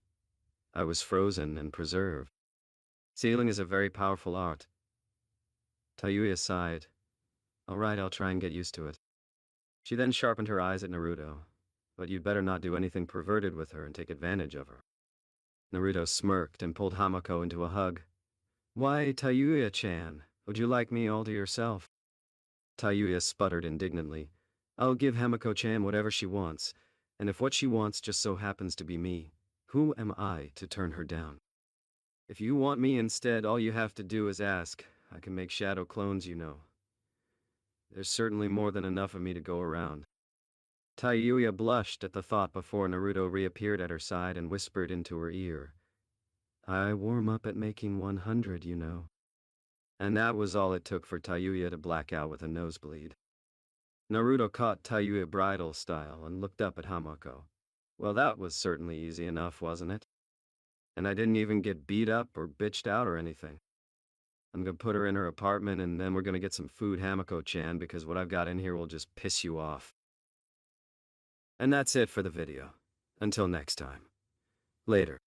I was frozen and preserved. Sealing is a very powerful art. Tayuya sighed. All right, I'll try and get used to it. She then sharpened her eyes at Naruto. But you'd better not do anything perverted with her and take advantage of her. Naruto smirked and pulled Hamako into a hug. Why, Tayuya-chan, would you like me all to yourself? Tayuya sputtered indignantly. I'll give Hamako-chan whatever she wants, and if what she wants just so happens to be me, who am I to turn her down? If you want me instead, all you have to do is ask. I can make shadow clones, you know. There's certainly more than enough of me to go around. Tayuya blushed at the thought before Naruto reappeared at her side and whispered into her ear. I warm up at making 100, you know. And that was all it took for Tayuya to black out with a nosebleed. Naruto caught Tayuya bridal style and looked up at Hamako. Well, that was certainly easy enough, wasn't it? And I didn't even get beat up or bitched out or anything. I'm gonna put her in her apartment and then we're gonna get some food, Hamako-chan, because what I've got in here will just piss you off. And that's it for the video. Until next time. Later.